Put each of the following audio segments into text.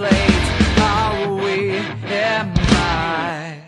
plate. Are we? Am I?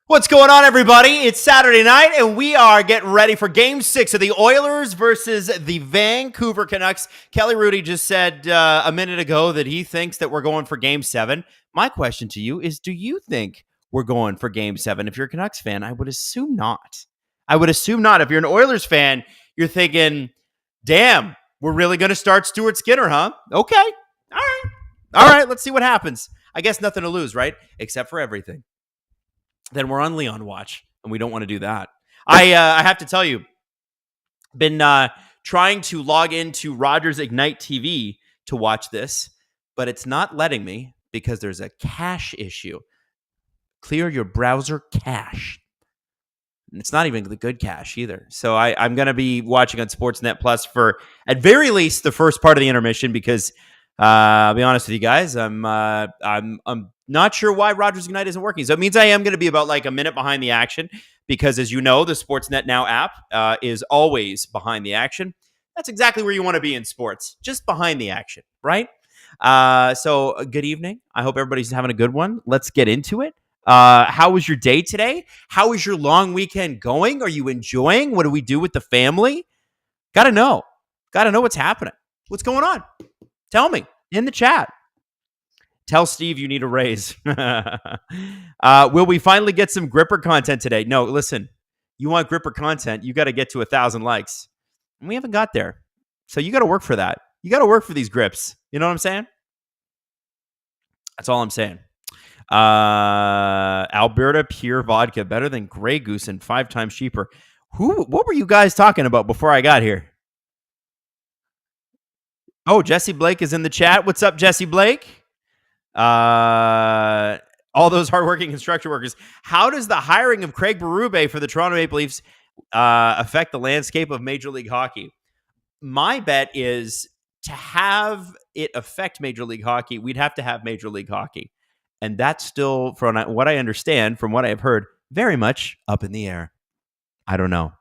What's going on, everybody? It's Saturday night, and we are getting ready for Game 6 of the Oilers versus the Vancouver Canucks. Kelly Rudy just said a minute ago that he thinks that we're going for Game 7. My question to you is, do you think we're going for Game 7? If you're a Canucks fan, I would assume not. If you're an Oilers fan, you're thinking, damn, we're really going to start Stuart Skinner, huh? Okay. All right, let's see what happens. I guess nothing to lose, right? Except for everything. Then we're on Leon watch, and we don't want to do that. I have to tell you, been trying to log into Rogers Ignite TV to watch this, but it's not letting me because there's a cache issue. Clear your browser cache. And it's not even the good cache either. So I'm going to be watching on Sportsnet Plus for, at very least, the first part of the intermission because, I'll be honest with you guys, I'm not sure why Rogers Ignite isn't working. So it means I am going to be about like a minute behind the action because, as you know, the Sportsnet Now app is always behind the action. That's exactly where you want to be in sports, just behind the action, right? So good evening. I hope everybody's having a good one. Let's get into it. How was your day today? How is your long weekend going? Are you enjoying? What do we do with the family? Got to know what's happening. What's going on? Tell me in the chat. Tell Steve you need a raise. Will we finally get some Gripper content today? No, listen, you want Gripper content, you got to get to 1,000 likes. And we haven't got there. So you got to work for that. You got to work for these grips. You know what I'm saying? That's all I'm saying. Alberta Pure Vodka, better than Grey Goose and 5 times cheaper. What were you guys talking about before I got here? Oh, Jesse Blake is in the chat. What's up, Jesse Blake? All those hardworking construction workers. How does the hiring of Craig Berube for the Toronto Maple Leafs affect the landscape of Major League Hockey? My bet is to have it affect Major League Hockey, we'd have to have Major League Hockey. And that's still, from what I understand, from what I've heard, very much up in the air. I don't know.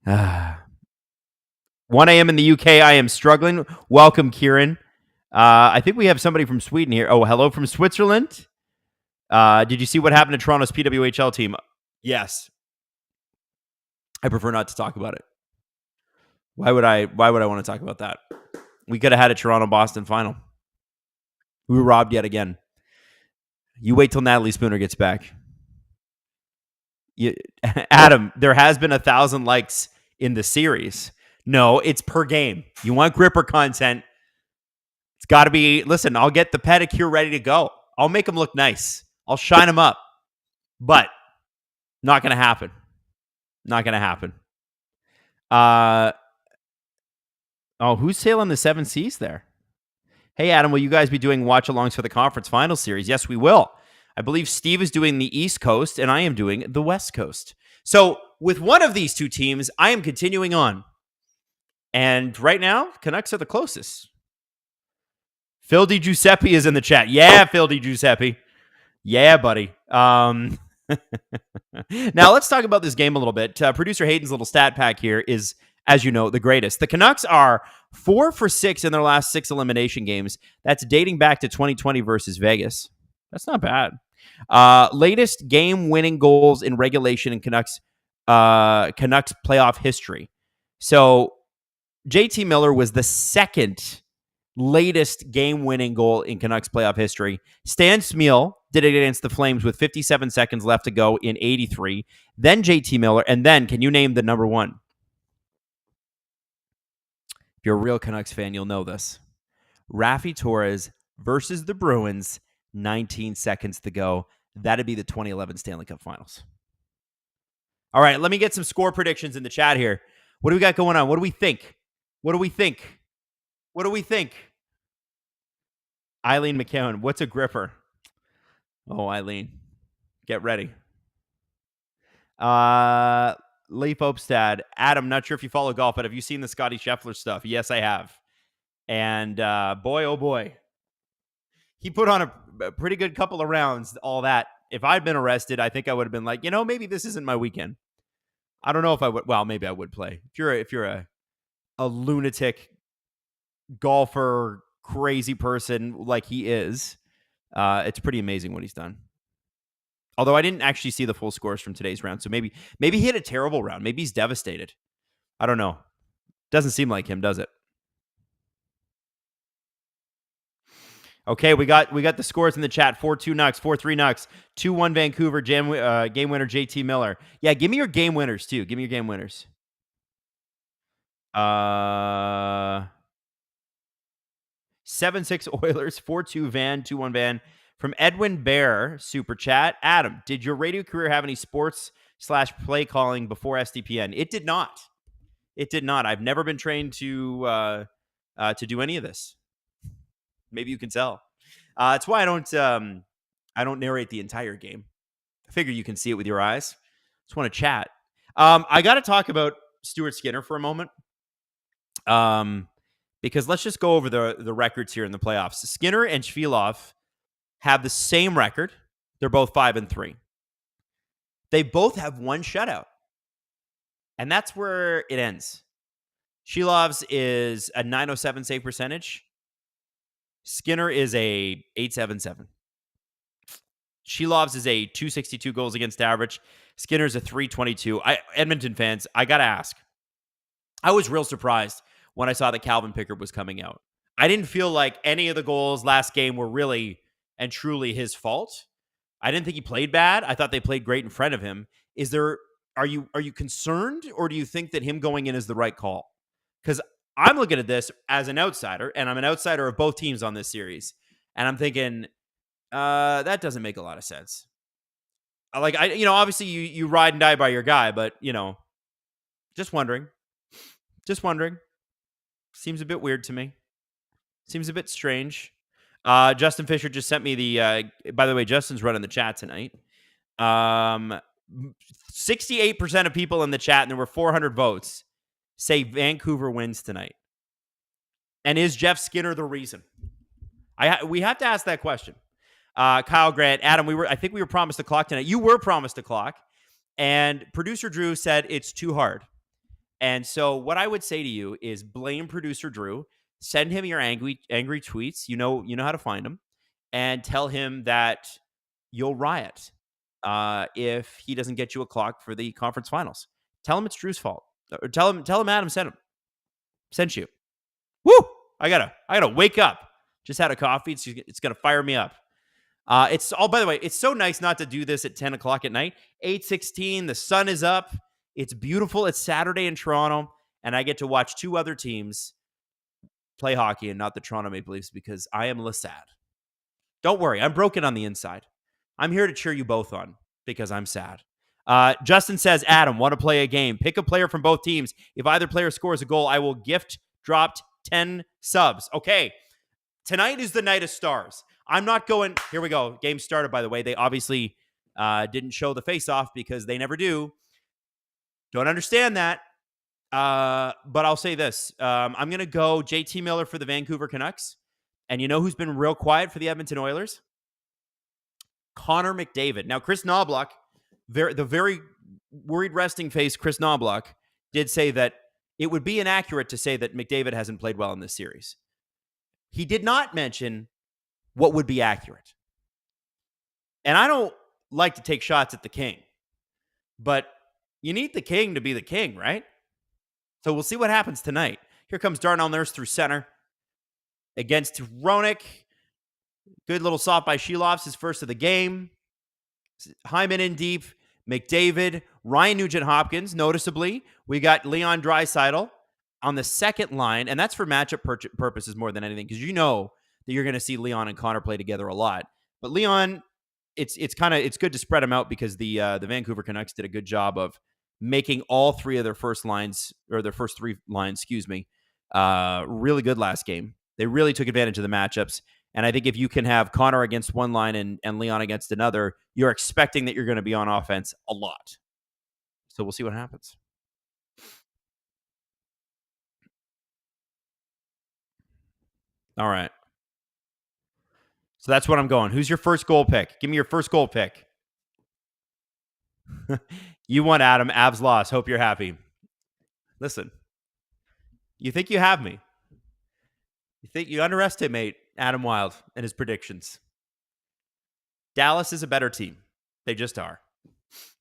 1 a.m. in the UK, I am struggling. Welcome, Kieran. I think we have somebody from Sweden here. Oh, hello from Switzerland. Did you see what happened to Toronto's PWHL team? Yes. I prefer not to talk about it. Why would I want to talk about that? We could have had a Toronto-Boston final. We were robbed yet again. You wait till Natalie Spooner gets back. Adam, there has been 1,000 likes in the series. No, it's per game. You want gripper content. It's got to be, listen, I'll get the pedicure ready to go. I'll make them look nice. I'll shine them up. But not going to happen. Not going to happen. Who's sailing the 7 Seas there? Hey, Adam, will you guys be doing watch-alongs for the conference final series? Yes, we will. I believe Steve is doing the East Coast, and I am doing the West Coast. So with one of these two teams, I am continuing on. And right now, Canucks are the closest. Phil DiGiuseppe is in the chat. Yeah, Phil DiGiuseppe. Yeah, buddy. Now let's talk about this game a little bit. Producer Hayden's little stat pack here is, as you know, the greatest. The Canucks are 4 for 6 in their last 6 elimination games. That's dating back to 2020 versus Vegas. That's not bad. Latest game-winning goals in regulation in Canucks playoff history. So JT Miller was the second latest game-winning goal in Canucks playoff history. Stan Smyl did it against the Flames with 57 seconds left to go in 83. Then JT Miller, and then, can you name the number one? If you're a real Canucks fan, you'll know this. Raffi Torres versus the Bruins, 19 seconds to go. That'd be the 2011 Stanley Cup Finals. All right, let me get some score predictions in the chat here. What do we got going on? What do we think? What do we think? What do we think? Eileen McKeown, what's a gripper? Oh, Eileen, get ready. Leif Opstad, Adam, not sure if you follow golf, but have you seen the Scotty Scheffler stuff? Yes, I have. And boy, oh boy, he put on a pretty good couple of rounds, all that. If I'd been arrested, I think I would have been like, maybe this isn't my weekend. I don't know if I would. Well, maybe I would play. If you're a lunatic golfer, crazy person like he is, it's pretty amazing what he's done. Although I didn't actually see the full scores from today's round, so maybe he hit a terrible round. Maybe he's devastated. I don't know. Doesn't seem like him, does it? Okay, we got the scores in the chat. 4-2 Nucks, 4-3 Nucks, 2-1 Vancouver, game winner JT Miller. Yeah, give me your game winners too. Give me your game winners. 7-6 Oilers, 4-2 Van, 2-1 Van. From Edwin Bear, super chat. Adam, did your radio career have any sports/play calling before SDPN? It did not. It did not. I've never been trained to do any of this. Maybe you can tell. That's why I don't narrate the entire game. I figure you can see it with your eyes. Just want to chat. I got to talk about Stuart Skinner for a moment. Because let's just go over the records here in the playoffs. Skinner and Shvilov have the same record. They're both 5-3. They both have one shutout. And that's where it ends. Shilov's is a .907 save percentage. Skinner is a .877. Shilov's is a .262 goals against average. Skinner's a .322. Edmonton fans, I got to ask. I was real surprised when I saw that Calvin Pickard was coming out. I didn't feel like any of the goals last game were really and truly his fault. I didn't think he played bad. I thought they played great in front of him. Are you concerned, or do you think that him going in is the right call? Because I'm looking at this as an outsider, and I'm an outsider of both teams on this series. And I'm thinking, That doesn't make a lot of sense. Obviously you ride and die by your guy, but just wondering. Just wondering. Seems a bit weird to me. Seems a bit strange. Justin Fisher just sent me the. By the way, Justin's running the chat tonight. 68% of people in the chat, and there were 400 votes, say Vancouver wins tonight. And is Jeff Skinner the reason? We have to ask that question. Kyle Grant, Adam, I think we were promised a clock tonight. You were promised a clock, and producer Drew said it's too hard. And so what I would say to you is blame producer Drew. Send him your angry tweets. You know how to find him, and tell him that you'll riot if he doesn't get you a clock for the conference finals. Tell him it's Drew's fault. Or tell him Adam sent you. Woo! I gotta wake up. Just had a coffee. It's gonna fire me up. By the way, it's so nice not to do this at 10 o'clock at night. 8:16. The sun is up. It's beautiful. It's Saturday in Toronto, and I get to watch two other teams play hockey and not the Toronto Maple Leafs because I am sad. Don't worry. I'm broken on the inside. I'm here to cheer you both on because I'm sad. Justin says, Adam, want to play a game? Pick a player from both teams. If either player scores a goal, I will gift dropped 10 subs. Okay. Tonight is the night of stars. I'm not going. Here we go. Game started, by the way. They obviously didn't show the face-off because they never do. Don't understand that. But I'll say this. I'm going to go JT Miller for the Vancouver Canucks. And you know who's been real quiet for the Edmonton Oilers? Connor McDavid. Now, Chris Knobloch, the very worried resting face Chris Knobloch, did say that it would be inaccurate to say that McDavid hasn't played well in this series. He did not mention what would be accurate. And I don't like to take shots at the king, but you need the king to be the king, right? So we'll see what happens tonight. Here comes Darnell Nurse through center against Ronick. Good little soft by Sheloffs, his first of the game. Hyman in deep. McDavid. Ryan Nugent-Hopkins, noticeably. We got Leon Draisaitl on the second line, and that's for matchup purposes more than anything, because you know that you're going to see Leon and Connor play together a lot. But Leon, it's good to spread them out because the Vancouver Canucks did a good job of making all three of their first three lines, really good last game. They really took advantage of the matchups. And I think if you can have Connor against one line and Leon against another, you're expecting that you're going to be on offense a lot. So we'll see what happens. All right. So that's what I'm going. Who's your first goal pick? Give me your first goal pick. You won, Adam. Avs lost. Hope you're happy. Listen, you think you have me. You think you underestimate Adam Wylde and his predictions. Dallas is a better team. They just are.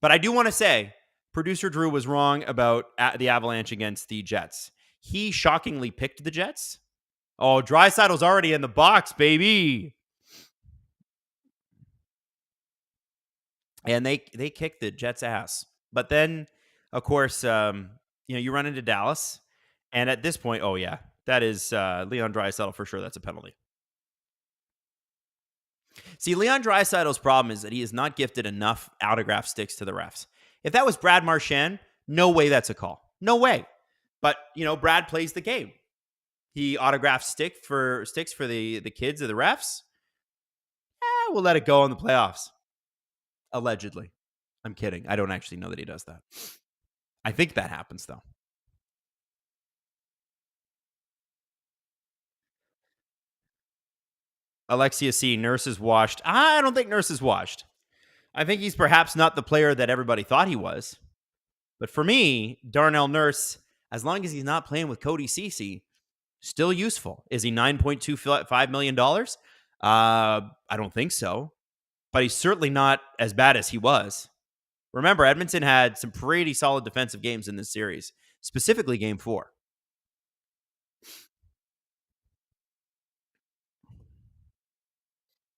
But I do want to say, producer Drew was wrong about the Avalanche against the Jets. He shockingly picked the Jets. Oh, Draisaitl's already in the box, baby. And they kicked the Jets' ass. But then, of course, you run into Dallas. And at this point, oh, yeah, that is Leon Draisaitl for sure. That's a penalty. See, Leon Draisaitl's problem is that he is not gifted enough autograph sticks to the refs. If that was Brad Marchand, no way that's a call. No way. But, Brad plays the game. He autographs sticks for the kids of the refs. We'll let it go in the playoffs. Allegedly. I'm kidding. I don't actually know that he does that. I think that happens, though. Alexia C. Nurse is washed. I don't think Nurse is washed. I think he's perhaps not the player that everybody thought he was. But for me, Darnell Nurse, as long as he's not playing with Cody Ceci, still useful. Is he $9.25 million? I don't think so. But he's certainly not as bad as he was. Remember, Edmonton had some pretty solid defensive games in this series, specifically Game 4.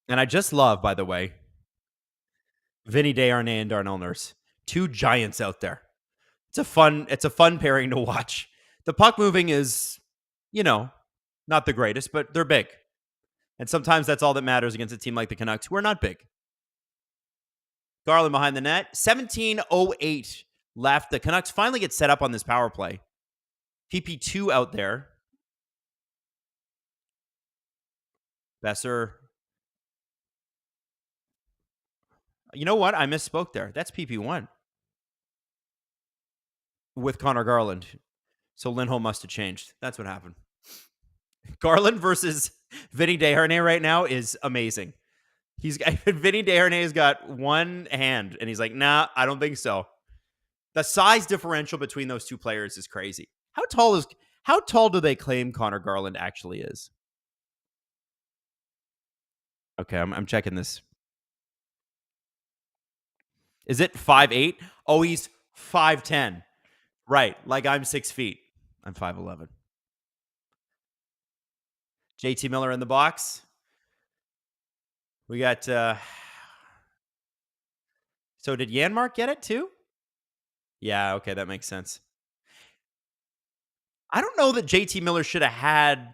And I just love, by the way, Vinny Desharnais and Darnell Nurse. Two giants out there. It's a fun pairing to watch. The puck moving is, not the greatest, but they're big. And sometimes that's all that matters against a team like the Canucks, who are not big. Garland behind the net. 17:08 left. The Canucks finally get set up on this power play. PP2 out there. Besser. You know what? I misspoke there. That's PP1 with Connor Garland. So Lindholm must have changed. That's what happened. Garland versus Vinny Desharnais right now is amazing. Vinny Desharnais has got one hand, and he's like, nah, I don't think so. The size differential between those two players is crazy. How tall do they claim Connor Garland actually is? Okay, I'm checking this. Is it 5'8"? Oh, he's 5'10". Right, like I'm 6 feet. I'm 5'11". JT Miller in the box. We got so did Janmark get it too? Yeah, okay, that makes sense. I don't know that JT Miller should have had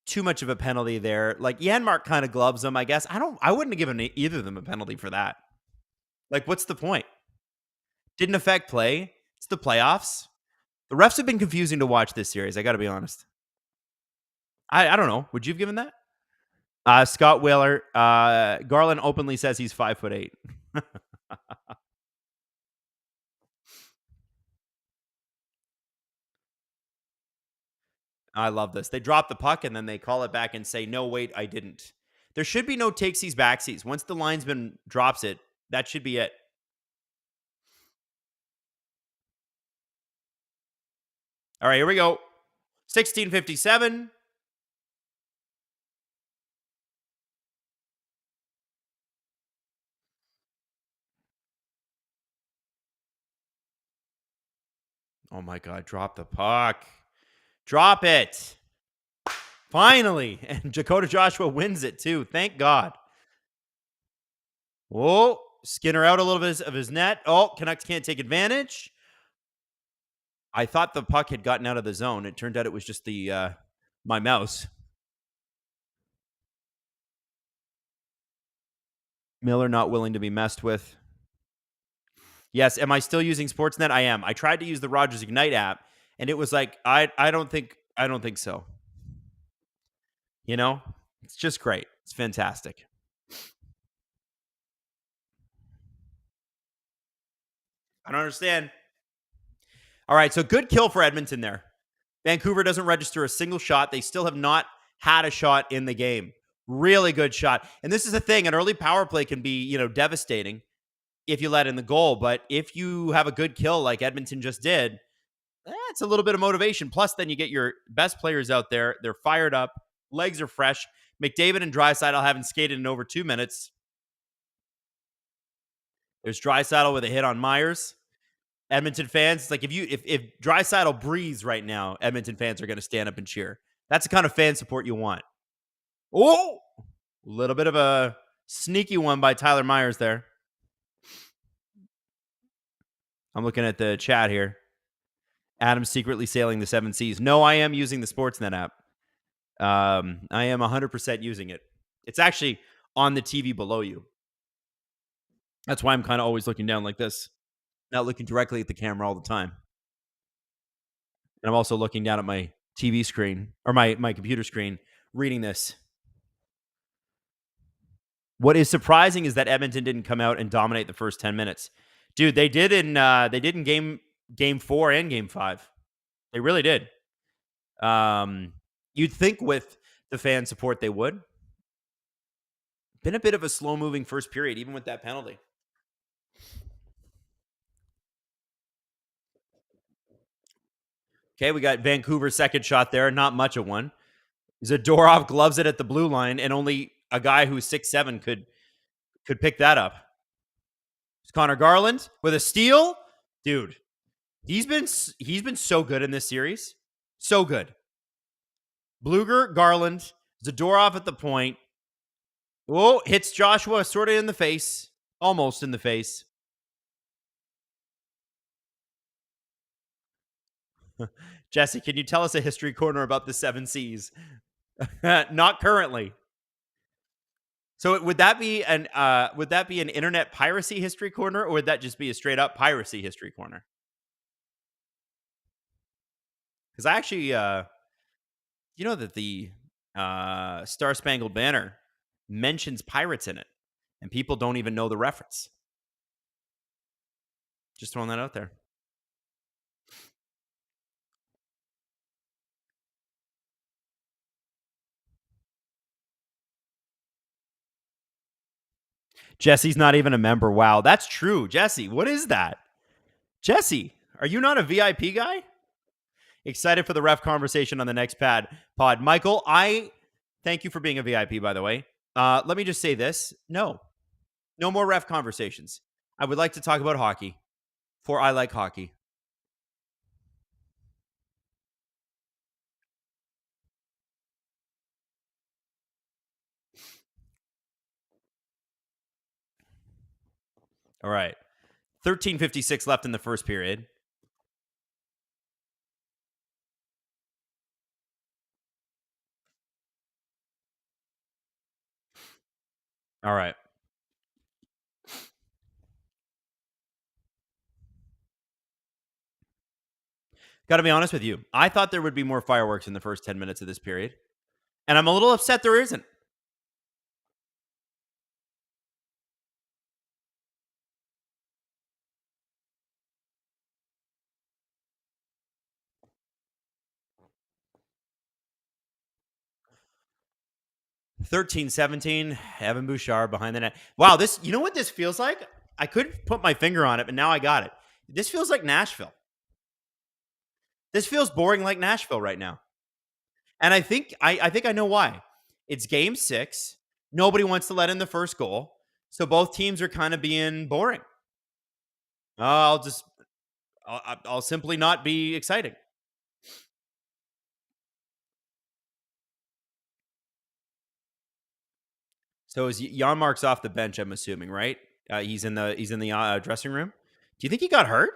too much of a penalty there. Like Janmark kind of gloves him, I guess. I wouldn't have given either of them a penalty for that. Like, what's the point? Didn't affect play. It's the playoffs. The refs have been confusing to watch this series. I got to be honest. I don't know. Would you have given that? Scott Whaler. Garland openly says he's 5'8". I love this. They drop the puck and then they call it back and say, no, wait, I didn't. There should be no takesies, backsies. Once the linesman drops it, that should be it. All right, here we go. 16:57. Oh my God, drop the puck. Drop it. Finally. And Dakota Joshua wins it too. Thank God. Whoa. Skinner out a little bit of his net. Oh, Canucks can't take advantage. I thought the puck had gotten out of the zone. It turned out it was just the my mouse. Miller not willing to be messed with. Yes, am I still using Sportsnet? I am. I tried to use the Rogers Ignite app, and it was like, I don't think so. You know? It's just great. It's fantastic. I don't understand. All right, so good kill for Edmonton there. Vancouver doesn't register a single shot. They still have not had a shot in the game. Really good shot. And this is the thing, an early power play can be, devastating if you let in the goal. But if you have a good kill like Edmonton just did, it's a little bit of motivation. Plus, then you get your best players out there. They're fired up. Legs are fresh. McDavid and Draisaitl haven't skated in over 2 minutes. There's Draisaitl with a hit on Myers. Edmonton fans, it's like if Draisaitl breathes right now, Edmonton fans are going to stand up and cheer. That's the kind of fan support you want. Oh, a little bit of a sneaky one by Tyler Myers there. I'm looking at the chat here. Adam's secretly sailing the 7 seas. No, I am using the Sportsnet app. I am 100% using it. It's actually on the TV below you. That's why I'm kind of always looking down like this, not looking directly at the camera all the time. And I'm also looking down at my TV screen or my computer screen reading this. What is surprising is that Edmonton didn't come out and dominate the first 10 minutes. Dude, they did in game 4 and game 5. They really did. You'd think with the fan support they would. Been a bit of a slow-moving first period, even with that penalty. Okay, we got Vancouver's second shot there. Not much of one. Zadorov gloves it at the blue line, and only a guy who's 6'7" could pick that up. It's Connor Garland with a steal. Dude, he's been so good in this series. So good. Bluger, Garland, Zadorov at the point. Oh, hits Joshua sort of in the face. Almost in the face. Jesse, can you tell us a history corner about the 7 Cs? Not currently. So would that be an internet piracy history corner, or would that just be a straight up piracy history corner? Because I actually, you know that the Star Spangled Banner mentions pirates in it, and people don't even know the reference. Just throwing that out there. Jesse's not even a member. Wow, that's true. Jesse, what is that? Jesse, are you not a VIP guy? Excited for the ref conversation on the next pod. Michael, I thank you for being a VIP, by the way. Let me just say this. No more ref conversations. I would like to talk about hockey, for I like hockey. All right. 13:56 left in the first period. All right. Got to be honest with you. I thought there would be more fireworks in the first 10 minutes of this period, and I'm a little upset there isn't. Thirteen 17, Evan Bouchard behind the net. Wow, you know what this feels like? I couldn't put my finger on it, but now I got it. This feels like Nashville. This feels boring like Nashville right now. And I think I know why. It's game 6. Nobody wants to let in the first goal. So both teams are kind of being boring. I'll simply not be exciting. So is Jan Mark's off the bench, I'm assuming, right? He's in the dressing room. Do you think he got hurt?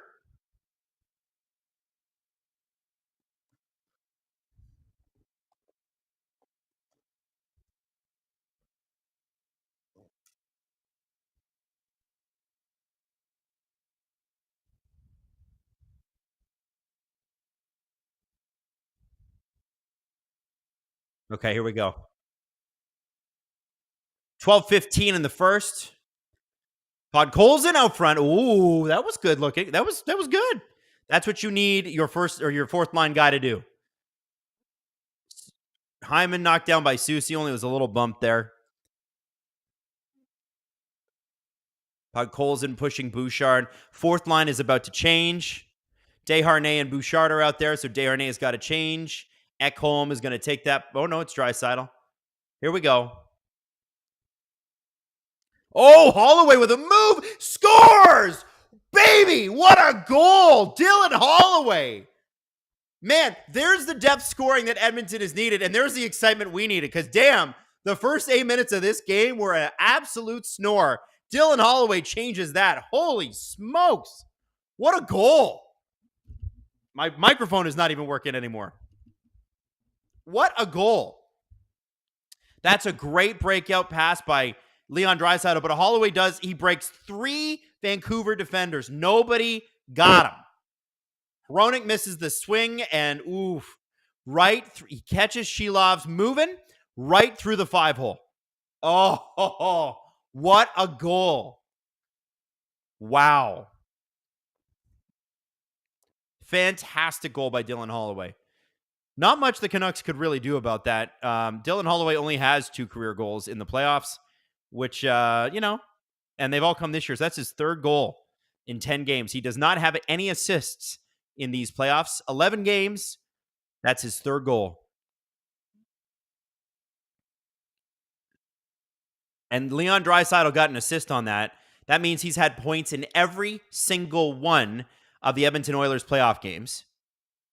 Okay, here we go. 12:15 in the first. Podkolzin out front. Ooh, that was good looking. That was good. That's what you need your first or your fourth line guy to do. Hyman knocked down by Susie. Only was a little bump there. Podkolzin pushing Bouchard. Fourth line is about to change. Desharnais and Bouchard are out there, so Desharnais has got to change. Ekholm is going to take that. Oh, no, it's Draisaitl. Here we go. Oh, Holloway with a move. Scores! Baby, what a goal. Dylan Holloway. Man, there's the depth scoring that Edmonton has needed, and there's the excitement we needed, because damn, the first 8 minutes of this game were an absolute snore. Dylan Holloway changes that. Holy smokes. What a goal. My microphone is not even working anymore. What a goal. That's a great breakout pass by Leon Draisaitl, but Holloway he breaks 3 Vancouver defenders. Nobody got him. Hronek misses the swing, and oof, he catches Shilov's moving right through the 5-hole. Oh, what a goal. Wow. Fantastic goal by Dylan Holloway. Not much the Canucks could really do about that. Dylan Holloway only has 2 career goals in the playoffs, which, and they've all come this year. So that's his 3rd goal in 10 games. He does not have any assists in these playoffs. 11 games. That's his 3rd goal. And Leon Draisaitl got an assist on that. That means he's had points in every single one of the Edmonton Oilers playoff games.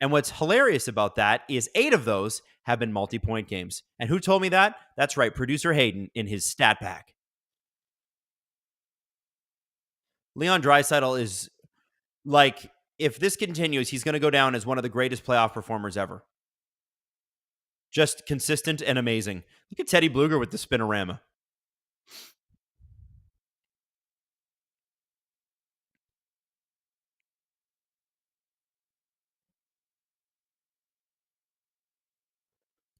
And what's hilarious about that is 8 of those have been multi-point games. And who told me that? That's right, producer Hayden in his stat pack. Leon Draisaitl is like, if this continues, he's going to go down as one of the greatest playoff performers ever. Just consistent and amazing. Look at Teddy Bluger with the spinorama.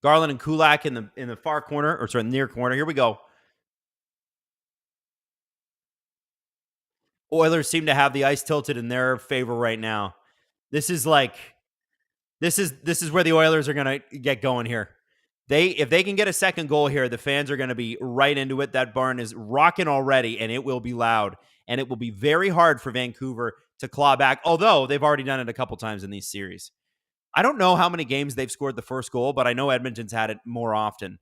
Garland and Kulak in the far corner, or sorry, near corner. Here we go. Oilers seem to have the ice tilted in their favor right now. This is like this is where the Oilers are going to get going here. If they can get a second goal here, the fans are going to be right into it. That barn is rocking already, and it will be loud, and it will be very hard for Vancouver to claw back, although they've already done it a couple times in these series. I don't know how many games they've scored the first goal, but I know Edmonton's had it more often.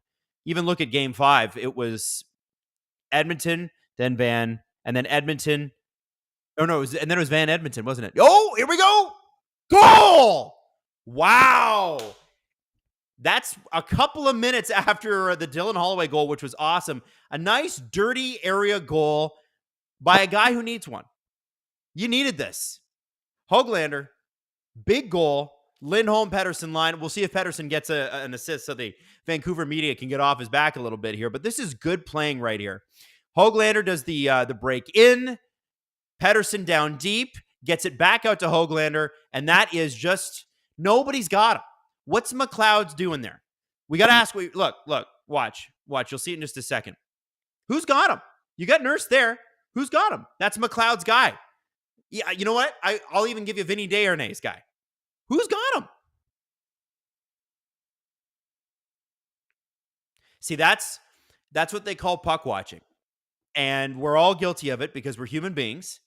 Even look at Game 5. It was Edmonton, then Van, and then Edmonton. Oh, no, and then it was Van Edmonton, wasn't it? Oh, here we go. Goal! Wow. That's a couple of minutes after the Dylan Holloway goal, which was awesome. A nice, dirty area goal by a guy who needs one. You needed this. Höglander, big goal. Lindholm, Pettersson line. We'll see if Pettersson gets an assist so the Vancouver media can get off his back a little bit here. But this is good playing right here. Höglander does the break in. Pettersson down deep, gets it back out to Höglander, and that is just nobody's got him. What's McLeod's doing there? We got to ask. Look, watch. You'll see it in just a second. Who's got him? You got Nurse there. Who's got him? That's McLeod's guy. Yeah, you know what? I'll even give you Vinny Desharnais' guy. Who's got him? See, that's what they call puck watching. And we're all guilty of it because we're human beings.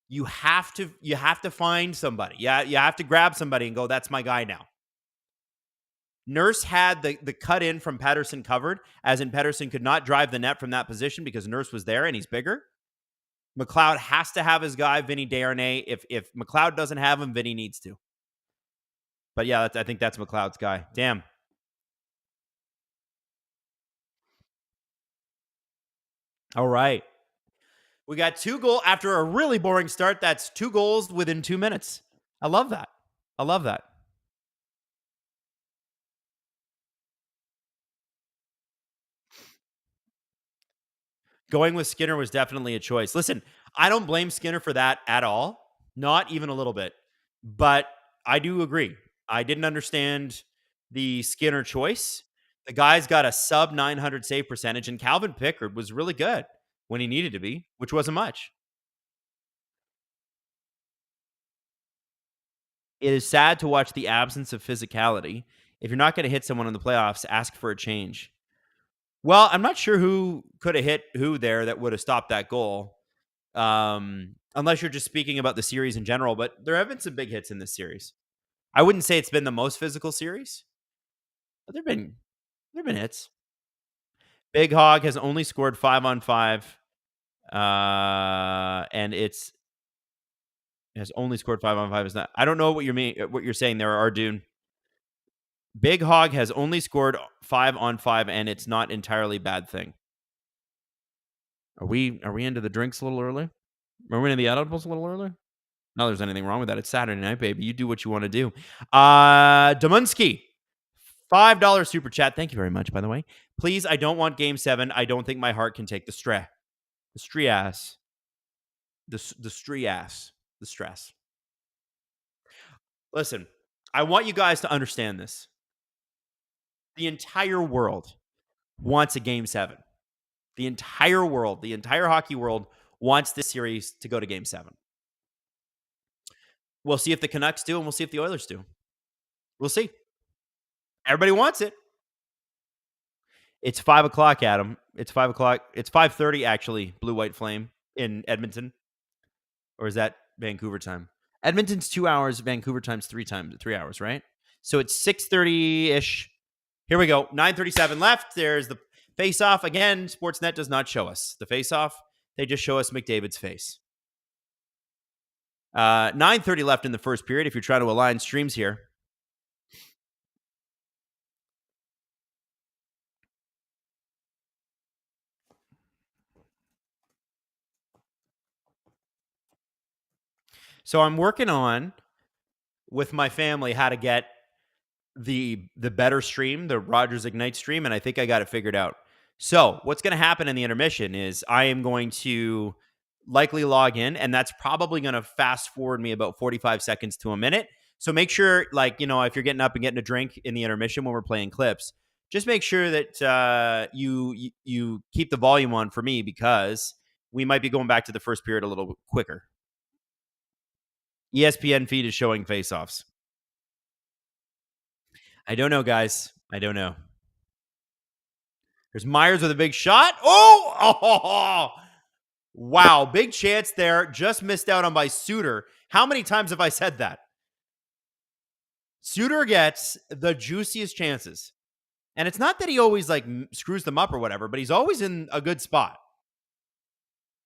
You have to find somebody. Yeah, you have to grab somebody and go, that's my guy now. Nurse had the cut in from Pettersson covered, as in Pettersson could not drive the net from that position because Nurse was there and he's bigger. McLeod has to have his guy, Vinny Desharnais. If McLeod doesn't have him, Vinny needs to. But yeah, I think that's McLeod's guy. Damn. All right. We got 2 goals after a really boring start. That's 2 goals within 2 minutes. I love that. Going with Skinner was definitely a choice. Listen, I don't blame Skinner for that at all. Not even a little bit. But I do agree. I didn't understand the Skinner choice. The guy's got a sub 900 save percentage, and Calvin Pickard was really good when he needed to be, which wasn't much. It is sad to watch the absence of physicality. If you're not going to hit someone in the playoffs, ask for a change. Well, I'm not sure who could have hit who there that would have stopped that goal. Unless you're just speaking about the series in general, but there have been some big hits in this series. I wouldn't say it's been the most physical series, but there've been hits. Big Hog has only scored 5-on-5, and has only scored 5-on-5. Is not. I don't know what you're saying there, Ardoon. Big Hog has only scored 5-on-5, and it's not entirely bad thing. Are we into the drinks a little early? Are we into the edibles a little early? No, there's anything wrong with that. It's Saturday night, baby. You do what you want to do. Damunsky, $5 super chat. Thank you very much, by the way. Please, I don't want Game 7. I don't think my heart can take the stress. Listen, I want you guys to understand this. The entire world wants a Game 7. The entire world, the entire hockey world wants this series to go to Game 7. We'll see if the Canucks do, and we'll see if the Oilers do. We'll see. Everybody wants it. It's 5 o'clock, Adam. It's 5 o'clock. It's 5:30, actually, Blue White Flame in Edmonton. Or is that Vancouver time? Edmonton's 2 hours. Vancouver time's 3 hours, right? So it's 6:30-ish. Here we go. 9:37 left. There's the face-off. Again, Sportsnet does not show us the face-off. They just show us McDavid's face. 9:30 left in the first period if you're trying to align streams here. So I'm working on, with my family, how to get the better stream, the Rogers Ignite stream, and I think I got it figured out. So what's going to happen in the intermission is I am going to likely log in, and that's probably going to fast forward me about 45 seconds to a minute. So make sure, if you're getting up and getting a drink in the intermission when we're playing clips, Just make sure that you keep the volume on for me because we might be going back to the first period a little quicker. ESPN feed is showing faceoffs. I don't know, guys. I don't know. There's Myers with a big shot. Oh, wow. Big chance there. Just missed out on by Suter. How many times have I said that? Suter gets the juiciest chances. And it's not that he always like screws them up or whatever, but he's always in a good spot.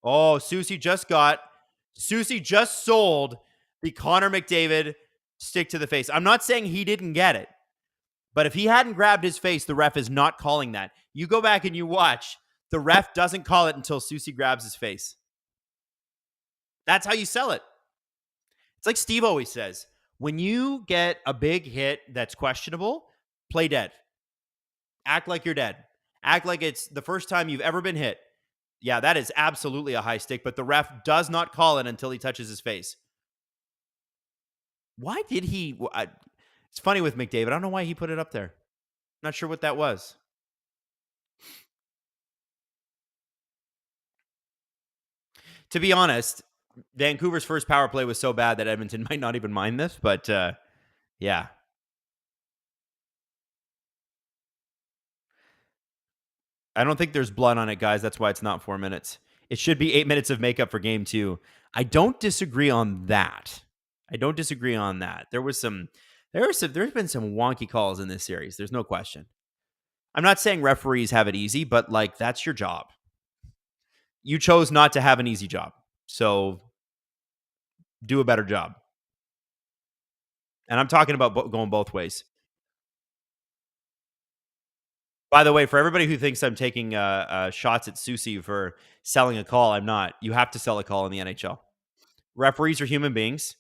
Oh, Susie just sold the Connor McDavid stick to the face. I'm not saying he didn't get it, but if he hadn't grabbed his face, the ref is not calling that. You go back and you watch, the ref doesn't call it until Susie grabs his face. That's how you sell it. It's like Steve always says, when you get a big hit that's questionable, play dead. Act like you're dead. Act like it's the first time you've ever been hit. Yeah, that is absolutely a high stick, but the ref does not call it until he touches his face. Why did he? It's funny with McDavid. I don't know why he put it up there. Not sure what that was. To be honest, Vancouver's first power play was so bad that Edmonton might not even mind this, but yeah. I don't think there's blood on it, guys. That's why it's not 4 minutes. It should be 8 minutes of makeup for game 2. I don't disagree on that. There's been some wonky calls in this series. There's no question. I'm not saying referees have it easy, but like that's your job. You chose not to have an easy job. So do a better job. And I'm talking about going both ways. By the way, for everybody who thinks I'm taking shots at Susie for selling a call, I'm not. You have to sell a call in the NHL. Referees are human beings.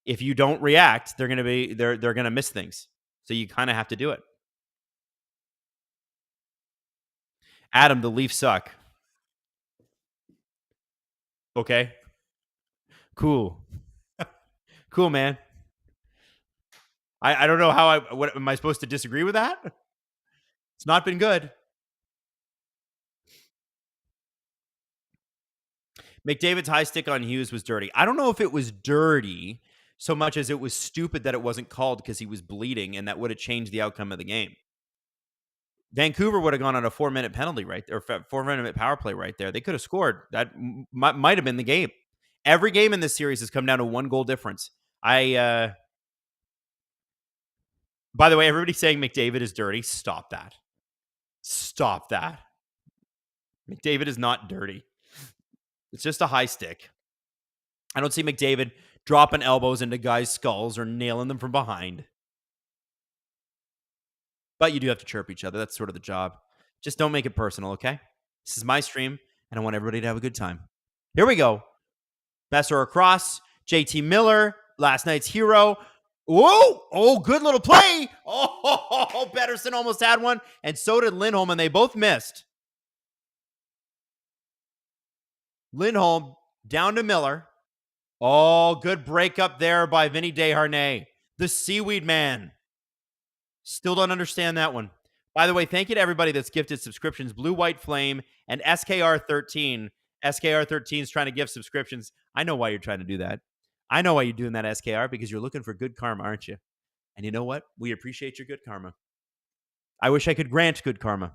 If you don't react, they're gonna miss things. So you kind of have to do it. Adam, the Leafs suck. Okay, cool, cool, man. I don't know how what am I supposed to disagree with that? It's not been good. McDavid's high stick on Hughes was dirty. I don't know if it was dirty so much as it was stupid that it wasn't called because he was bleeding, and that would have changed the outcome of the game. Vancouver would have gone on a 4-minute penalty right there, or 4-minute power play right there. They could have scored. That might have been the game. Every game in this series has come down to 1 goal difference. By the way, everybody saying McDavid is dirty. Stop that. Stop that. McDavid is not dirty. It's just a high stick. I don't see McDavid dropping elbows into guys' skulls or nailing them from behind. But you do have to chirp each other. That's sort of the job. Just don't make it personal, okay? This is my stream, and I want everybody to have a good time. Here we go. Besser across. JT Miller, last night's hero. Whoa! Oh, good little play. Oh, Pettersson almost had one, and so did Lindholm, and they both missed. Lindholm down to Miller. Oh, good breakup there by Vinny Desharnais, the Seaweed Man. Still don't understand that one. By the way, thank you to everybody that's gifted subscriptions. Blue White Flame and SKR13. SKR13 is trying to gift subscriptions. I know why you're trying to do that. I know why you're doing that, SKR, because you're looking for good karma, aren't you? And you know what? We appreciate your good karma. I wish I could grant good karma.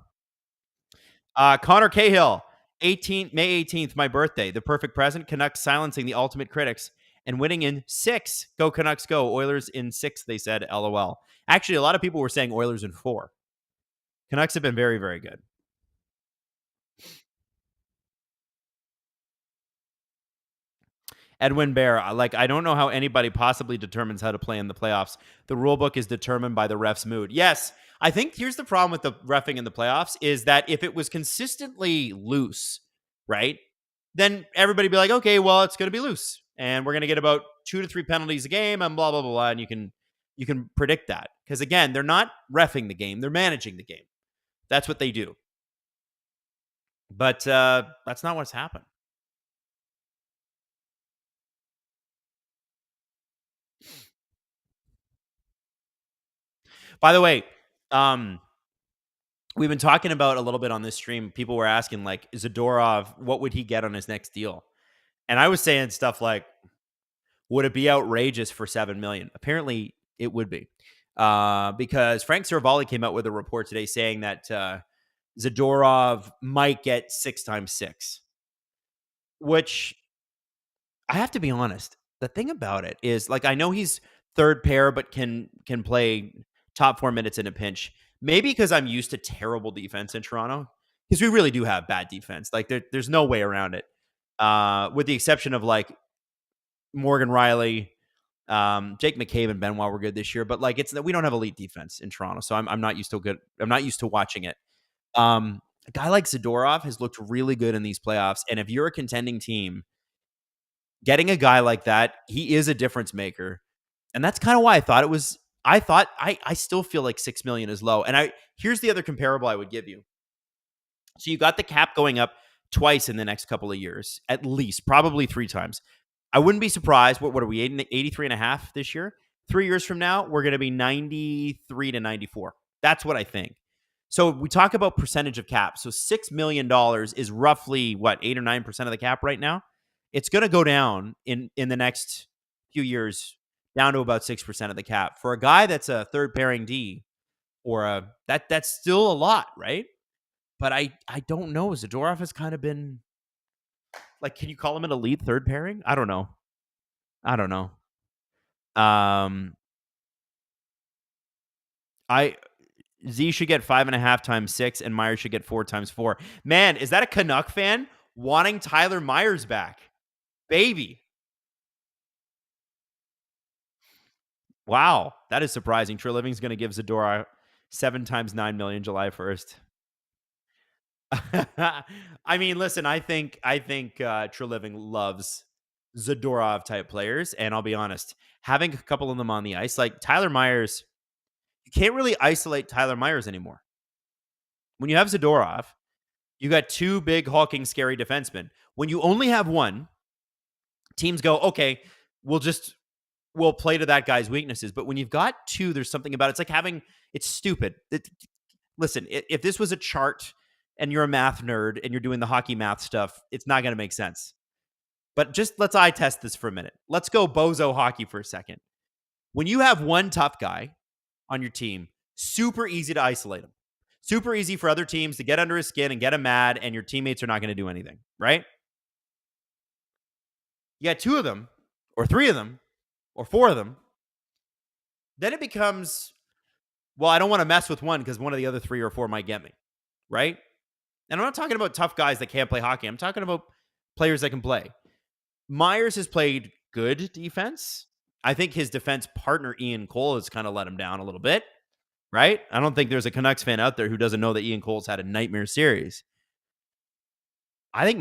Connor Cahill, May 18th, my birthday. The perfect present. Canucks silencing the ultimate critics and winning in 6. Go Canucks, go. Oilers in 6, they said, LOL. Actually, a lot of people were saying Oilers in 4. Canucks have been very, very good. Edwin Bear, I don't know how anybody possibly determines how to play in the playoffs. The rule book is determined by the ref's mood. Yes, I think here's the problem with the reffing in the playoffs is that if it was consistently loose, right, then everybody be like, okay, well, it's going to be loose. And we're going to get about 2 to 3 penalties a game and blah, blah, blah, blah. And you can predict that. Because, again, they're not reffing the game. They're managing the game. That's what they do. But that's not what's happened. By the way, we've been talking about a little bit on this stream. People were asking, like, Zadorov, what would he get on his next deal? And I was saying stuff like, would it be outrageous for $7 million? Apparently, it would be, because Frank Seravalli came out with a report today saying that Zadorov might get 6x6, which I have to be honest. The thing about it is, like, I know he's third pair, but can play top 4 minutes in a pinch. Maybe because I'm used to terrible defense in Toronto, because we really do have bad defense. Like, there's no way around it, with the exception of like Morgan Riley, Jake McCabe, and Benoit were good this year. But like, we don't have elite defense in Toronto, so I'm not used to good. I'm not used to watching it. A guy like Zadorov has looked really good in these playoffs, and if you're a contending team, getting a guy like that, he is a difference maker. And that's kind of why I still feel like 6 million is low. And here's the other comparable I would give you. So you got the cap going up twice in the next couple of years, at least, probably 3 times. I wouldn't be surprised. What are we, 83 and a half this year? 3 years from now, we're going to be 93 to 94. That's what I think. So we talk about percentage of cap. So $6 million is roughly, 8 or 9% of the cap right now. It's going to go down in the next few years, down to about 6% of the cap. For a guy that's a third pairing D, or that's still a lot, right? But I don't know. Zadorov has kind of been, like, can you call him an elite third pairing? I don't know. Z should get 5.5 times 6, and Myers should get 4 times 4. Man, is that a Canuck fan wanting Tyler Myers back? Baby. Wow, that is surprising. Treliving's going to give Zadorov 7 times 9 million July 1st. I mean, listen, I think Treliving loves Zadorov type players, and I'll be honest, having a couple of them on the ice, like Tyler Myers, you can't really isolate Tyler Myers anymore. When you have Zadorov, you got 2 big, hulking, scary defensemen. When you only have one, teams go, okay, we'll play to that guy's weaknesses. But when you've got 2, there's something about it. It's like it's stupid. Listen, if this was a chart and you're a math nerd and you're doing the hockey math stuff, it's not going to make sense. But just let's eye test this for a minute. Let's go bozo hockey for a second. When you have one tough guy on your team, super easy to isolate him. Super easy for other teams to get under his skin and get him mad, and your teammates are not going to do anything, right? You got 2 of them, or 3 of them, or 4 of them. Then it becomes, well, I don't want to mess with one because one of the other 3 or 4 might get me, right? And I'm not talking about tough guys that can't play hockey. I'm talking about players that can play. Myers has played good defense. I think his defense partner, Ian Cole, has kind of let him down a little bit, right? I don't think there's a Canucks fan out there who doesn't know that Ian Cole's had a nightmare series. I think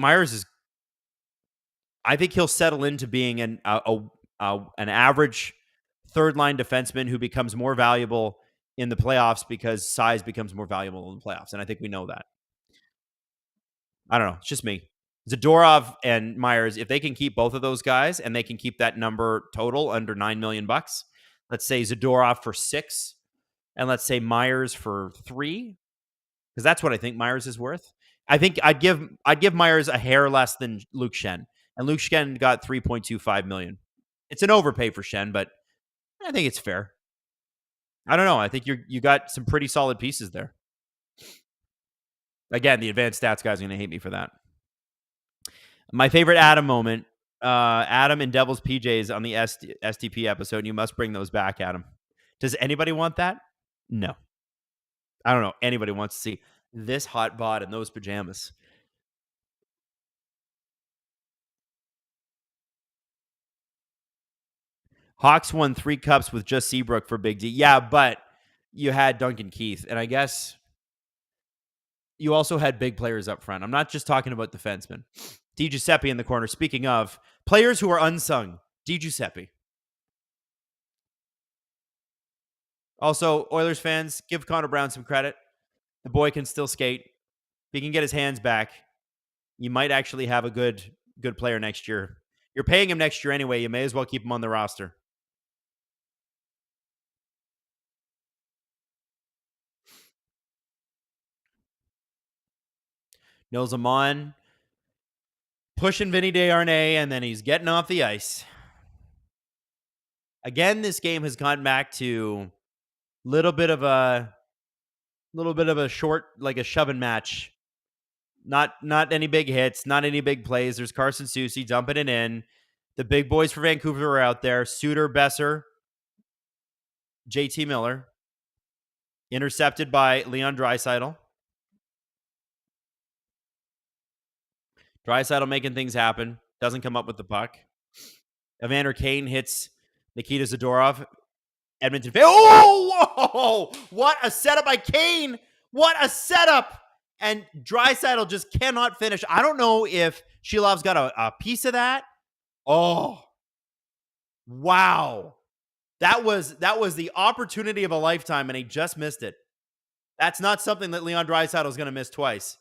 I think he'll settle into being an average third-line defenseman who becomes more valuable in the playoffs because size becomes more valuable in the playoffs, and I think we know that. I don't know. It's just me. Zadorov and Myers, if they can keep both of those guys and they can keep that number total under $9 million, let's say Zadorov for 6, and let's say Myers for 3, because that's what I think Myers is worth. I think I'd give Myers a hair less than Luke Schenn, and Luke Schenn got $3.25 million. It's an overpay for Schenn, but I think it's fair. I don't know. I think you got some pretty solid pieces there. Again, the advanced stats guys are going to hate me for that. My favorite Adam moment, Adam and Devil's PJs on the STP episode. You must bring those back, Adam. Does anybody want that? No. I don't know. Anybody wants to see this hot bod in those pajamas. Hawks won 3 cups with just Seabrook for Big D. Yeah, but you had Duncan Keith, and I guess you also had big players up front. I'm not just talking about defensemen. Di Giuseppe in the corner. Speaking of players who are unsung, Di Giuseppe. Also, Oilers fans, give Connor Brown some credit. The boy can still skate. If he can get his hands back, you might actually have a good player next year. You're paying him next year anyway. You may as well keep him on the roster. Nils Amon pushing Vinny Desharnais, and then he's getting off the ice. Again, this game has gone back to little bit of a short, like a shoving match. Not any big hits, not any big plays. There's Carson Soucy dumping it in. The big boys for Vancouver are out there. Suter, Besser, JT Miller. Intercepted by Leon Draisaitl. Draisaitl making things happen. Doesn't come up with the puck. Evander Kane hits Nikita Zadorov. Edmonton. Oh, what a setup by Kane. What a setup. And Draisaitl just cannot finish. I don't know if Shilov's got a piece of that. Oh, wow. That was the opportunity of a lifetime, and he just missed it. That's not something that Leon Draisaitl is going to miss twice.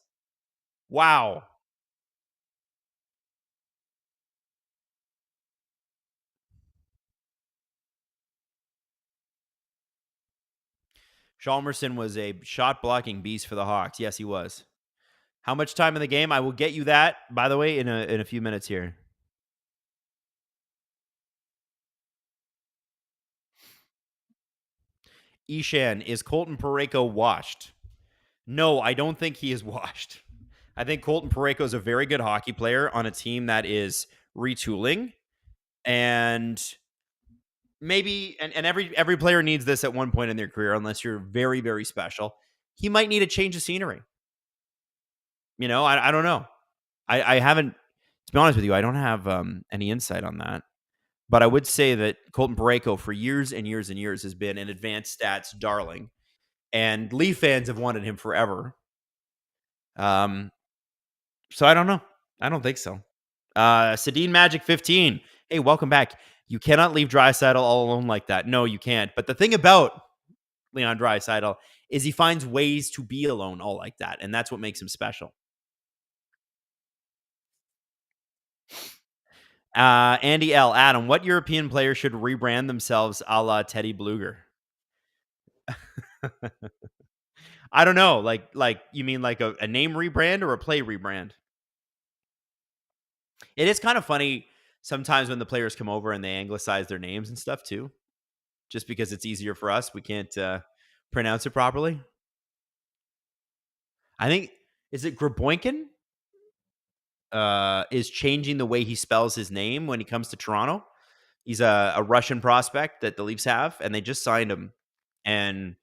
Wow. Chalmerson was a shot-blocking beast for the Hawks. Yes, he was. How much time in the game? I will get you that, by the way, in a few minutes here. Ishan, is Colton Parayko washed? No, I don't think he is washed. I think Colton Parayko is a very good hockey player on a team that is retooling. And maybe, and every player needs this at one point in their career, unless you're very, very special. He might need a change of scenery. You know, I don't know. I haven't, to be honest with you, I don't have any insight on that. But I would say that Colton Parayko for years and years and years has been an advanced stats darling. And Leaf fans have wanted him forever. So I don't know. I don't think so. Sedin Magic 15. Hey, welcome back. You cannot leave Draisaitl all alone like that. No, you can't. But the thing about Leon Draisaitl is he finds ways to be alone all like that. And that's what makes him special. Andy L. Adam, what European player should rebrand themselves a la Teddy Bluger? I don't know. Like you mean like a name rebrand or a play rebrand? It is kind of funny sometimes when the players come over and they anglicize their names and stuff too, just because it's easier for us. We can't pronounce it properly. I think, is it Graboinkin? Is changing the way he spells his name when he comes to Toronto. He's a Russian prospect that the Leafs have, and they just signed him. And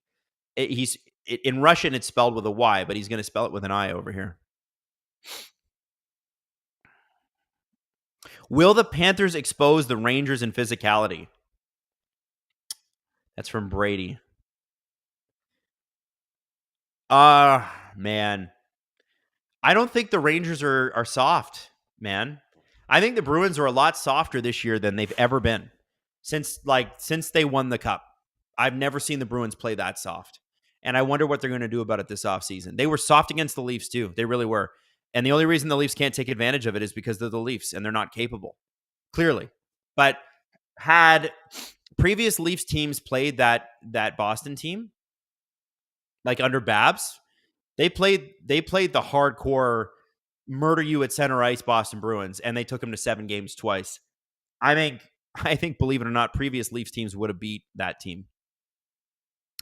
in Russian, it's spelled with a Y, but he's going to spell it with an I over here. Will the Panthers expose the Rangers in physicality? That's from Brady. Man. I don't think the Rangers are soft, man. I think the Bruins are a lot softer this year than they've ever been since they won the Cup. I've never seen the Bruins play that soft. And I wonder what they're going to do about it this offseason. They were soft against the Leafs too. They really were. And the only reason the Leafs can't take advantage of it is because they're the Leafs and they're not capable. Clearly. But had previous Leafs teams played that Boston team, like under Babs, they played the hardcore murder you at center ice Boston Bruins, and they took them to 7 games twice. I think, believe it or not, previous Leafs teams would have beat that team.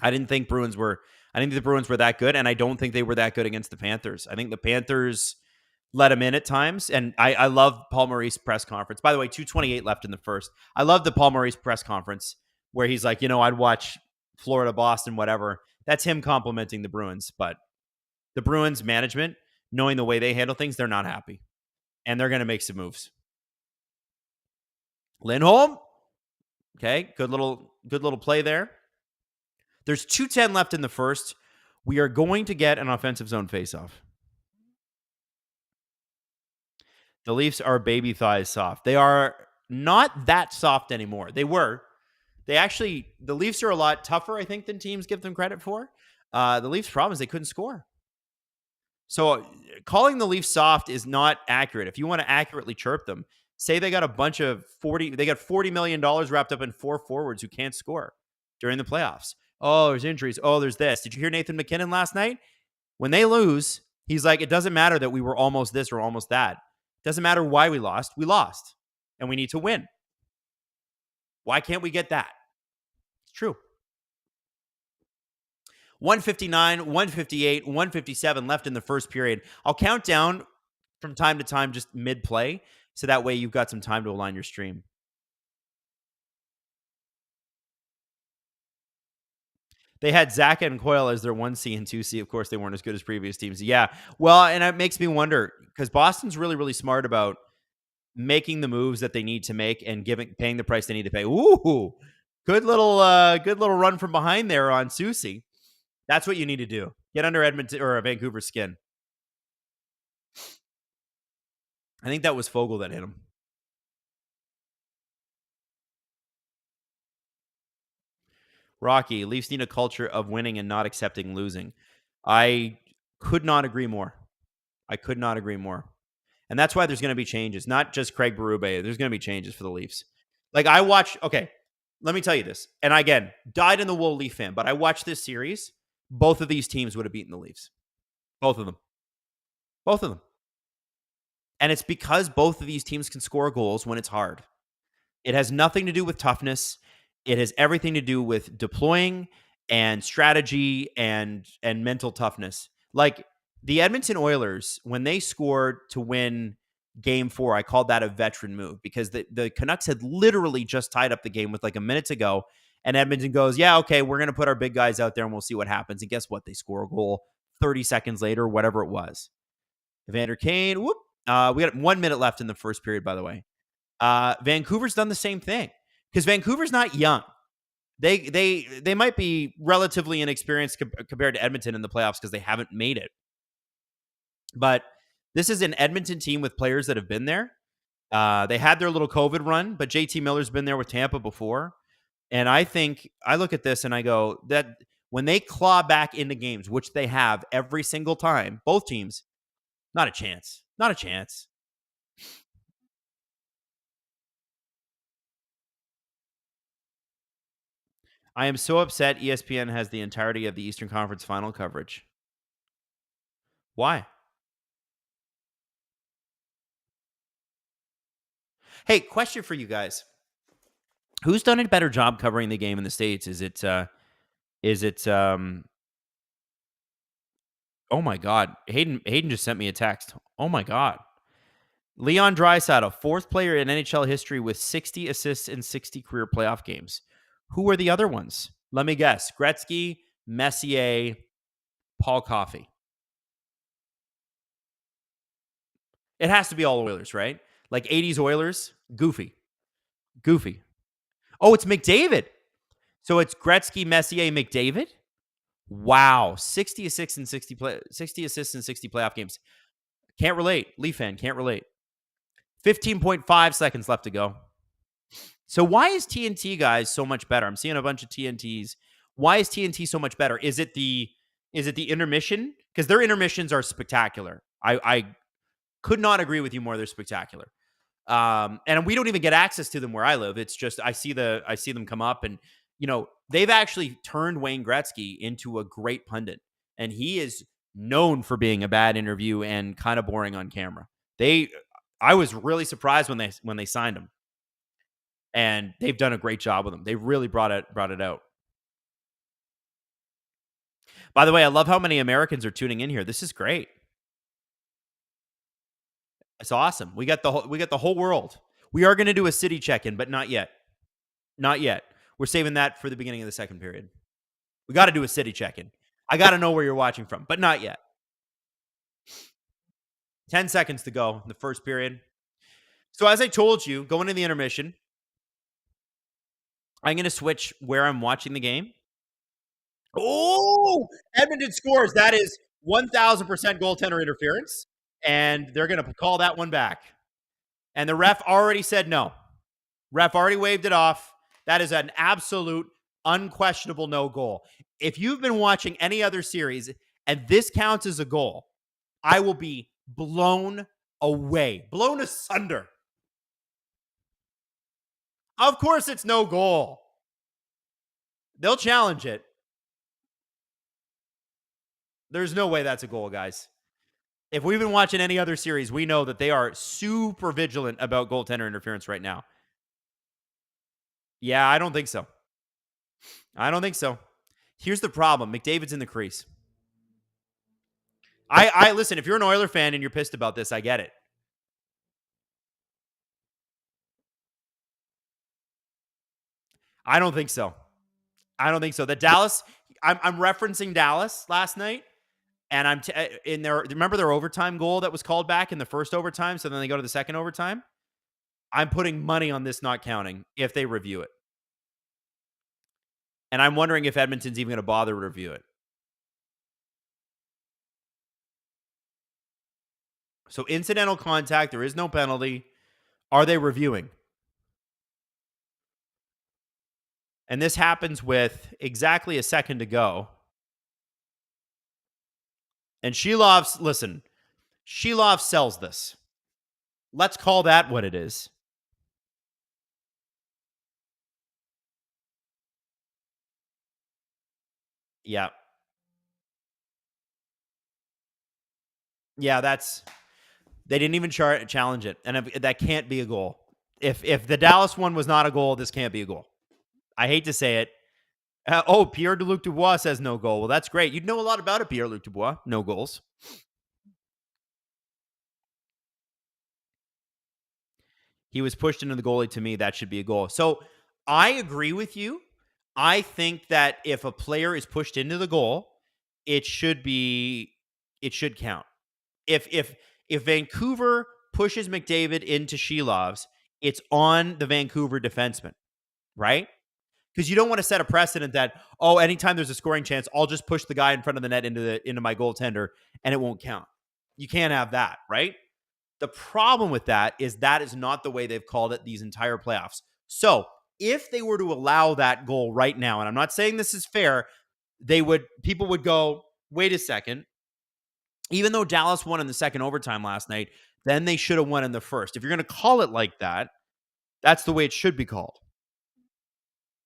I didn't think the Bruins were that good, and I don't think they were that good against the Panthers. I think the Panthers let them in at times, and I love Paul Maurice's press conference. By the way, 2:28 left in the first. I love the Paul Maurice press conference where he's like, I'd watch Florida, Boston, whatever. That's him complimenting the Bruins, but the Bruins management, knowing the way they handle things, they're not happy. And they're going to make some moves. Lindholm. Okay, good little play there. There's 2:10 left in the first. We are going to get an offensive zone faceoff. The Leafs are baby thighs soft. They are not that soft anymore. They were. The Leafs are a lot tougher, I think, than teams give them credit for. The Leafs' problem is they couldn't score. So calling the Leafs soft is not accurate. If you want to accurately chirp them, say they got a bunch of $40 million wrapped up in 4 forwards who can't score during the playoffs. Oh, there's injuries. Oh, there's this. Did you hear Nathan McKinnon last night? When they lose, He's like, it doesn't matter that we were almost this or almost that. It doesn't matter why we lost. We lost, and we need to win. Why can't we get that? It's true. 159, 158, 157 left in the first period. I'll count down from time to time, just mid play, so that way you've got some time to align your stream. They had Zach and Coyle as their 1C and 2C. Of course, they weren't as good as previous teams. Yeah. Well, and it makes me wonder because Boston's really, really smart about making the moves that they need to make and paying the price they need to pay. Ooh, good little run from behind there on Susie. That's what you need to do. Get under Edmonton or Vancouver's skin. I think that was Fogle that hit him. Rocky, Leafs need a culture of winning and not accepting losing. I could not agree more. I could not agree more. And that's why there's going to be changes, not just Craig Berube. There's going to be changes for the Leafs. Like I watched, okay, let me tell you this. And again, died in the wool Leaf fan, but I watched this series. Both of these teams would have beaten the Leafs. Both of them. Both of them. And it's because both of these teams can score goals when it's hard. It has nothing to do with toughness. It has everything to do with deploying and strategy and mental toughness. Like the Edmonton Oilers, when they scored to win game 4, I called that a veteran move because the Canucks had literally just tied up the game with like a minute to go. And Edmonton goes, yeah, okay, we're going to put our big guys out there and we'll see what happens. And guess what? They score a goal 30 seconds later, whatever it was. Evander Kane, whoop. We got 1 minute left in the first period, by the way. Vancouver's done the same thing because Vancouver's not young. They might be relatively inexperienced compared to Edmonton in the playoffs because they haven't made it. But this is an Edmonton team with players that have been there. They had their little COVID run, but JT Miller's been there with Tampa before. And I think I look at this and I go that when they claw back into games, which they have every single time, both teams, not a chance. Not a chance. I am so upset ESPN has the entirety of the Eastern Conference final coverage. Why? Hey, question for you guys. Who's done a better job covering the game in the States? Is it oh my God. Hayden just sent me a text. Oh my God. Leon Draisaitl, fourth player in NHL history with 60 assists in 60 career playoff games. Who are the other ones? Let me guess. Gretzky, Messier, Paul Coffey. It has to be all Oilers, right? Like 80s Oilers, goofy. Oh, it's McDavid. So it's Gretzky, Messier, McDavid? Wow. 60 assists in 60 playoff games. Can't relate. Leaf fan, can't relate. 15.5 seconds left to go. So why is TNT, guys, so much better? I'm seeing a bunch of TNTs. Why is TNT so much better? Is it the intermission? Because their intermissions are spectacular. I could not agree with you more. They're spectacular. And we don't even get access to them where I live. It's just I see them come up, and they've actually turned Wayne Gretzky into a great pundit, and he is known for being a bad interview and kind of boring on camera. I was really surprised when they signed him, and they've done a great job with him. They really brought it out. By the way, I love how many Americans are tuning in here. This is great. It's awesome. We got the whole world. We are going to do a city check-in, but not yet. Not yet. We're saving that for the beginning of the second period. We got to do a city check-in. I got to know where you're watching from, but not yet. 10 seconds to go in the first period. So as I told you, going to the intermission, I'm going to switch where I'm watching the game. Oh, Edmonton scores. That is 1,000% goaltender interference, and they're going to call that one back. And the ref already said no. Ref already waved it off. That is an absolute, unquestionable no goal. If you've been watching any other series and this counts as a goal, I will be blown away, blown asunder. Of course it's no goal. They'll challenge it. There's no way that's a goal, guys. If we've been watching any other series, we know that they are super vigilant about goaltender interference right now. Yeah, I don't think so. I don't think so. Here's the problem. McDavid's in the crease. I listen, if you're an Oiler fan and you're pissed about this, I get it. I don't think so. I don't think so. The Dallas, I'm referencing Dallas last night, and in their, remember their overtime goal that was called back in the first overtime, so then they go to the second overtime? I'm putting money on this not counting if they review it. And I'm wondering if Edmonton's even going to bother to review it. So incidental contact, there is no penalty. Are they reviewing? And this happens with exactly a second to go. And listen, Shelov sells this. Let's call that what it is. Yeah. Yeah, they didn't even challenge it. And that can't be a goal. If the Dallas one was not a goal, this can't be a goal. I hate to say it. Pierre-Luc Dubois says no goal. Well, that's great. You'd know a lot about it, Pierre-Luc Dubois. No goals. He was pushed into the goalie. To me, that should be a goal. So I agree with you. I think that if a player is pushed into the goal, it should count. If Vancouver pushes McDavid into Shelov's, it's on the Vancouver defenseman, right? Because you don't want to set a precedent that, anytime there's a scoring chance, I'll just push the guy in front of the net into my goaltender and it won't count. You can't have that, right? The problem with that is not the way they've called it these entire playoffs. So if they were to allow that goal right now, and I'm not saying this is fair, people would go, wait a second. Even though Dallas won in the second overtime last night, then they should have won in the first. If you're going to call it like that, that's the way it should be called.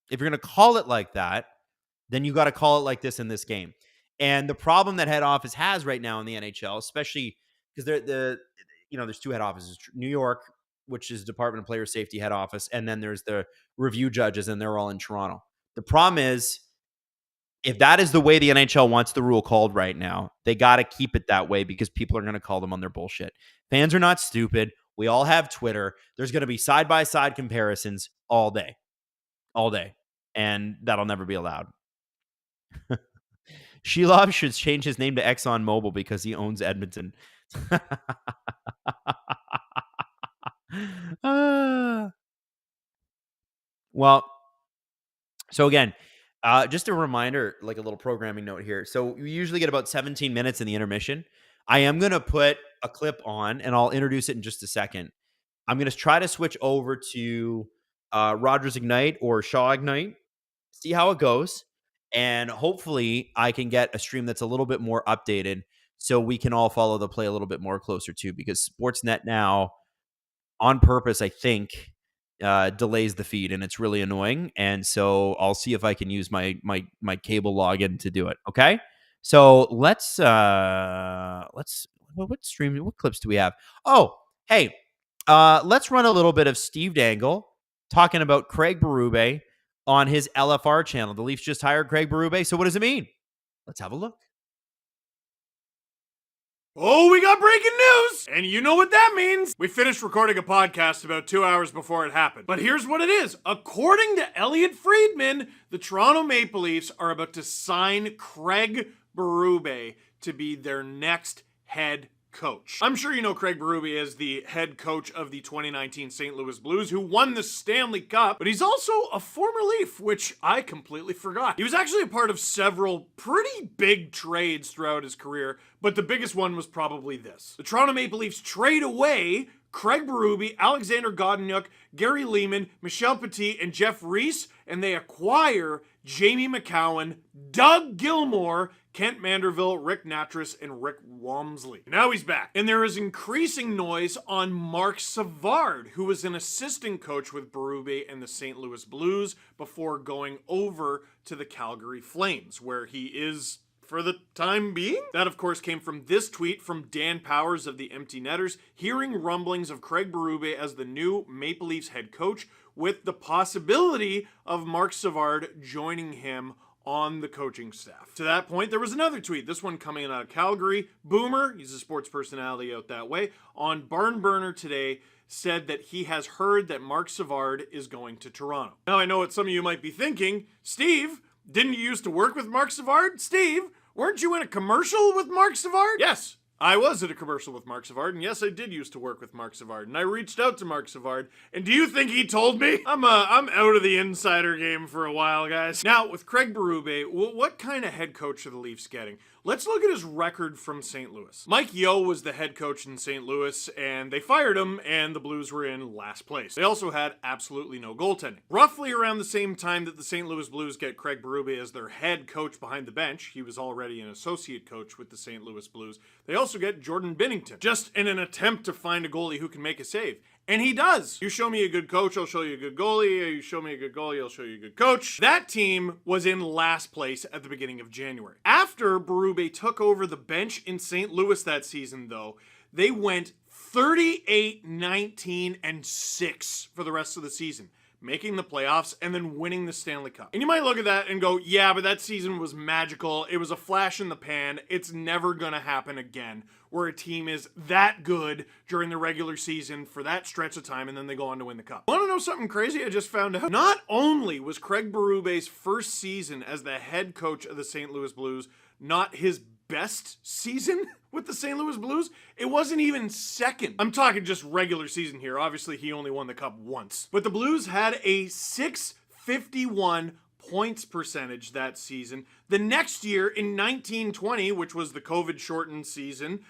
If you're going to call it like that, then you got to call it like this in this game. And the problem that head office has right now in the NHL, especially because there's two head offices: New York, which is Department of Player Safety head office, and then there's the review judges, and they're all in Toronto. The problem is, if that is the way the NHL wants the rule called right now, they got to keep it that way because people are going to call them on their bullshit. Fans are not stupid. We all have Twitter. There's going to be side-by-side comparisons all day. And that'll never be allowed. Shelov should change his name to ExxonMobil because he owns Edmonton. Well, so again, just a reminder, like a little programming note here. So we usually get about 17 minutes in the intermission. I am going to put a clip on, and I'll introduce it in just a second. I'm going to try to switch over to Rogers Ignite or Shaw Ignite, see how it goes, and hopefully I can get a stream that's a little bit more updated so we can all follow the play a little bit more closer too, because Sportsnet now, on purpose, I think, delays the feed, and it's really annoying. And so I'll see if I can use my cable login to do it. Okay. So what clips do we have? Oh, hey, let's run a little bit of Steve Dangle talking about Craig Berube on his LFR channel. The Leafs just hired Craig Berube. So what does it mean? Let's have a look. Oh, we got breaking news! And you know what that means. We finished recording a podcast about 2 hours before it happened. But here's what it is. According to Elliot Friedman, the Toronto Maple Leafs are about to sign Craig Berube to be their next head coach. I'm sure you know Craig Berube is the head coach of the 2019 St. Louis Blues, who won the Stanley Cup, but he's also a former Leaf, which I completely forgot. He was actually a part of several pretty big trades throughout his career, but the biggest one was probably this. The Toronto Maple Leafs trade away Craig Berube, Alexander Godinuk, Gary Leeman, Michel Petit, and Jeff Reese, and they acquire Jamie McCowan, Doug Gilmour, Kent Manderville, Rick Natras, and Rick Walmsley. Now he's back. And there is increasing noise on Mark Savard, who was an assistant coach with Berube and the St. Louis Blues before going over to the Calgary Flames, where he is for the time being? That, of course, came from this tweet from Dan Powers of the Empty Netters, hearing rumblings of Craig Berube as the new Maple Leafs head coach, with the possibility of Marc Savard joining him on the coaching staff. To that point, there was another tweet, this one coming out of Calgary. Boomer, he's a sports personality out that way, on Barn Burner today, said that he has heard that Marc Savard is going to Toronto. Now, I know what some of you might be thinking. Steve, didn't you used to work with Marc Savard? Steve, weren't you in a commercial with Marc Savard? Yes, I was in a commercial with Marc Savard, and yes, I did used to work with Marc Savard, and I reached out to Marc Savard, and do you think he told me? I'm out of the insider game for a while, guys. Now, with Craig Berube, what kind of head coach are the Leafs getting? Let's look at his record from St. Louis. Mike Yeo was the head coach in St. Louis, and they fired him, and the Blues were in last place. They also had absolutely no goaltending. Roughly around the same time that the St. Louis Blues get Craig Berube as their head coach behind the bench, he was already an associate coach with the St. Louis Blues, they also get Jordan Binnington, just in an attempt to find a goalie who can make a save. And he does. You show me a good coach, I'll show you a good goalie. You show me a good goalie, I'll show you a good coach. That team was in last place at the beginning of January. After Berube took over the bench in St. Louis that season, though, they went 38-19-6 for the rest of the season, making the playoffs and then winning the Stanley Cup. And you might look at that and go, yeah, but that season was magical. It was a flash in the pan. It's never gonna happen again, where a team is that good during the regular season for that stretch of time and then they go on to win the cup. Want to know something crazy I just found out? Not only was Craig Berube's first season as the head coach of the St. Louis Blues not his best season with the St. Louis Blues, it wasn't even second. I'm talking just regular season here. Obviously, he only won the cup once. But the Blues had a .651 points percentage that season. The next year, in 1920, which was the COVID-shortened season,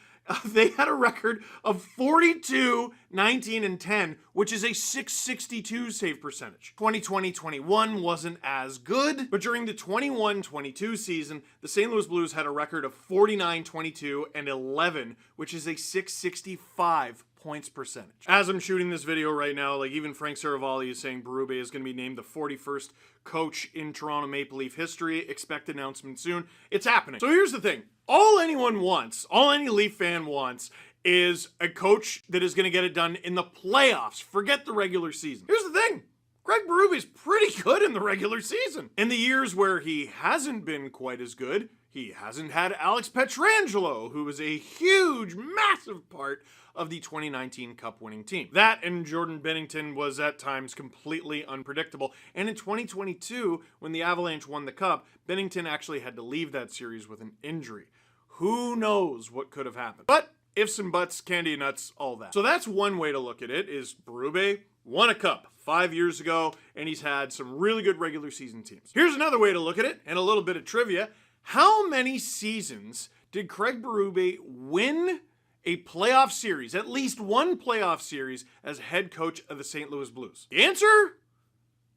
they had a record of 42, 19, and 10, which is a .662 save percentage. 2020-21 wasn't as good, but during the 21-22 season, the St. Louis Blues had a record of 49, 22, and 11, which is a .665 points percentage. As I'm shooting this video right now, like even Frank Saravalli is saying Berube is going to be named the 41st coach in Toronto Maple Leaf history. Expect announcement soon. It's happening. So here's the thing. All anyone wants, all any Leaf fan wants, is a coach that is going to get it done in the playoffs. Forget the regular season. Here's the thing. Craig Berube's pretty good in the regular season. In the years where he hasn't been quite as good, he hasn't had Alex Pietrangelo, who was a huge, massive part of the 2019 Cup-winning team. That and Jordan Binnington was at times completely unpredictable. And in 2022, when the Avalanche won the Cup, Binnington actually had to leave that series with an injury. Who knows what could have happened? But ifs and buts, candy and nuts, all that. So that's one way to look at it, is Berube won a Cup 5 years ago, and he's had some really good regular season teams. Here's another way to look at it, and a little bit of trivia. How many seasons did Craig Berube win a playoff series, at least one playoff series, as head coach of the St. Louis Blues? The answer?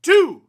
2.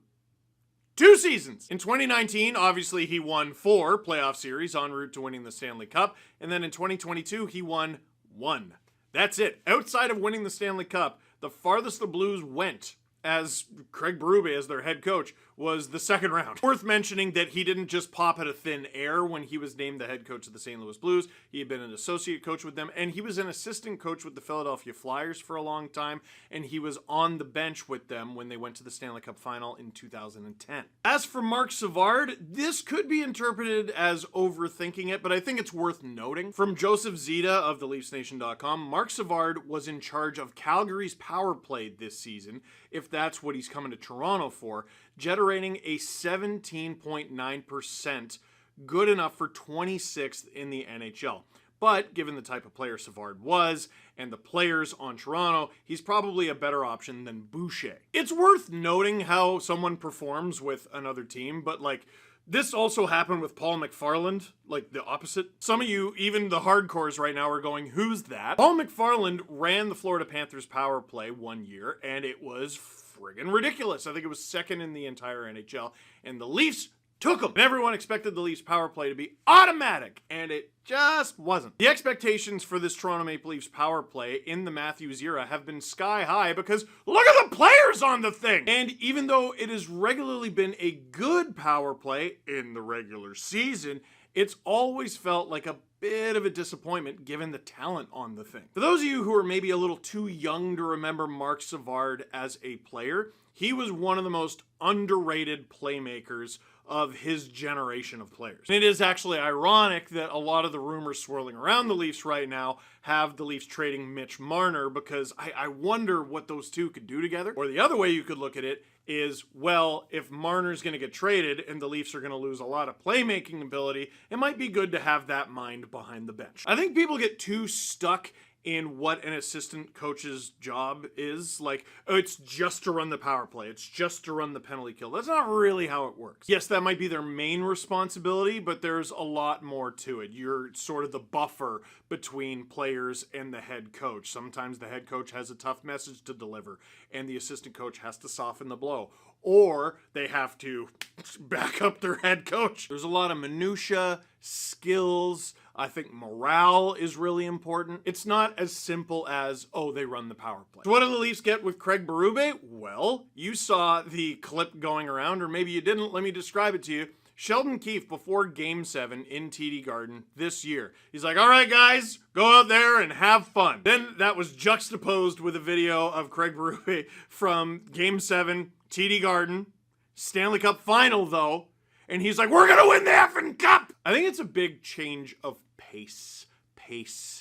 2 seasons. In 2019, obviously, he won 4 playoff series en route to winning the Stanley Cup. And then in 2022, he won 1. That's it. Outside of winning the Stanley Cup, the farthest the Blues went as Craig Berube as their head coach was the second round. Worth mentioning that he didn't just pop out of thin air when he was named the head coach of the St. Louis Blues. He had been an associate coach with them, and he was an assistant coach with the Philadelphia Flyers for a long time, and he was on the bench with them when they went to the Stanley Cup final in 2010. As for Marc Savard, this could be interpreted as overthinking it, but I think it's worth noting. From Joseph Zita of TheLeafsNation.com, Marc Savard was in charge of Calgary's power play this season, if that's what he's coming to Toronto for, generating a 17.9%, good enough for 26th in the NHL. But given the type of player Savard was and the players on Toronto, he's probably a better option than Boucher. It's worth noting how someone performs with another team, but like, this also happened with Paul McFarland, like the opposite. Some of you, even the hardcores right now, are going, who's that? Paul McFarland ran the Florida Panthers power play one year, and it was friggin' ridiculous. I think it was second in the entire NHL, and the Leafs took them. And everyone expected the Leafs power play to be automatic, and it just wasn't. The expectations for this Toronto Maple Leafs power play in the Matthews era have been sky high because look at the players on the thing. And even though it has regularly been a good power play in the regular season, it's always felt like a bit of a disappointment given the talent on the thing. For those of you who are maybe a little too young to remember Marc Savard as a player, he was one of the most underrated playmakers of his generation of players. And it is actually ironic that a lot of the rumors swirling around the Leafs right now have the Leafs trading Mitch Marner, because I wonder what those two could do together. Or the other way you could look at it is, well, if Marner's going to get traded and the Leafs are going to lose a lot of playmaking ability, it might be good to have that mind behind the bench. I think people get too stuck in what an assistant coach's job is. Like, oh, it's just to run the power play. It's just to run the penalty kill. That's not really how it works. Yes, that might be their main responsibility, but there's a lot more to it. You're sort of the buffer between players and the head coach. Sometimes the head coach has a tough message to deliver, and the assistant coach has to soften the blow. Or they have to back up their head coach. There's a lot of minutia, skills. I think morale is really important. It's not as simple as, oh, they run the power play. So what do the Leafs get with Craig Berube? Well, you saw the clip going around, or maybe you didn't. Let me describe it to you. Sheldon Keefe, before Game 7 in TD Garden this year, he's like, all right, guys, go out there and have fun. Then that was juxtaposed with a video of Craig Berube from Game 7, TD Garden, Stanley Cup final, though, and he's like, we're going to win the effing cup! I think it's a big change of pace.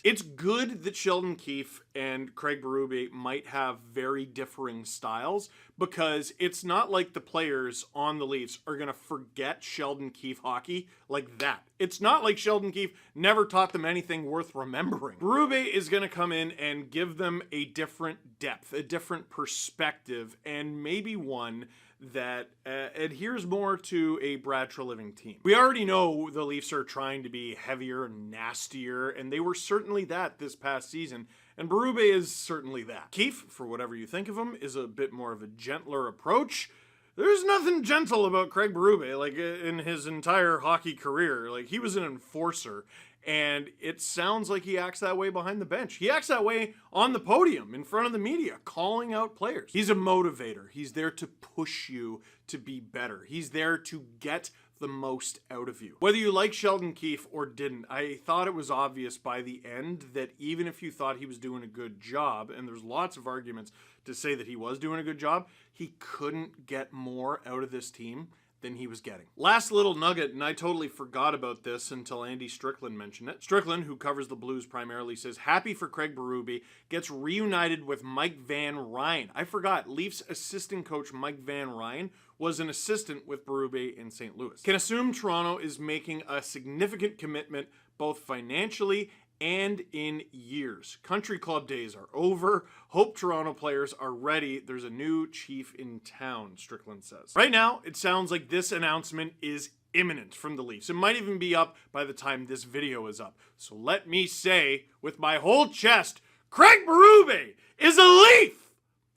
It's good that Sheldon Keefe and Craig Berube might have very differing styles, because it's not like the players on the Leafs are going to forget Sheldon Keefe hockey like that. It's not like Sheldon Keefe never taught them anything worth remembering. Berube is going to come in and give them a different depth, a different perspective, and maybe one that adheres more to a Brad Treliving team. We already know the Leafs are trying to be heavier and nastier, and they were certainly that this past season, and Berube is certainly that. Keefe, for whatever you think of him, is a bit more of a gentler approach. There's nothing gentle about Craig Berube, like in his entire hockey career. Like, he was an enforcer, and it sounds like he acts that way behind the bench. He acts that way on the podium in front of the media, calling out players. He's a motivator. He's there to push you to be better. He's there to get the most out of you. Whether you like Sheldon Keefe or didn't, I thought it was obvious by the end that even if you thought he was doing a good job, and there's lots of arguments to say that he was doing a good job, he couldn't get more out of this team than he was getting. Last little nugget, and I totally forgot about this until Andy Strickland mentioned it. Strickland, who covers the Blues primarily, says, happy for Craig Berube, gets reunited with Mike Van Ryn. I forgot, Leafs assistant coach Mike Van Ryn was an assistant with Berube in St. Louis. Can assume Toronto is making a significant commitment both financially and in years. Country club days are over. Hope Toronto players are ready. There's a new chief in town, Strickland says. Right now, it sounds like this announcement is imminent from the Leafs. It might even be up by the time this video is up. So let me say with my whole chest, Craig Berube is a Leaf!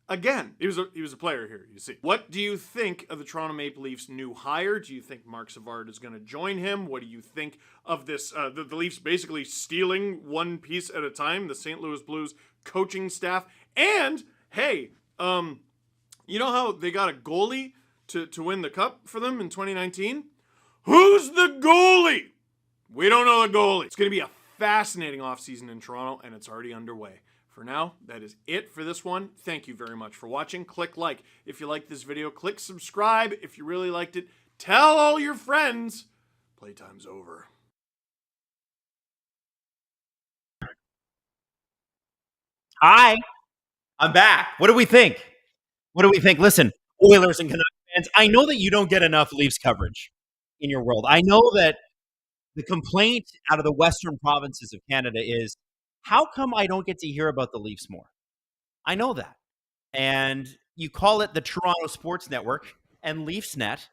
Again, he was a player here, you see. What do you think of the Toronto Maple Leafs' new hire? Do you think Marc Savard is going to join him? What do you think of this, the Leafs basically stealing one piece at a time, the St. Louis Blues coaching staff? And, hey, you know how they got a goalie to win the cup for them in 2019? Who's the goalie? We don't know the goalie. It's going to be a fascinating offseason in Toronto, and it's already underway. For now, that is it for this one. Thank you very much for watching. Click like if you liked this video. Click subscribe if you really liked it. Tell all your friends. Playtime's over. Hi, I'm back. What do we think? Listen, Oilers and Canucks fans, I know that you don't get enough Leafs coverage in your world. I know that the complaint out of the western provinces of Canada is, how come I don't get to hear about the Leafs more? I know that. And you call it the Toronto Sports Network and Leafsnet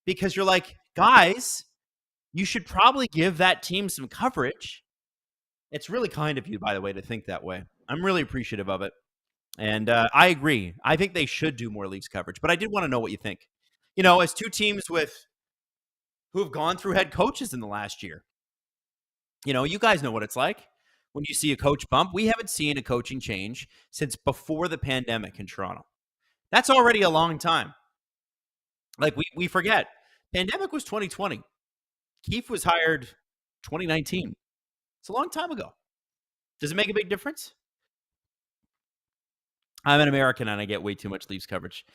because you're like, guys, you should probably give that team some coverage. It's really kind of you, by the way, to think that way. I'm really appreciative of it. And I agree. I think they should do more Leafs coverage. But I did want to know what you think. You know, as two teams with who have gone through head coaches in the last year. You guys know what it's like when you see a coach bump. We haven't seen a coaching change since before the pandemic in Toronto. That's already a long time. Like we forget. Pandemic was 2020. Keefe was hired 2019. It's a long time ago. Does it make a big difference? I'm an American and I get way too much Leafs coverage.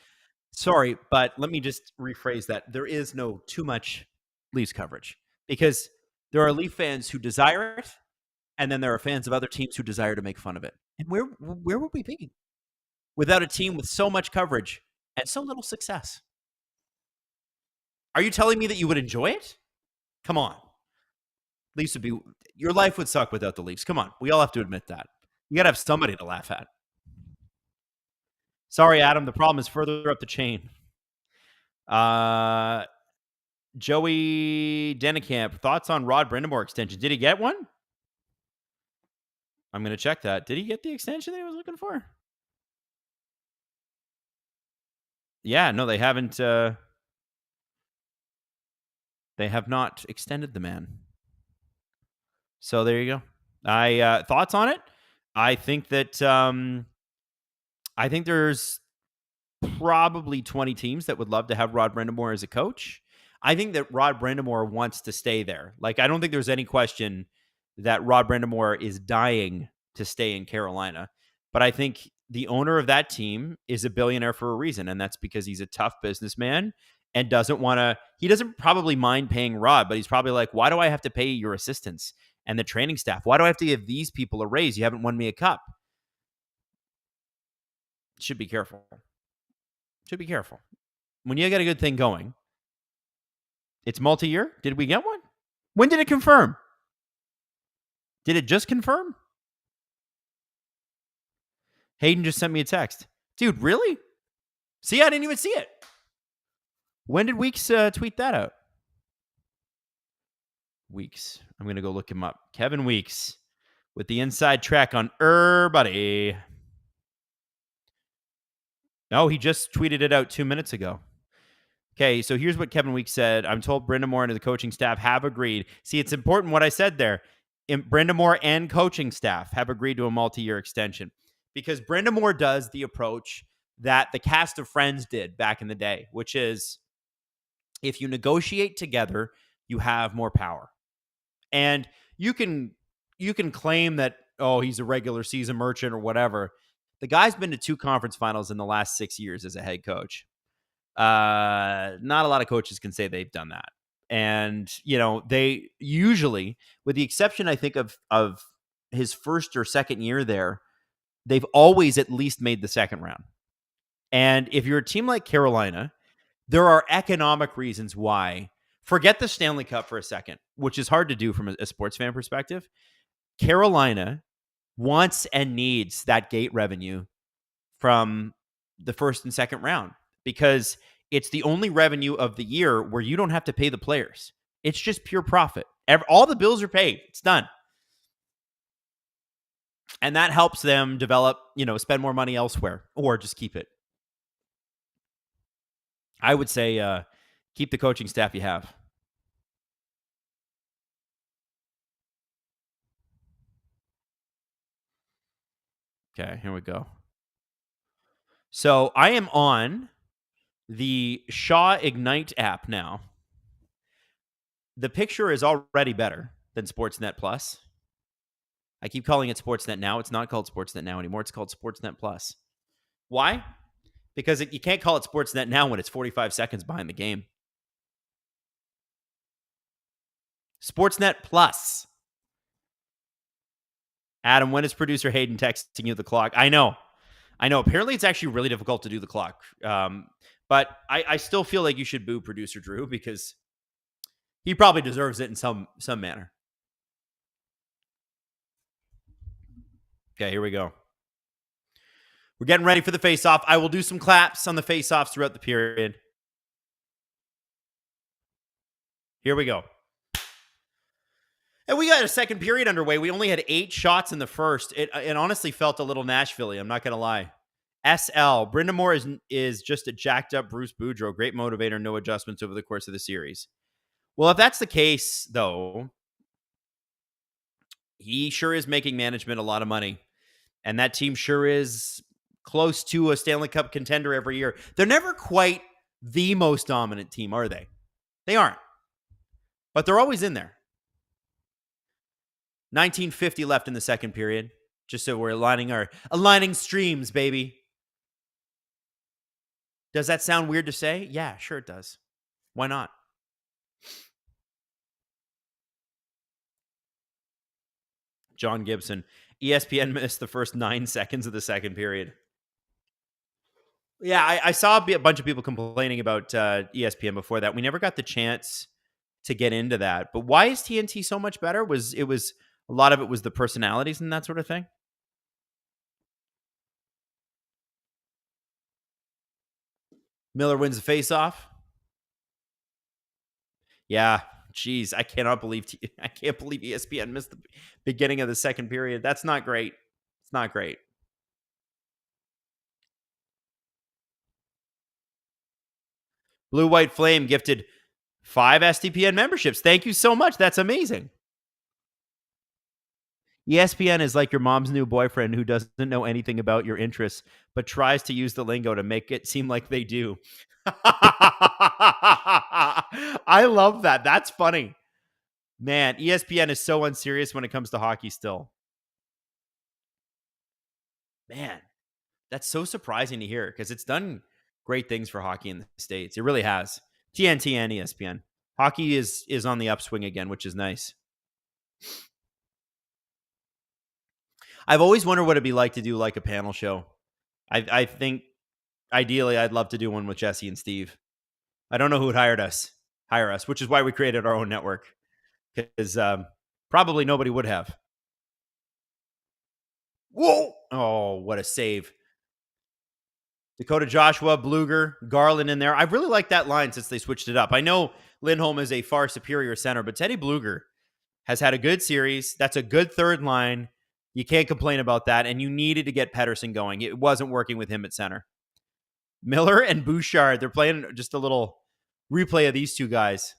Sorry, but let me just rephrase that. There is no too much Leafs coverage because there are Leaf fans who desire it, and then there are fans of other teams who desire to make fun of it. And where would we be without a team with so much coverage and so little success? Are you telling me that you would enjoy it? Come on. Leafs would be your life would suck without the Leafs. Come on. We all have to admit that. You got to have somebody to laugh at. Sorry, Adam. The problem is further up the chain. Joey Dennekamp, thoughts on Rod Brind'Amour extension? Did he get one? I'm going to check that. Did he get the extension that he was looking for? Yeah, no, they haven't. They have not extended the man. So there you go. Thoughts on it? I think that I think there's probably 20 teams that would love to have Rod Brind'Amour as a coach. I think that Rod Brind'Amour wants to stay there. Like, I don't think there's any question that Rod Brind'Amour is dying to stay in Carolina. But I think the owner of that team is a billionaire for a reason, and that's because he's a tough businessman and he doesn't probably mind paying Rod, but he's probably like, why do I have to pay your assistants and the training staff? Why do I have to give these people a raise? You haven't won me a cup. Should be careful. When you got a good thing going, it's multi-year. Did we get one? When did it confirm? Did it just confirm? Hayden just sent me a text. Dude, really? See, I didn't even see it. When did Weeks tweet that out? Weeks. I'm going to go look him up. Kevin Weeks with the inside track on buddy. No, he just tweeted it out 2 minutes ago. Okay, so here's what Kevin Weeks said. I'm told Brind'Amour and the coaching staff have agreed. See, it's important what I said there. Brind'Amour and coaching staff have agreed to a multi-year extension because Brind'Amour does the approach that the cast of Friends did back in the day, which is if you negotiate together, you have more power. And you can claim that, oh, he's a regular season merchant or whatever. The guy's been to 2 conference finals in the last 6 years as a head coach. Not a lot of coaches can say they've done that. And, they usually, with the exception, I think, of his first or second year there, they've always at least made the second round. And if you're a team like Carolina, there are economic reasons why. Forget the Stanley Cup for a second, which is hard to do from a sports fan perspective. Carolina wants and needs that gate revenue from the first and second round because it's the only revenue of the year where you don't have to pay the players. It's just pure profit. All the bills are paid. It's done. And that helps them develop, spend more money elsewhere or just keep it. I would say keep the coaching staff you have. Okay, here we go. So I am on the Shaw Ignite app now. The picture is already better than Sportsnet Plus. I keep calling it Sportsnet Now. It's not called Sportsnet Now anymore. It's called Sportsnet Plus. Why? Because you can't call it Sportsnet Now when it's 45 seconds behind the game. Sportsnet Plus. Adam, when is producer Hayden texting you the clock? I know. Apparently, it's actually really difficult to do the clock. But I still feel like you should boo producer Drew because he probably deserves it in some manner. Okay, here we go. We're getting ready for the face-off. I will do some claps on the face-offs throughout the period. Here we go. And we got a second period underway. We only had 8 shots in the first. It honestly felt a little Nashville-y. I'm not going to lie. SL. Brind'Amour is just a jacked-up Bruce Boudreau. Great motivator, no adjustments over the course of the series. Well, if that's the case, though, he sure is making management a lot of money. And that team sure is close to a Stanley Cup contender every year. They're never quite the most dominant team, are they? They aren't. But they're always in there. 1950 left in the second period. Just so we're aligning streams, baby. Does that sound weird to say? Yeah, sure it does. Why not? John Gibson. ESPN missed the first 9 seconds of the second period. Yeah, I saw a bunch of people complaining about ESPN before that. We never got the chance to get into that. But why is TNT so much better? It was a lot of it was the personalities and that sort of thing. Miller wins the face-off. Yeah, geez, I can't believe ESPN missed the beginning of the second period. That's not great. It's not great. Blue White Flame gifted 5 SDPN memberships. Thank you so much. That's amazing. ESPN is like your mom's new boyfriend who doesn't know anything about your interests, but tries to use the lingo to make it seem like they do. I love that. That's funny. Man, ESPN is so unserious when it comes to hockey still. Man, that's so surprising to hear because it's done great things for hockey in the States. It really has. TNT and ESPN. Hockey is on the upswing again, which is nice. I've always wondered what it'd be like to do like a panel show. I think ideally I'd love to do one with Jesse and Steve. I don't know who would hire us, which is why we created our own network. Because probably nobody would have. Whoa! Oh, what a save. Dakota Joshua, Bluger, Garland in there. I really like that line since they switched it up. I know Lindholm is a far superior center, but Teddy Bluger has had a good series. That's a good third line. You can't complain about that. And you needed to get Pettersson going. It wasn't working with him at center. Miller and Bouchard, they're playing just a little replay of these two guys.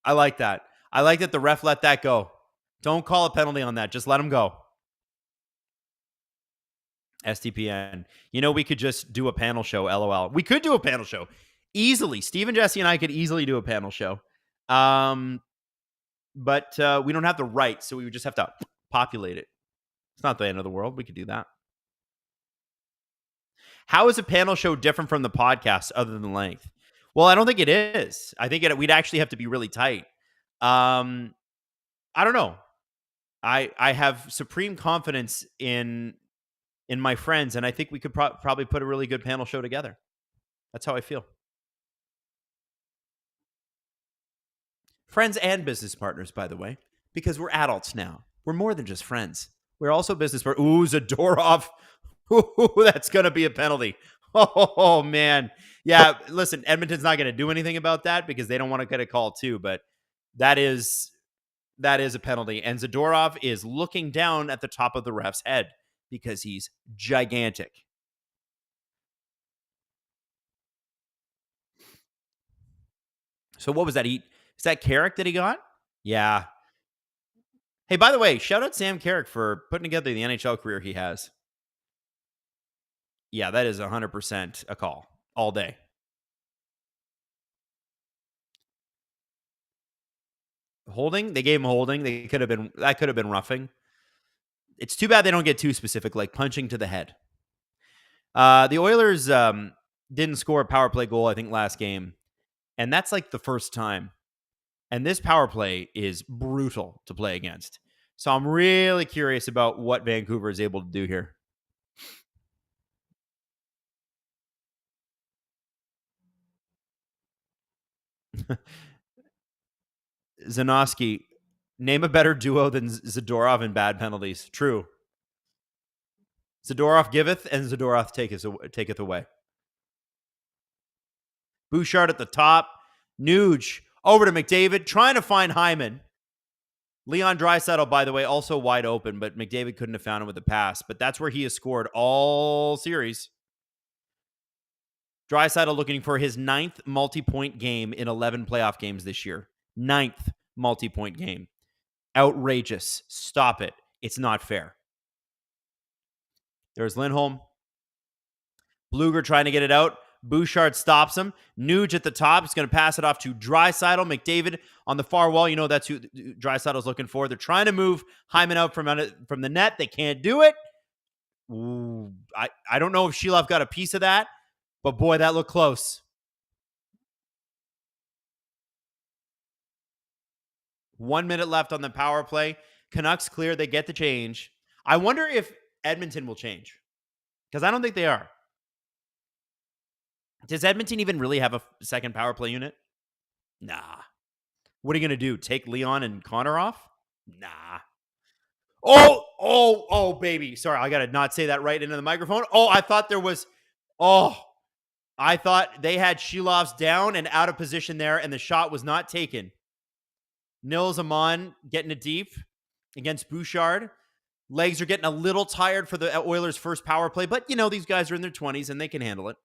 I like that. I like that the ref let that go. Don't call a penalty on that. Just let him go. STPN. You know, we could just do a panel show, LOL. We could do a panel show. Easily. Steve and Jesse and I could easily do a panel show. But we don't have the rights, so we would just have to populate it. It's not the end of the world. We could do that. How is a panel show different from the podcast other than length? Well, I don't think it is. I think we'd actually have to be really tight. I don't know. I have supreme confidence in my friends, and I think we could probably put a really good panel show together. That's how I feel. Friends and business partners, by the way, because we're adults now. We're more than just friends. We're also business partners. Ooh, Zadorov. Ooh, that's going to be a penalty. Oh, man. Yeah, listen, Edmonton's not going to do anything about that because they don't want to get a call too, but that is a penalty. And Zadorov is looking down at the top of the ref's head because he's gigantic. So what was that? Is that Carrick that he got? Yeah. Hey, by the way, shout out Sam Carrick for putting together the NHL career he has. Yeah, that is 100% a call all day. Holding? They gave him holding. That could have been roughing. It's too bad they don't get too specific, like punching to the head. The Oilers didn't score a power play goal, I think, last game. And that's like the first time. And this power play is brutal to play against. So I'm really curious about what Vancouver is able to do here. Zanoski, name a better duo than Zadorov in bad penalties. True. Zadorov giveth and Zadorov taketh away. Bouchard at the top. Nuge over to McDavid, trying to find Hyman. Leon Draisaitl, by the way, also wide open, but McDavid couldn't have found him with a pass. But that's where he has scored all series. Draisaitl looking for his 9th multi-point game in 11 playoff games this year. 9th multi-point game. Outrageous. Stop it. It's not fair. There's Lindholm. Blueger trying to get it out. Bouchard stops him. Nuge at the top is going to pass it off to Draisaitl. McDavid on the far wall. You know that's who Draisaitl's looking for. They're trying to move Hyman out from the net. They can't do it. Ooh, I don't know if Sheilov got a piece of that, but boy, that looked close. 1 minute left on the power play. Canucks clear. They get the change. I wonder if Edmonton will change, because I don't think they are. Does Edmonton even really have a second power play unit? Nah. What are you going to do? Take Leon and Connor off? Nah. Oh, baby. Sorry, I got to not say that right into the microphone. I thought there was... I thought they had Sheilov's down and out of position there, and the shot was not taken. Nils Amon getting it deep against Bouchard. Legs are getting a little tired for the Oilers' first power play, but, these guys are in their 20s, and they can handle it.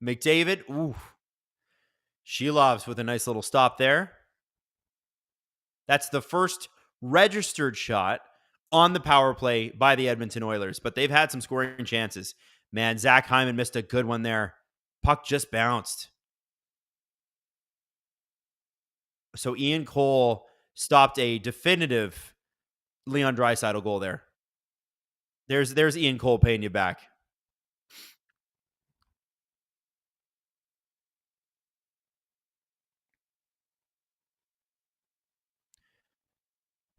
McDavid, ooh. Sheilov's with a nice little stop there. That's the first registered shot on the power play by the Edmonton Oilers, but they've had some scoring chances. Man, Zach Hyman missed a good one there. Puck just bounced. So Ian Cole stopped a definitive Leon Draisaitl goal there. There's Ian Cole paying you back.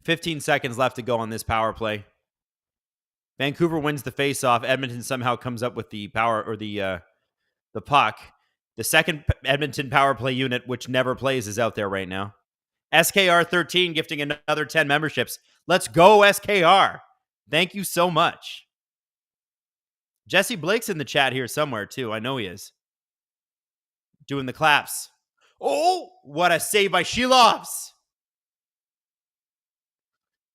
$15 seconds left to go on this power play. Vancouver wins the faceoff. Edmonton somehow comes up with the power or the puck. The second Edmonton power play unit, which never plays, is out there right now. SKR 13 gifting another 10 memberships. Let's go, SKR. Thank you so much. Jesse Blake's in the chat here somewhere, too. I know he is. Doing the claps. Oh, what a save by Sheilov's.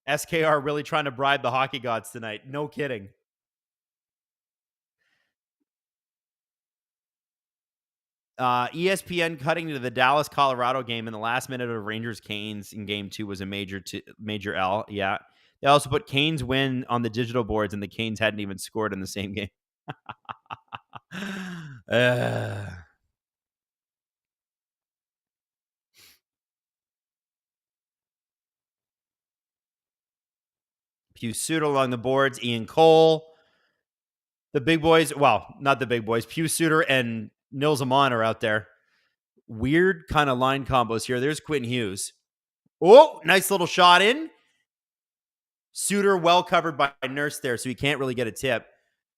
SKR really trying to bribe the hockey gods tonight. No kidding. ESPN cutting to the Dallas-Colorado game in the last minute of Rangers-Canes in Game 2 was a major L. Yeah. They also put Canes win on the digital boards, and the Canes hadn't even scored in the same game. Pusudo along the boards. Ian Cole. The big boys. Well, not the big boys. Suter and Nils Amon are out there. Weird kind of line combos here. There's Quinn Hughes. Oh, nice little shot in. Suter well covered by Nurse there, so he can't really get a tip.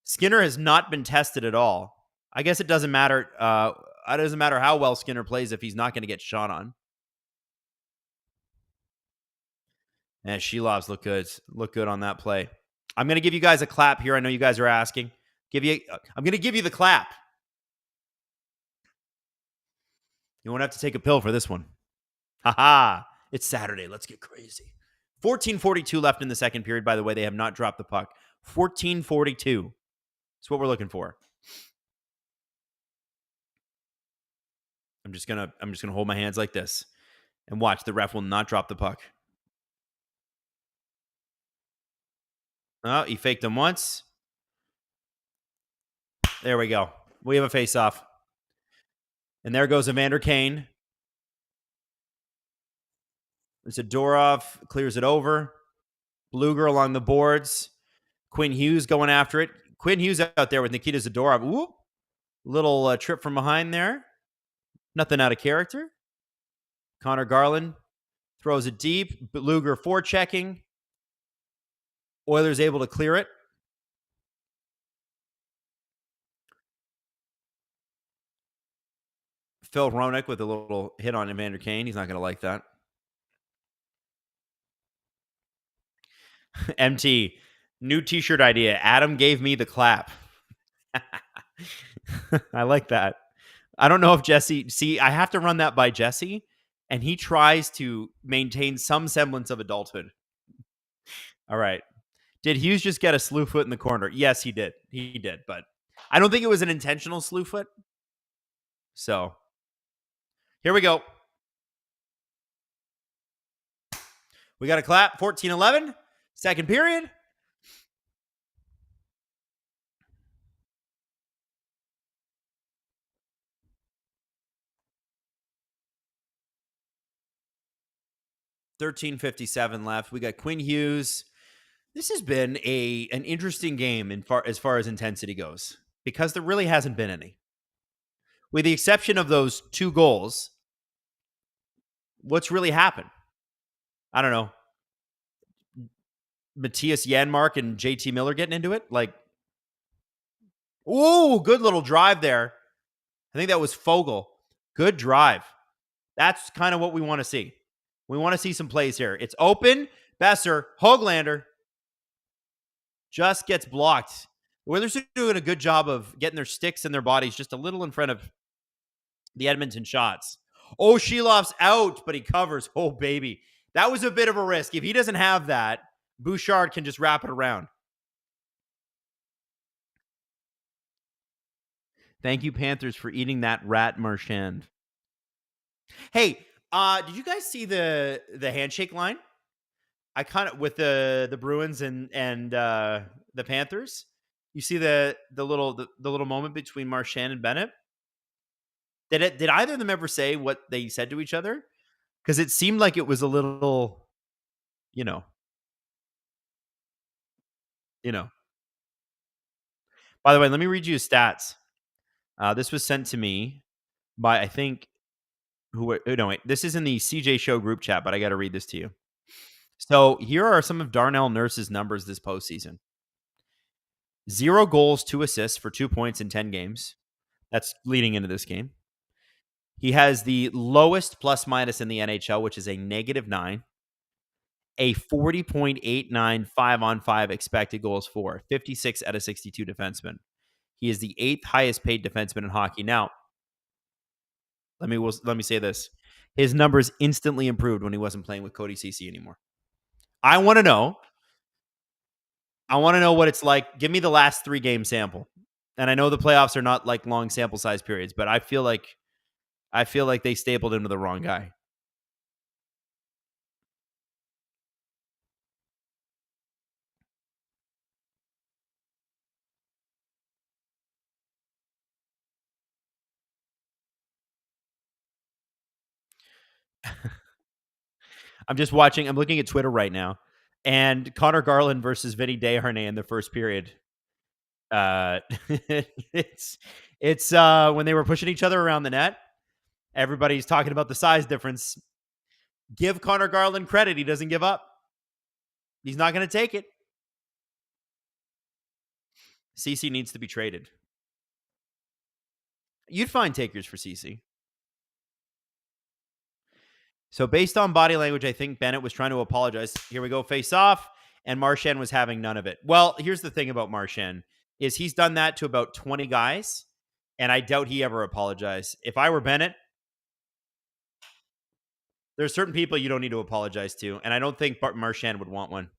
Skinner has not been tested at all. I guess it doesn't matter. It doesn't matter how well Skinner plays if he's not going to get shot on. And Sheilov's look good on that play. I'm going to give you guys a clap here. I know you guys are asking. I'm going to give you the clap. You won't have to take a pill for this one. Haha. It's Saturday. Let's get crazy. 14:42 left in the second period. By the way, they have not dropped the puck. 14:42. That's what we're looking for. I'm just gonna hold my hands like this and watch. The ref will not drop the puck. Oh, he faked him once. There we go. We have a face-off. And there goes Evander Kane. Zadorov clears it over. Blueger along the boards. Quinn Hughes going after it. Quinn Hughes out there with Nikita Zadorov. Whoop. Little trip from behind there. Nothing out of character. Connor Garland throws it deep. Blueger forechecking. Oilers able to clear it. Phil Hronek with a little hit on Evander Kane. He's not going to like that. MT, new t-shirt idea. Adam gave me the clap. I like that. I don't know if Jesse... See, I have to run that by Jesse, and he tries to maintain some semblance of adulthood. All right. Did Hughes just get a slew foot in the corner? Yes, he did. He did, but I don't think it was an intentional slew foot. So here we go. We got a clap. 14-11. Second period. $13.57 left. We got Quinn Hughes. This has been an interesting game as far as intensity goes because there really hasn't been any. With the exception of those 2 goals, what's really happened? I don't know. Matthias Janmark and JT Miller getting into it? Like, ooh, good little drive there. I think that was Fogle. Good drive. That's kind of what we want to see. We want to see some plays here. It's open. Besser, Höglander just gets blocked. The Oilers are doing a good job of getting their sticks and their bodies just a little in front of the Edmonton shots. Oh, Shelov's out, but he covers. Oh, baby. That was a bit of a risk. If he doesn't have that, Bouchard can just wrap it around. Thank you, Panthers, for eating that rat, Marchand. Hey, did you guys see the handshake line? I kind of with the Bruins and the Panthers. You see the little moment between Marchand and Bennett. Did either of them ever say what they said to each other? Because it seemed like it was a little, you know. By the way, let me read you his stats. This was sent to me by I think this is in the CJ Show group chat, but I got to read this to you. So here are some of Darnell Nurse's numbers this postseason. 0 goals, 2 assists for 2 points in 10 games. That's leading into this game. He has the lowest plus minus in the NHL, which is a -9. A 40.89 5-on-5 expected goals for, 56 out of 62 defensemen. He is the 8th highest paid defenseman in hockey. Now, let me say this. His numbers instantly improved when he wasn't playing with Cody Ceci anymore. I want to know what it's like. Give me the last 3 game sample. And I know the playoffs are not like long sample size periods, but I feel like they stapled him to the wrong guy. I'm looking at Twitter right now, and Connor Garland versus Vinny Desharnais in the first period. It's when they were pushing each other around the net. Everybody's talking about the size difference. Give Connor Garland credit. He doesn't give up. He's not going to take it. CC needs to be traded. You'd find takers for CC. So based on body language, I think Bennett was trying to apologize. Here we go, face off. And Marchand was having none of it. Well, here's the thing about Marchand is he's done that to about 20 guys, and I doubt he ever apologized. If I were Bennett, there's certain people you don't need to apologize to, and I don't think Marchand would want one.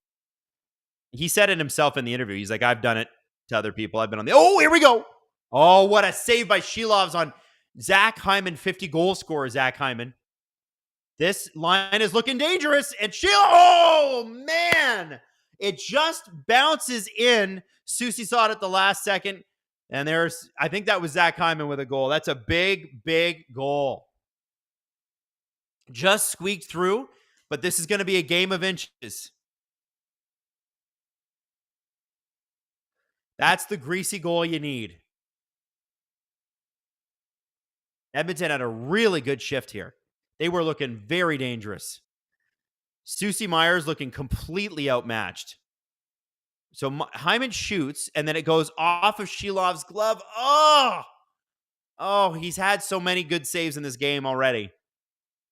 He said it himself in the interview. He's like, I've done it to other people. I've been on the... Oh, here we go. Oh, what a save by Shelov's on Zach Hyman, 50-goal scorer, Zach Hyman. This line is looking dangerous, and oh, man. It just bounces in. Susie saw it at the last second, and I think that was Zach Hyman with a goal. That's a big, big goal. Just squeaked through, but this is going to be a game of inches. That's the greasy goal you need. Edmonton had a really good shift here. They were looking very dangerous. Susie Myers looking completely outmatched. So Hyman shoots, and then it goes off of Shelov's glove. Oh, he's had so many good saves in this game already.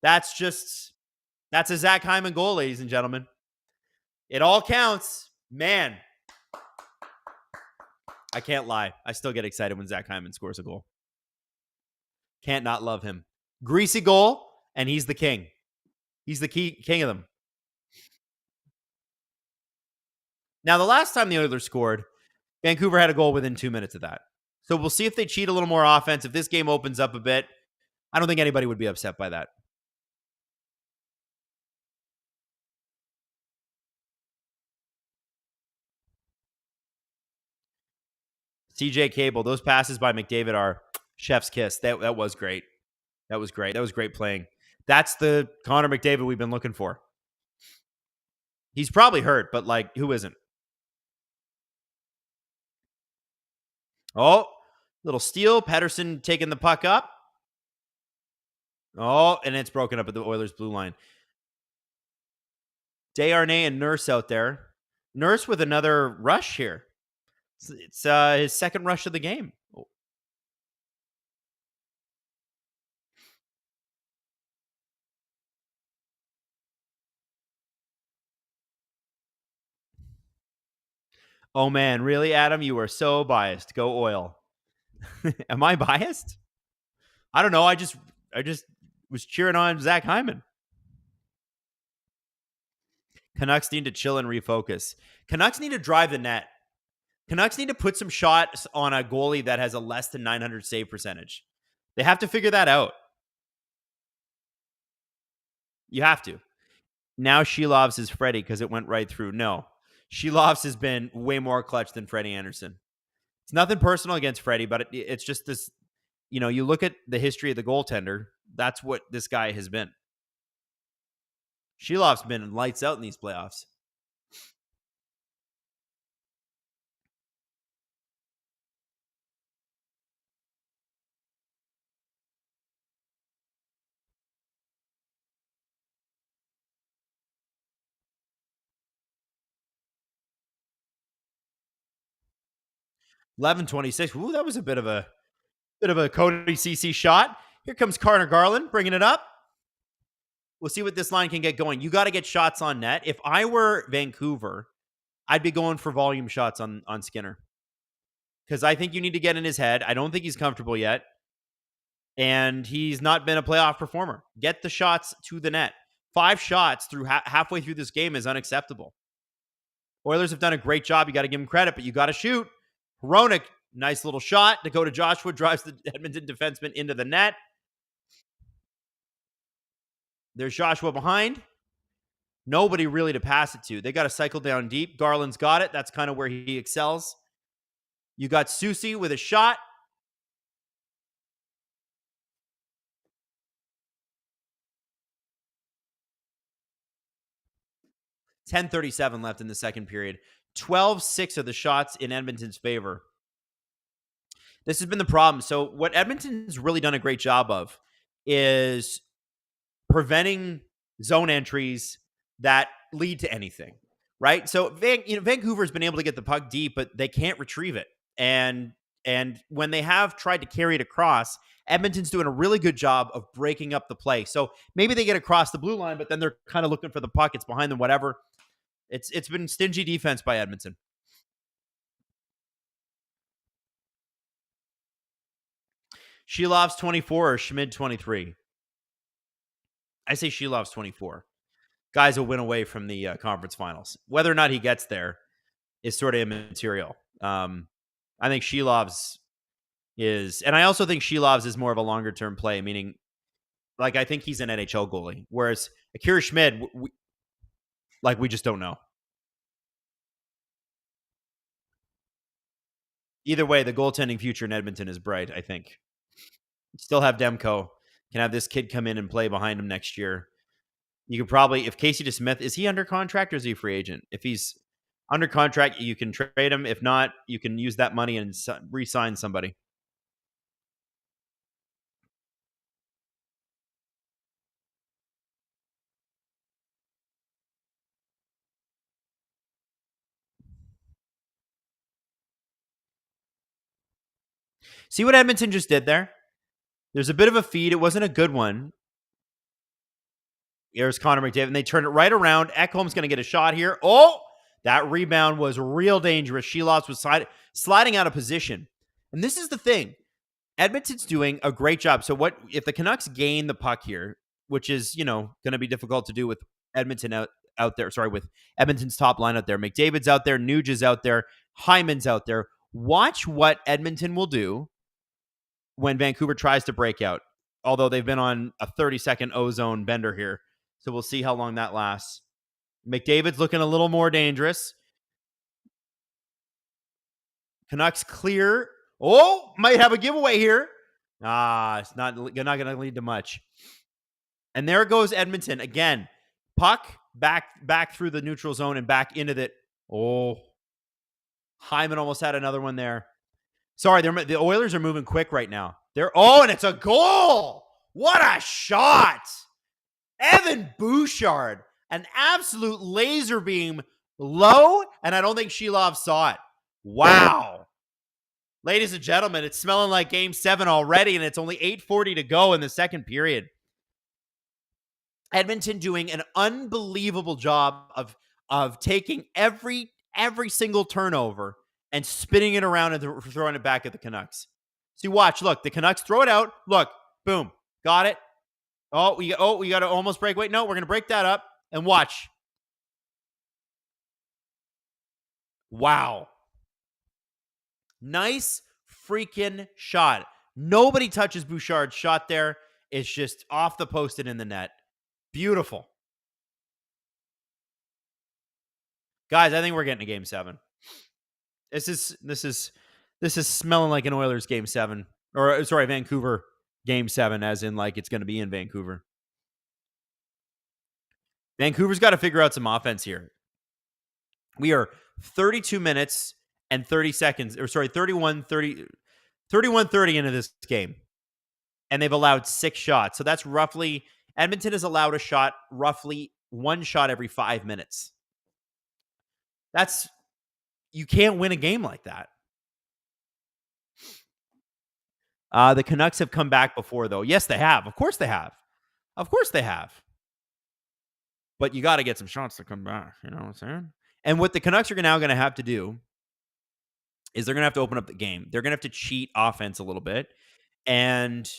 That's a Zach Hyman goal, ladies and gentlemen. It all counts. Man, I can't lie. I still get excited when Zach Hyman scores a goal. Can't not love him. Greasy goal, and he's the king. He's the king of them. Now, the last time the Oilers scored, Vancouver had a goal within 2 minutes of that. So we'll see if they cheat a little more offense. If this game opens up a bit, I don't think anybody would be upset by that. CJ Cable, those passes by McDavid are chef's kiss. That was great. That was great. That was great playing. That's the Connor McDavid we've been looking for. He's probably hurt, but like, who isn't? Oh, little steal. Pettersson taking the puck up. Oh, and it's broken up at the Oilers' blue line. Desharnais and Nurse out there. Nurse with another rush here. It's his second rush of the game. Oh man, really, Adam? You are so biased. Go Oil. Am I biased? I don't know. I just was cheering on Zach Hyman. Canucks need to chill and refocus. Canucks need to drive the net. Canucks need to put some shots on a goalie that has a less than 900 save percentage. They have to figure that out. You have to. Now Shelovs is Freddie because it went right through. No. Shelovs has been way more clutch than Freddie Anderson. It's nothing personal against Freddie, but it's just this, you look at the history of the goaltender, that's what this guy has been. Shelov's been lights out in these playoffs. $11.26. Ooh, that was a bit of a Cody CC shot. Here comes Connor Garland bringing it up. We'll see what this line can get going. You got to get shots on net. If I were Vancouver, I'd be going for volume shots on Skinner. Because I think you need to get in his head. I don't think he's comfortable yet. And he's not been a playoff performer. Get the shots to the net. 5 shots through halfway through this game is unacceptable. Oilers have done a great job. You got to give him credit, but you got to shoot. Hronek, nice little shot. Dakota Joshua drives the Edmonton defenseman into the net. There's Joshua behind. Nobody really to pass it to. They got to cycle down deep. Garland's got it. That's kind of where he excels. You got Susie with a shot. $10:37 left in the second period. 12-6 of the shots in Edmonton's favor. This has been the problem. So what Edmonton's really done a great job of is preventing zone entries that lead to anything, right? So Vancouver's been able to get the puck deep, but they can't retrieve it. And when they have tried to carry it across, Edmonton's doing a really good job of breaking up the play. So maybe they get across the blue line, but then they're kind of looking for the puck. It's behind them, whatever. It's been stingy defense by Edmonton. Shelov's 24 or Schmid 23? I say Shelov's 24. Guy's a win away from the conference finals. Whether or not he gets there is sort of immaterial. I think Shelov's is, and I also think Shelov's is more of a longer term play, meaning, like, I think he's an NHL goalie, whereas Akira Schmid, we just don't know. Either way, the goaltending future in Edmonton is bright, I think. Still have Demko. Can have this kid come in and play behind him next year. You could probably, if Casey DeSmith, is he under contract or is he a free agent? If he's under contract, you can trade him. If not, you can use that money and re-sign somebody. See what Edmonton just did there? There's a bit of a feed. It wasn't a good one. Here's Connor McDavid, and they turn it right around. Ekholm's going to get a shot here. Oh, that rebound was real dangerous. Shelovs was sliding out of position. And this is the thing. Edmonton's doing a great job. So what if the Canucks gain the puck here, which is, going to be difficult to do with Edmonton out there. Sorry, with Edmonton's top line out there. McDavid's out there. Nuge is out there. Hyman's out there. Watch what Edmonton will do when Vancouver tries to break out. Although they've been on a 30-second ozone bender here. So we'll see how long that lasts. McDavid's looking a little more dangerous. Canucks clear. Oh, might have a giveaway here. It's not going to lead to much. And there goes Edmonton again. Puck back through the neutral zone and back into the. Oh, Hyman almost had another one there. Sorry, the Oilers are moving quick right now. And it's a goal. What a shot. Evan Bouchard, an absolute laser beam low, and I don't think Shilov saw it. Wow. Ladies and gentlemen, it's smelling like Game 7 already, and it's only 8:40 to go in the second period. Edmonton doing an unbelievable job of taking every single turnover and spinning it around and throwing it back at the Canucks. See, watch. Look, the Canucks throw it out. Look, boom. Got it. We got to almost break. Wait, no, we're going to break that up. And watch. Wow. Nice freaking shot. Nobody touches Bouchard's shot there. It's just off the post and in the net. Beautiful. Guys, I think we're getting to Game 7. This is smelling like an Oilers Game 7. Or, sorry, Vancouver Game 7, as in like it's going to be in Vancouver. Vancouver's got to figure out some offense here. We are 32 minutes and 30 seconds, or sorry, 31-30 into this game. And they've allowed 6 shots. So that's roughly, Edmonton has allowed a shot, roughly 1 shot every 5 minutes. You can't win a game like that. The Canucks have come back before, though. Yes, they have. Of course they have. But you got to get some shots to come back. You know what I'm saying? And what the Canucks are now going to have to do is they're going to have to open up the game. They're going to have to cheat offense a little bit. And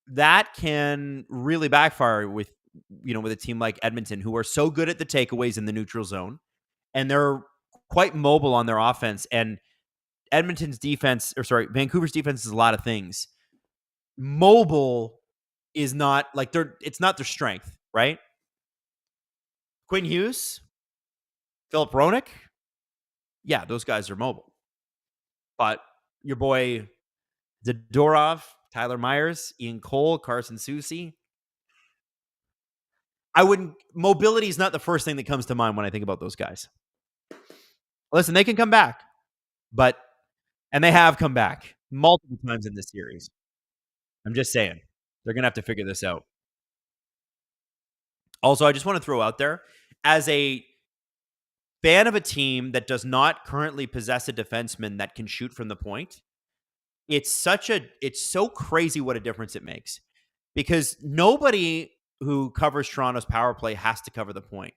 that can really backfire with a team like Edmonton, who are so good at the takeaways in the neutral zone. And they're quite mobile on their offense. And Vancouver's defense is a lot of things. Mobile is not like it's not their strength, right? Quinn Hughes, Philip Roenick, yeah, those guys are mobile. But your boy Zadorov, Tyler Myers, Ian Cole, Carson Soucy, mobility is not the first thing that comes to mind when I think about those guys. Listen, they can come back, and they have come back multiple times in this series. I'm just saying, they're going to have to figure this out. Also, I just want to throw out there, as a fan of a team that does not currently possess a defenseman that can shoot from the point, it's so crazy what a difference it makes. Because nobody who covers Toronto's power play has to cover the point.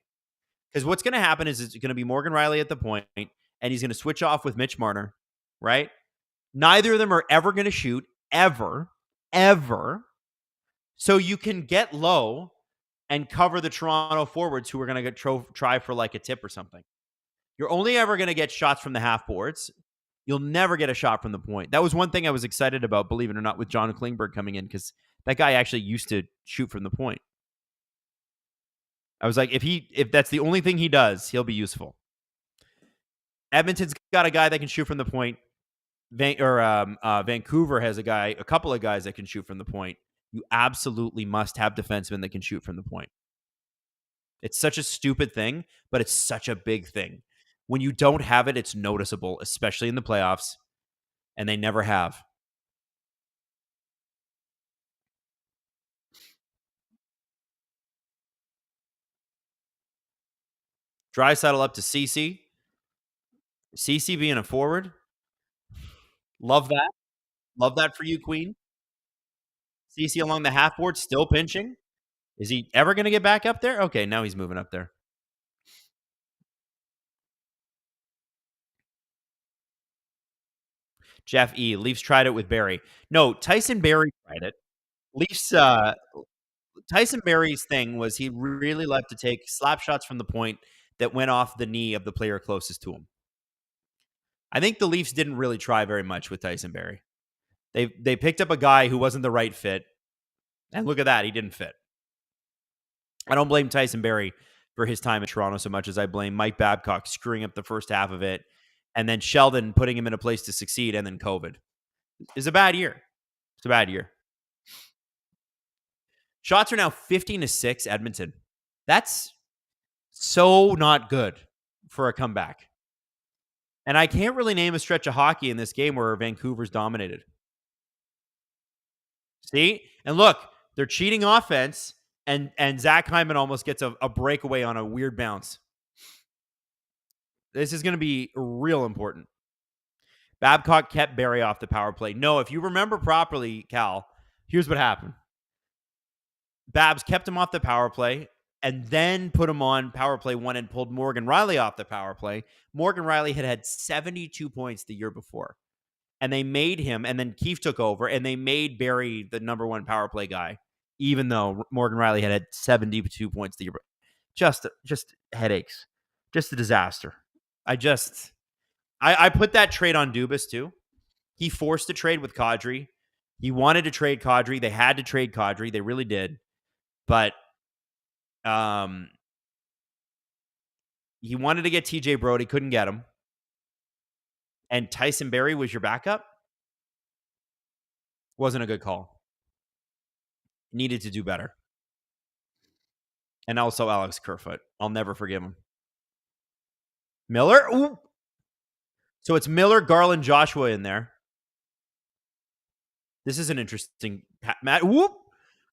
Because what's going to happen is it's going to be Morgan Rielly at the point, and he's going to switch off with Mitch Marner, right? Neither of them are ever going to shoot, ever. So you can get low and cover the Toronto forwards who are going to try for like a tip or something. You're only ever going to get shots from the half boards. You'll never get a shot from the point. That was one thing I was excited about, believe it or not, with John Klingberg coming in, because that guy actually used to shoot from the point. I was like, if that's the only thing he does, he'll be useful. Edmonton's got a guy that can shoot from the point. Vancouver has a couple of guys that can shoot from the point. You absolutely must have defensemen that can shoot from the point. It's such a stupid thing, but it's such a big thing. When you don't have it, it's noticeable, especially in the playoffs, and they never have. Draisaitl up to Ceci. Ceci being a forward. Love that. Love that for you, Queen. Ceci along the half board, still pinching. Is he ever going to get back up there? Okay, now he's moving up there. Jeff E. Leafs tried it with Barry. No, Tyson Barry tried it. Leafs, Tyson Barry's thing was he really loved to take slap shots from the point that went off the knee of the player closest to him. I think the Leafs didn't really try very much with Tyson Barrie. They picked up a guy who wasn't the right fit, and look at that, he didn't fit. I don't blame Tyson Barrie for his time in Toronto so much as I blame Mike Babcock screwing up the first half of it, and then Sheldon putting him in a place to succeed, and then COVID. It's a bad year. It's a bad year. Shots are now 15-6 Edmonton. That's so not good for a comeback. And I can't really name a stretch of hockey in this game where Vancouver's dominated. See? And look, they're cheating offense, and Zach Hyman almost gets a breakaway on a weird bounce. This is going to be real important. Babcock kept Barrie off the power play. No, if you remember properly, Cal, here's what happened. Babs kept him off the power play and then put him on power play 1 and pulled Morgan Rielly off the power play. Morgan Rielly had 72 points the year before. And they made him, and then Keefe took over, and they made Barrie the number 1 power play guy, even though Morgan Rielly had 72 points the year before. Just headaches. Just a disaster. I put that trade on Dubas, too. He forced a trade with Kadri. He wanted to trade Kadri. They had to trade Kadri. They really did. But he wanted to get TJ Brody, couldn't get him. And Tyson Barrie was your backup. Wasn't a good call. Needed to do better. And also Alex Kerfoot. I'll never forgive him. Miller? Ooh. So it's Miller, Garland, Joshua in there. This is an interesting... Matt, whoop!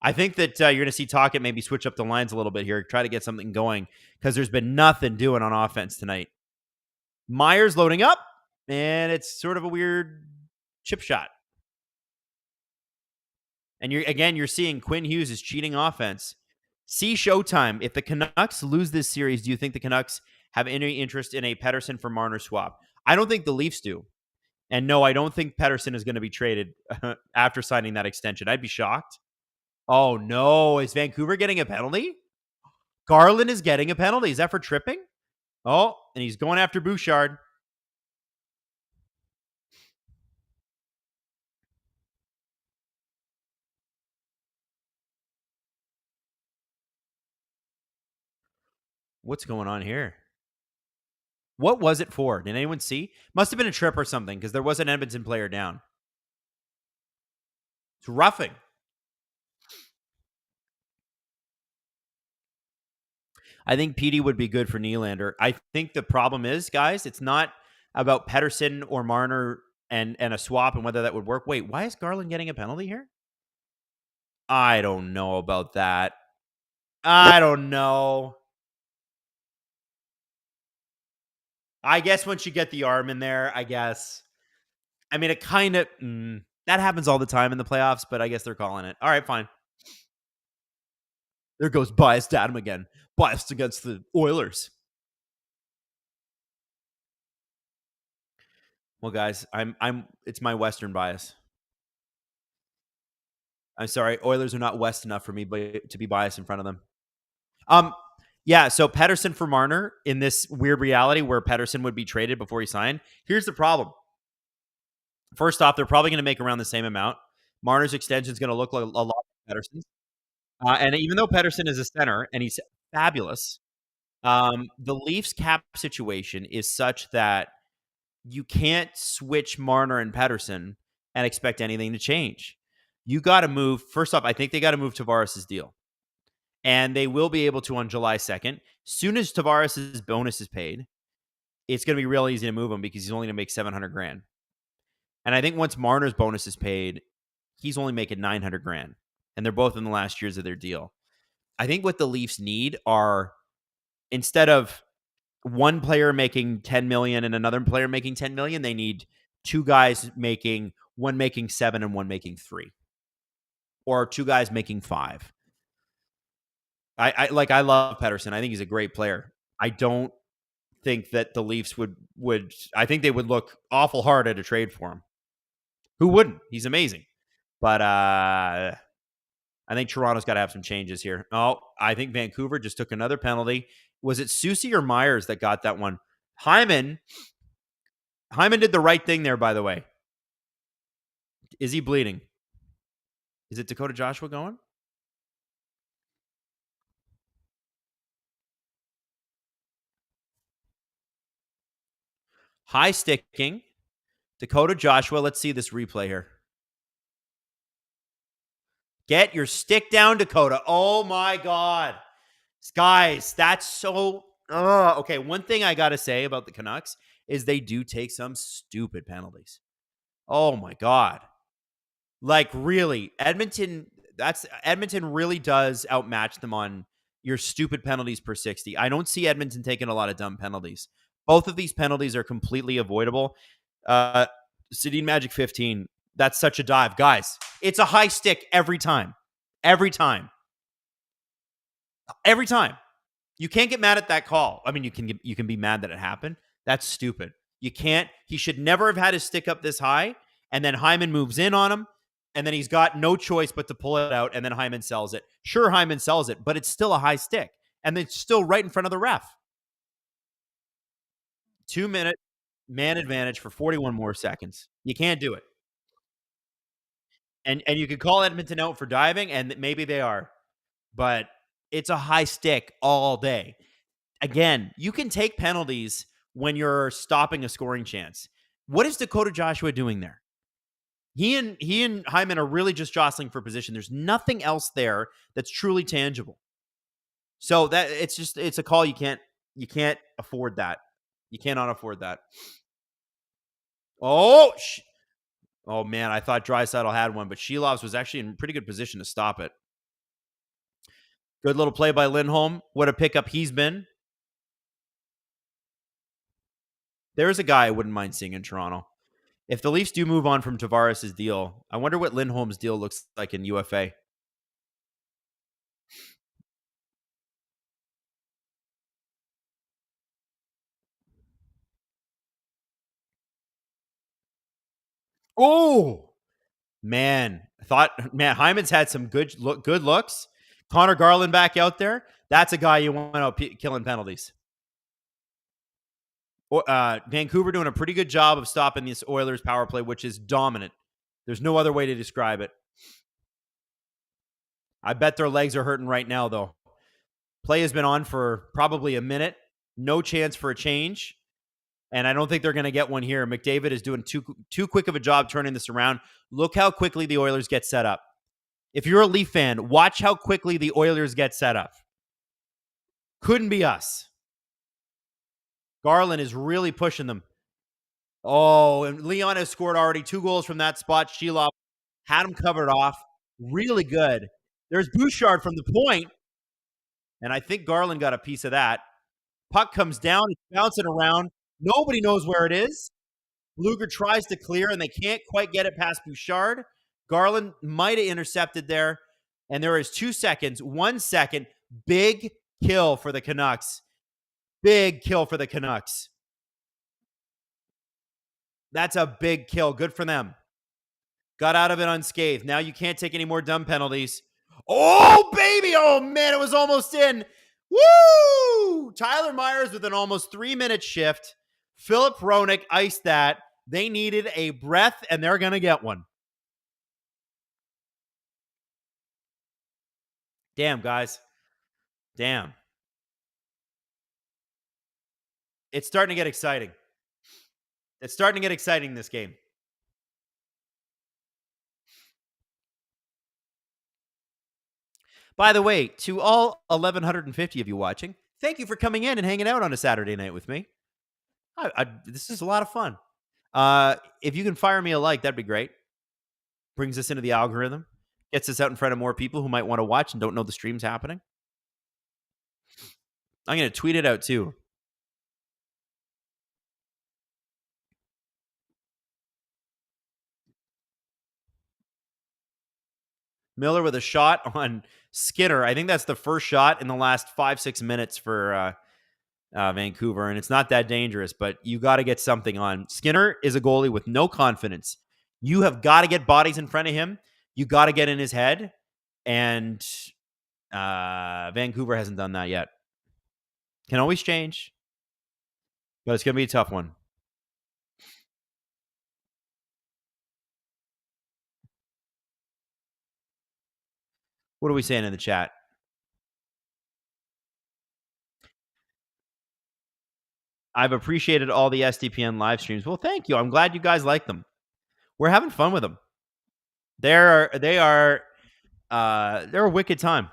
I think that you're going to see Tocchet maybe switch up the lines a little bit here, try to get something going, because there's been nothing doing on offense tonight. Myers loading up, and it's sort of a weird chip shot. And you're seeing Quinn Hughes is cheating offense. See Showtime. If the Canucks lose this series, do you think the Canucks have any interest in a Pettersson for Marner swap? I don't think the Leafs do. And no, I don't think Pettersson is going to be traded after signing that extension. I'd be shocked. Oh, no. Is Vancouver getting a penalty? Garland is getting a penalty. Is that for tripping? Oh, and he's going after Bouchard. What's going on here? What was it for? Did anyone see? Must have been a trip or something, because there was an Edmonton player down. It's roughing. I think Petey would be good for Nylander. I think the problem is, guys, it's not about Pettersson or Marner and a swap and whether that would work. Wait, why is Garland getting a penalty here? I don't know about that. I don't know. I guess once you get the arm in there, I guess. I mean, it kind of... that happens all the time in the playoffs, but I guess they're calling it. All right, fine. There goes biased Adam again. Biased against the Oilers. Well, guys, it's my Western bias. I'm sorry. Oilers are not West enough for me to be biased in front of them. Yeah, so Pettersson for Marner in this weird reality where Pettersson would be traded before he signed. Here's the problem. First off, they're probably going to make around the same amount. Marner's extension is going to look like a lot like Pettersson's. And even though Pettersson is a center and he's fabulous, the Leafs cap situation is such that you can't switch Marner and Pettersson and expect anything to change. You got to move. First off, I think they got to move Tavares' deal. And they will be able to on July 2nd. Soon as Tavares' bonus is paid, it's going to be real easy to move him because he's only going to make $700,000. And I think once Marner's bonus is paid, he's only making $900,000. And they're both in the last years of their deal. I think what the Leafs need are, instead of one player making $10 million and another player making $10 million, they need two guys making, one making 7 and one making 3. Or two guys making 5. I love Pettersson. I think he's a great player. I don't think that the Leafs would I think they would look awful hard at a trade for him. Who wouldn't? He's amazing. But I think Toronto's got to have some changes here. Oh, I think Vancouver just took another penalty. Was it Susie or Myers that got that one? Hyman Hyman did the right thing there, by the way. Is he bleeding? Is it Dakota Joshua going? High sticking. Dakota Joshua. Let's see this replay here. Get your stick down, Dakota. Oh, my God. Guys, that's so... okay, one thing I got to say about the Canucks is they do take some stupid penalties. Oh, my God. Like, really, Edmonton really does outmatch them on your stupid penalties per 60. I don't see Edmonton taking a lot of dumb penalties. Both of these penalties are completely avoidable. Sedin Magic 15, that's such a dive. Guys, it's a high stick every time. Every time. Every time. You can't get mad at that call. I mean, you can be mad that it happened. That's stupid. You can't. He should never have had his stick up this high, and then Hyman moves in on him, and then he's got no choice but to pull it out, and then Hyman sells it. Sure, Hyman sells it, but it's still a high stick, and it's still right in front of the ref. 2-minute man advantage for 41 more seconds. You can't do it. And you could call Edmonton out for diving, and maybe they are, but it's a high stick all day. Again, you can take penalties when you're stopping a scoring chance. What is Dakota Joshua doing there? He and Hyman are really just jostling for position. There's nothing else there that's truly tangible. So that it's a call you can't afford that. You cannot afford that. Oh man, I thought Draisaitl had one, but Shelovs was actually in pretty good position to stop it. Good little play by Lindholm. What a pickup he's been. There's a guy I wouldn't mind seeing in Toronto. If the Leafs do move on from Tavares' deal, I wonder what Lindholm's deal looks like in UFA. Oh, man. Hyman's had some good looks. Connor Garland back out there. That's a guy you want out killing penalties. Vancouver doing a pretty good job of stopping this Oilers power play, which is dominant. There's no other way to describe it. I bet their legs are hurting right now, though. Play has been on for probably a minute. No chance for a change. And I don't think they're going to get one here. McDavid is doing too quick of a job turning this around. Look how quickly the Oilers get set up. If you're a Leaf fan, watch how quickly the Oilers get set up. Couldn't be us. Garland is really pushing them. Oh, and Leon has scored already 2 goals from that spot. Shelob had him covered off. Really good. There's Bouchard from the point. And I think Garland got a piece of that. Puck comes down. It's bouncing around. Nobody knows where it is. Luger tries to clear, and they can't quite get it past Bouchard. Garland might have intercepted there. And there is 2 seconds. 1 second. Big kill for the Canucks. Big kill for the Canucks. That's a big kill. Good for them. Got out of it unscathed. Now you can't take any more dumb penalties. Oh, baby. Oh, man, it was almost in. Woo! Tyler Myers with an almost 3-minute shift. Philip Hronek iced that. They needed a breath, and they're going to get one. Damn, guys. Damn. It's starting to get exciting. It's starting to get exciting, this game. By the way, to all 1,150 of you watching, thank you for coming in and hanging out on a Saturday night with me. This is a lot of fun. If you can fire me a like, that'd be great. Brings us into the algorithm. Gets us out in front of more people who might want to watch and don't know the stream's happening. I'm going to tweet it out too. Miller with a shot on Skinner. I think that's the first shot in the last 5-6 minutes for Vancouver, and it's not that dangerous, but you got to get something on. Skinner is a goalie with no confidence. You have got to get bodies in front of him. You got to get in his head, and Vancouver hasn't done that yet. Can always change, but it's going to be a tough one. What are we saying in the chat? I've appreciated all the SDPN live streams. Well, thank you. I'm glad you guys like them. We're having fun with them. They're a wicked time.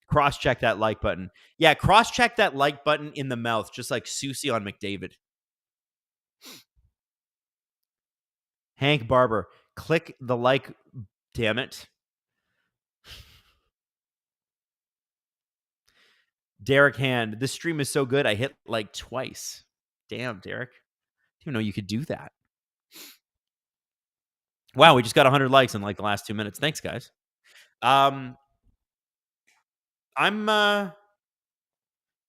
Cross-check that like button. Yeah, cross-check that like button in the mouth, just like Susie on McDavid. Hank Barber, click the like, damn it. Derek Hand, this stream is so good, I hit like twice. Damn, Derek. Didn't know you could do that. Wow, we just got 100 likes in like the last 2 minutes. Thanks, guys. I'm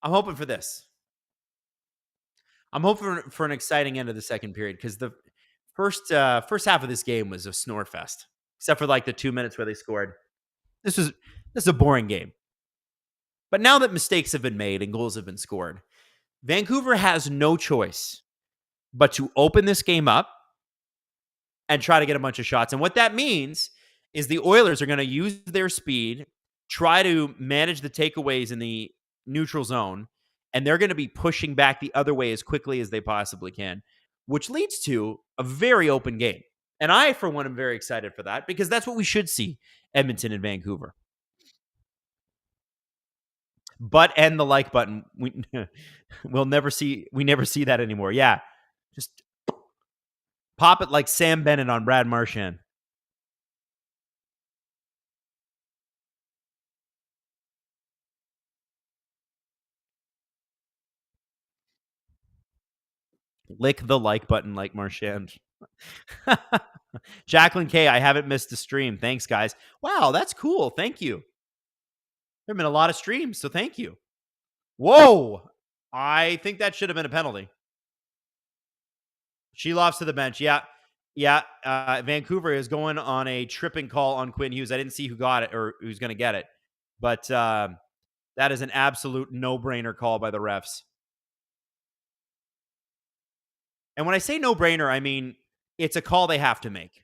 hoping for this. I'm hoping for an exciting end of the second period because the first half of this game was a snore fest, except for like the 2 minutes where they scored. This is a boring game. But now that mistakes have been made and goals have been scored, Vancouver has no choice but to open this game up and try to get a bunch of shots. And what that means is the Oilers are going to use their speed, try to manage the takeaways in the neutral zone, and they're going to be pushing back the other way as quickly as they possibly can, which leads to a very open game. And I, for one, am very excited for that because that's what we should see Edmonton and Vancouver. But and the like button, we never see that anymore. Yeah, just pop it like Sam Bennett on Brad Marchand. Lick the like button like Marchand. Jacqueline K, I haven't missed a stream. Thanks, guys. Wow, that's cool. Thank you. There have been a lot of streams, so thank you. Whoa. I think that should have been a penalty. She lofts to the bench. Yeah. Vancouver is going on a tripping call on Quinn Hughes. I didn't see who got it or who's going to get it, but that is an absolute no-brainer call by the refs. And when I say no-brainer, I mean it's a call they have to make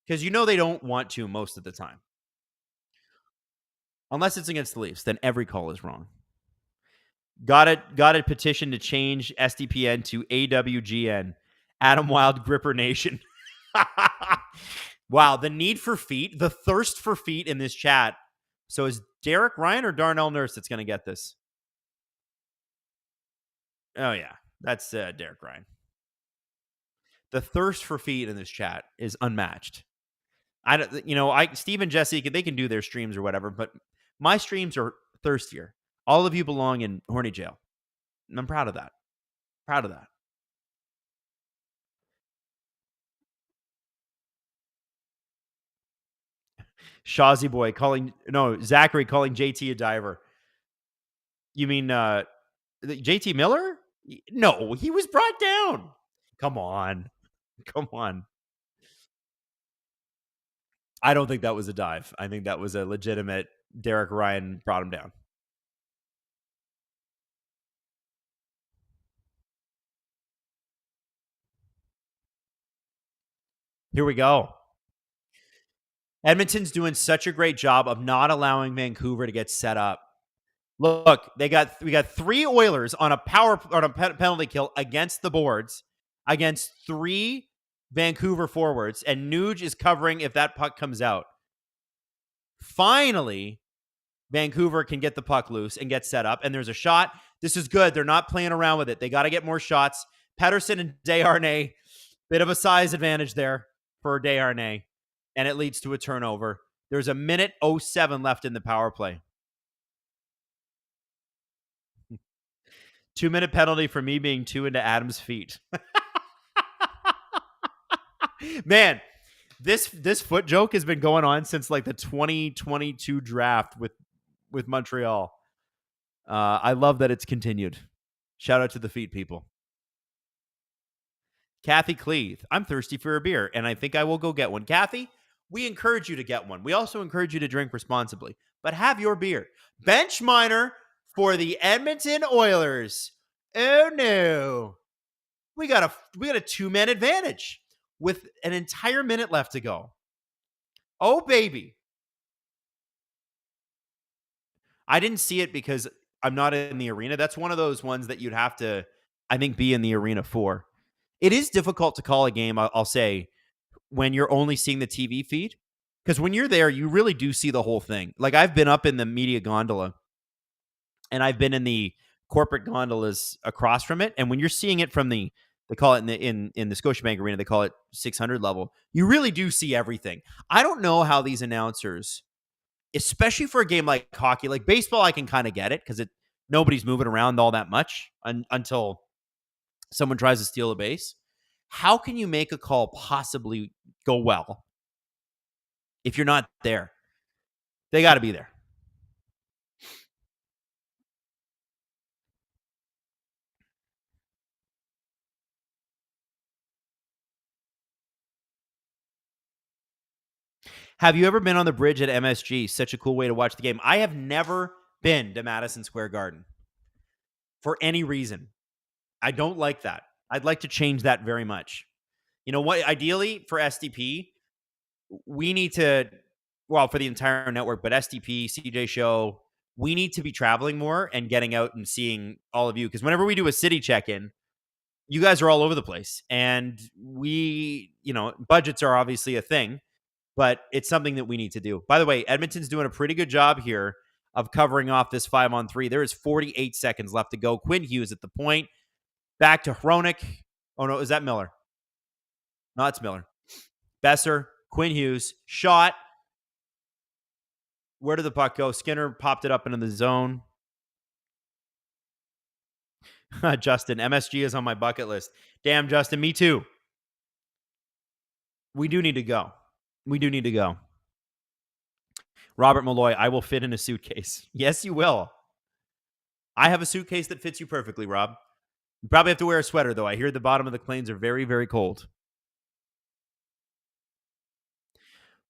because they don't want to most of the time. Unless it's against the Leafs, then every call is wrong. Got a petition to change SDPN to AWGN. Adam Wylde, Gripper Nation. Wow, the need for feet, the thirst for feet in this chat. So is Derek Ryan or Darnell Nurse that's going to get this? Oh, yeah, that's Derek Ryan. The thirst for feet in this chat is unmatched. Steve and Jesse, they can do their streams or whatever, but my streams are thirstier. All of you belong in horny jail. And I'm proud of that. Shawzy boy Zachary calling JT a diver. You mean JT Miller? No, he was brought down. Come on. I don't think that was a dive. I think that was a legitimate Derek Ryan brought him down. Here we go. Edmonton's doing such a great job of not allowing Vancouver to get set up. Look, we got 3 Oilers on a penalty kill against the boards against 3 Vancouver forwards, and Nuge is covering if that puck comes out. Finally, Vancouver can get the puck loose and get set up, and there's a shot. This is good. They're not playing around with it. They got to get more shots. Pettersson and Desharnais, bit of a size advantage there for Desharnais, and it leads to a turnover. There's a minute 07 left in the power play. 2-minute penalty for me being 2 into Adam's feet. Man, this foot joke has been going on since like the 2022 draft with Montreal. I love that it's continued. Shout out to the feet people. Kathy Cleave, I'm thirsty for a beer, and I think I will go get one. Kathy, we encourage you to get one. We also encourage you to drink responsibly, but have your beer. Bench minor for the Edmonton Oilers. Oh no. We got a 2-man advantage with an entire minute left to go. Oh baby. I didn't see it because I'm not in the arena. That's one of those ones that you'd have to, I think, be in the arena for. It is difficult to call a game, I'll say, when you're only seeing the TV feed. Because when you're there, you really do see the whole thing. Like, I've been up in the media gondola and I've been in the corporate gondolas across from it. And when you're seeing it from they call it in the Scotiabank Arena, they call it 600 level. You really do see everything. I don't know how these announcers, especially for a game like hockey, like baseball, I can kind of get it because nobody's moving around all that much until someone tries to steal a base. How can you make a call possibly go well if you're not there? They got to be there. Have you ever been on the bridge at MSG? Such a cool way to watch the game. I have never been to Madison Square Garden for any reason. I don't like that. I'd like to change that very much. You know what? Ideally, for SDP, we need to, well, for the entire network, but SDP, CJ Show, we need to be traveling more and getting out and seeing all of you. Because whenever we do a city check-in, you guys are all over the place. And budgets are obviously a thing, but it's something that we need to do. By the way, Edmonton's doing a pretty good job here of covering off this 5-on-3. There is 48 seconds left to go. Quinn Hughes at the point. Back to Hronik. Oh, no, is that Miller? No, it's Miller. Besser, Quinn Hughes, shot. Where did the puck go? Skinner popped it up into the zone. Justin, MSG is on my bucket list. Damn, Justin, me too. We do need to go. Robert Malloy, I will fit in a suitcase. Yes, you will. I have a suitcase that fits you perfectly, Rob. You probably have to wear a sweater, though. I hear the bottom of the plains are very, very cold.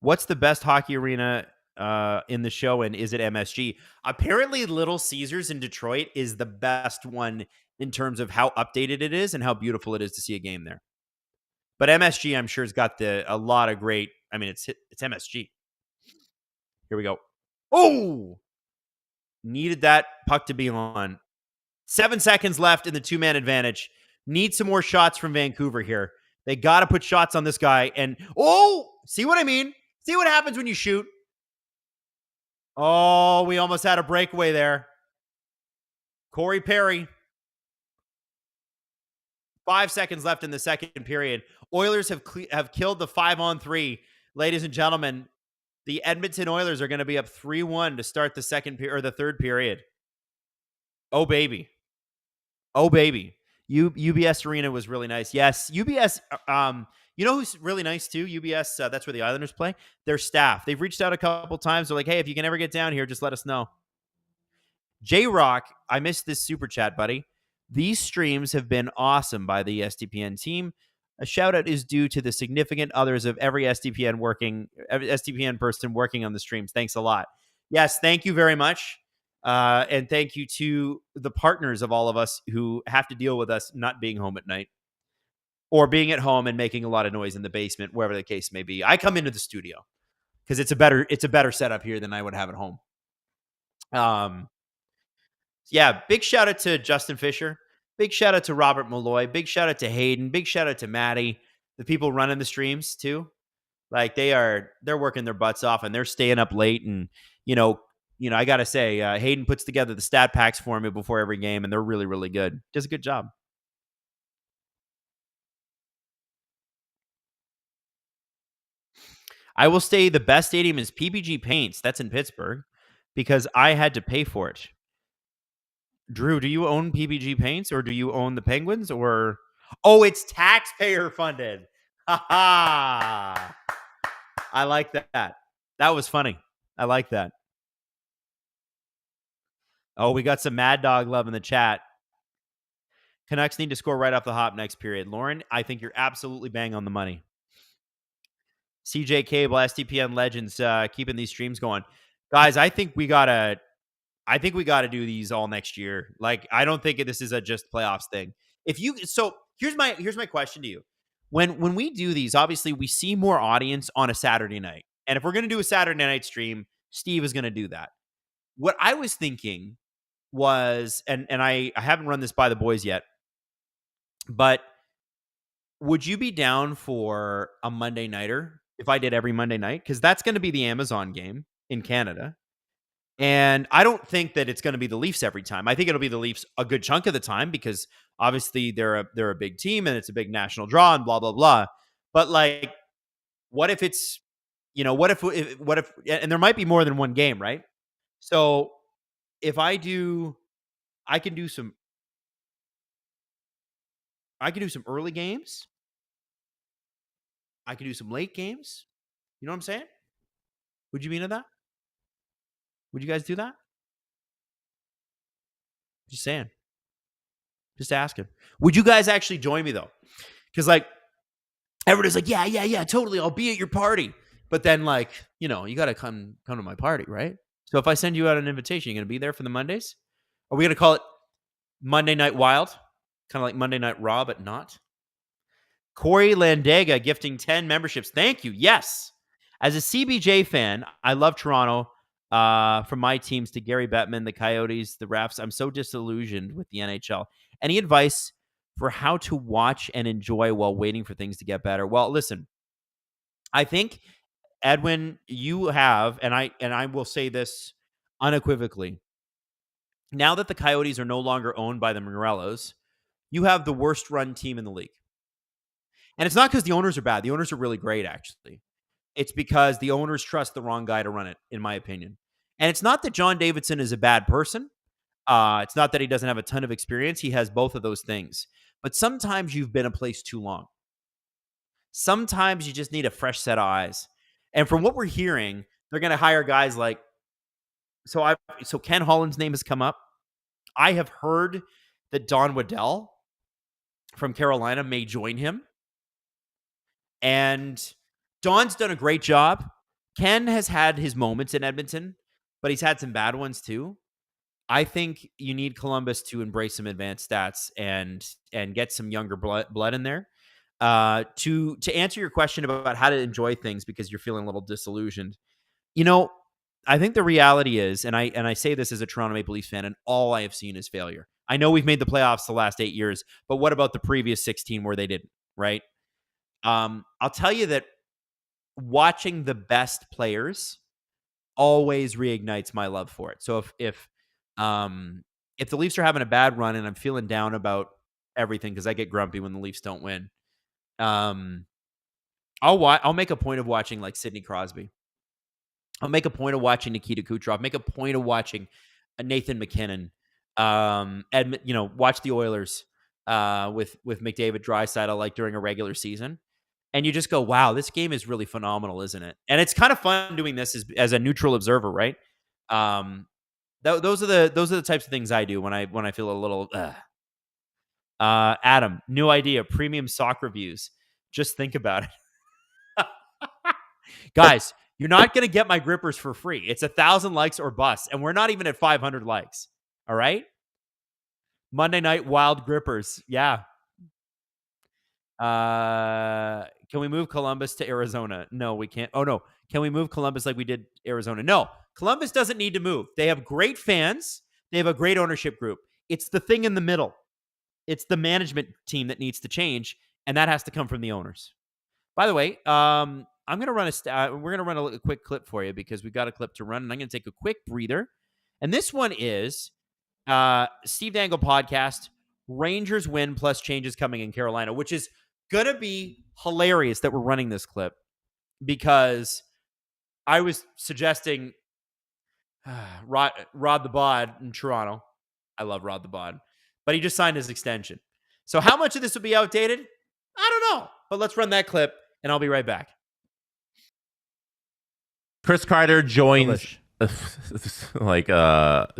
What's the best hockey arena in the show, and is it MSG? Apparently, Little Caesars in Detroit is the best one in terms of how updated it is and how beautiful it is to see a game there. But MSG, I'm sure, has got a lot of great. I mean, it's MSG. Here we go. Oh, needed that puck to be on. 7 seconds left in the 2-man advantage. Need some more shots from Vancouver here. They got to put shots on this guy. And, see what I mean? See what happens when you shoot? Oh, we almost had a breakaway there. Corey Perry. 5 seconds left in the second period. Oilers have killed the 5-on-3. Ladies and gentlemen, the Edmonton Oilers are going to be up 3-1 to start the the third period. Oh, baby. UBS Arena was really nice. Yes, UBS, you know who's really nice too? UBS, that's where the Islanders play. Their staff. They've reached out a couple times. They're like, hey, if you can ever get down here, just let us know. J-Rock, I missed this super chat, buddy. These streams have been awesome by the SDPN team. A shout out is due to the significant others of every SDPN person working on the streams. Thanks a lot. Yes, thank you very much. And thank you to the partners of all of us who have to deal with us not being home at night or being at home and making a lot of noise in the basement, wherever the case may be. I come into the studio because it's a better setup here than I would have at home. Yeah, big shout out to Justin Fisher. Big shout out to Robert Malloy. Big shout out to Hayden. Big shout out to Maddie. The people running the streams too. Like they're working their butts off and they're staying up late. And, I got to say, Hayden puts together the stat packs for me before every game, and they're really, really good. Does a good job. I will say the best stadium is PPG Paints. That's in Pittsburgh because I had to pay for it. Drew, do you own PPG Paints or do you own the Penguins or? Oh, it's taxpayer funded. Ha ha. I like that. That was funny. I like that. Oh, we got some Mad Dog love in the chat. Canucks need to score right off the hop next period. Lauren, I think you're absolutely bang on the money. CJ Cable, SDPN Legends, keeping these streams going. Guys, I think we gotta do these all next year. Like, I don't think this is a just playoffs thing. So here's my question to you. When we do these, obviously we see more audience on a Saturday night. And if we're gonna do a Saturday night stream, Steve is gonna do that. what I was thinking was, and I haven't run this by the boys yet, but would you be down for a Monday nighter if I did every Monday night? Because that's going to be the Amazon game in Canada. And I don't think that it's going to be the Leafs every time. I think it'll be the Leafs a good chunk of the time because obviously they're a big team and it's a big national draw and blah, blah, blah. But like, what if it's, what if, and there might be more than one game, right? So if I can do some early games. I can do some late games. You know what I'm saying? Would you be into that? Would you guys do that? Just saying. Just asking. Would you guys actually join me though? Because like everybody's like, yeah, totally. I'll be at your party. But then like, you got to come to my party, right? So if I send you out an invitation, you going to be there for the Mondays? Are we going to call it Monday Night Wylde? Kind of like Monday Night Raw, but not? Corey Landega gifting 10 memberships. Thank you. Yes. As a CBJ fan, I love Toronto. From my teams to Gary Bettman, the Coyotes, the Refs, I'm so disillusioned with the NHL. Any advice for how to watch and enjoy while waiting for things to get better? Well, listen, I think, Edwin, you have, and I will say this unequivocally, now that the Coyotes are no longer owned by the Morellos, you have the worst run team in the league. And it's not because the owners are bad. The owners are really great, actually. It's because the owners trust the wrong guy to run it, in my opinion. And it's not that John Davidson is a bad person. It's not that he doesn't have a ton of experience. He has both of those things. But sometimes you've been a place too long. Sometimes you just need a fresh set of eyes. And from what we're hearing, they're going to hire guys like, so Ken Holland's name has come up. I have heard that Don Waddell from Carolina may join him. And Don's done a great job. Ken has had his moments in Edmonton, but he's had some bad ones too. I think you need Columbus to embrace some advanced stats and get some younger blood in there. To answer your question about how to enjoy things because you're feeling a little disillusioned, I think the reality is, and I say this as a Toronto Maple Leafs fan, and all I have seen is failure. I know we've made the playoffs the last 8 years, but what about the previous 16 where they didn't, right? I'll tell you that watching the best players always reignites my love for it. So if the Leafs are having a bad run and I'm feeling down about everything because I get grumpy when the Leafs don't win, I'll make a point of watching like Sidney Crosby. I'll make a point of watching Nikita Kucherov. Make a point of watching Nathan McKinnon. Watch the Oilers with McDavid, Draisaitl like during a regular season. And you just go, wow, this game is really phenomenal, isn't it? And it's kind of fun doing this as a neutral observer, right? Those are the types of things I do when I feel a little. Adam, new idea: premium sock reviews. Just think about it, guys. You're not going to get my grippers for free. It's 1,000 likes or bust, and we're not even at 500 likes. All right. Monday Night Wylde grippers, yeah. Can we move Columbus to Arizona? No, we can't. Oh, no. Can we move Columbus like we did Arizona? No. Columbus doesn't need to move. They have great fans. They have a great ownership group. It's the thing in the middle. It's the management team that needs to change, and that has to come from the owners. By the way, we're going to run a quick clip for you because we've got a clip to run, and I'm going to take a quick breather. And this one is Steve Dangle podcast, Rangers win plus changes coming in Carolina, which is going to be hilarious that we're running this clip because I was suggesting Rod the Bod in Toronto. I love Rod the Bod, but he just signed his extension. So how much of this will be outdated? I don't know, but let's run that clip and I'll be right back. Chris Kreider joins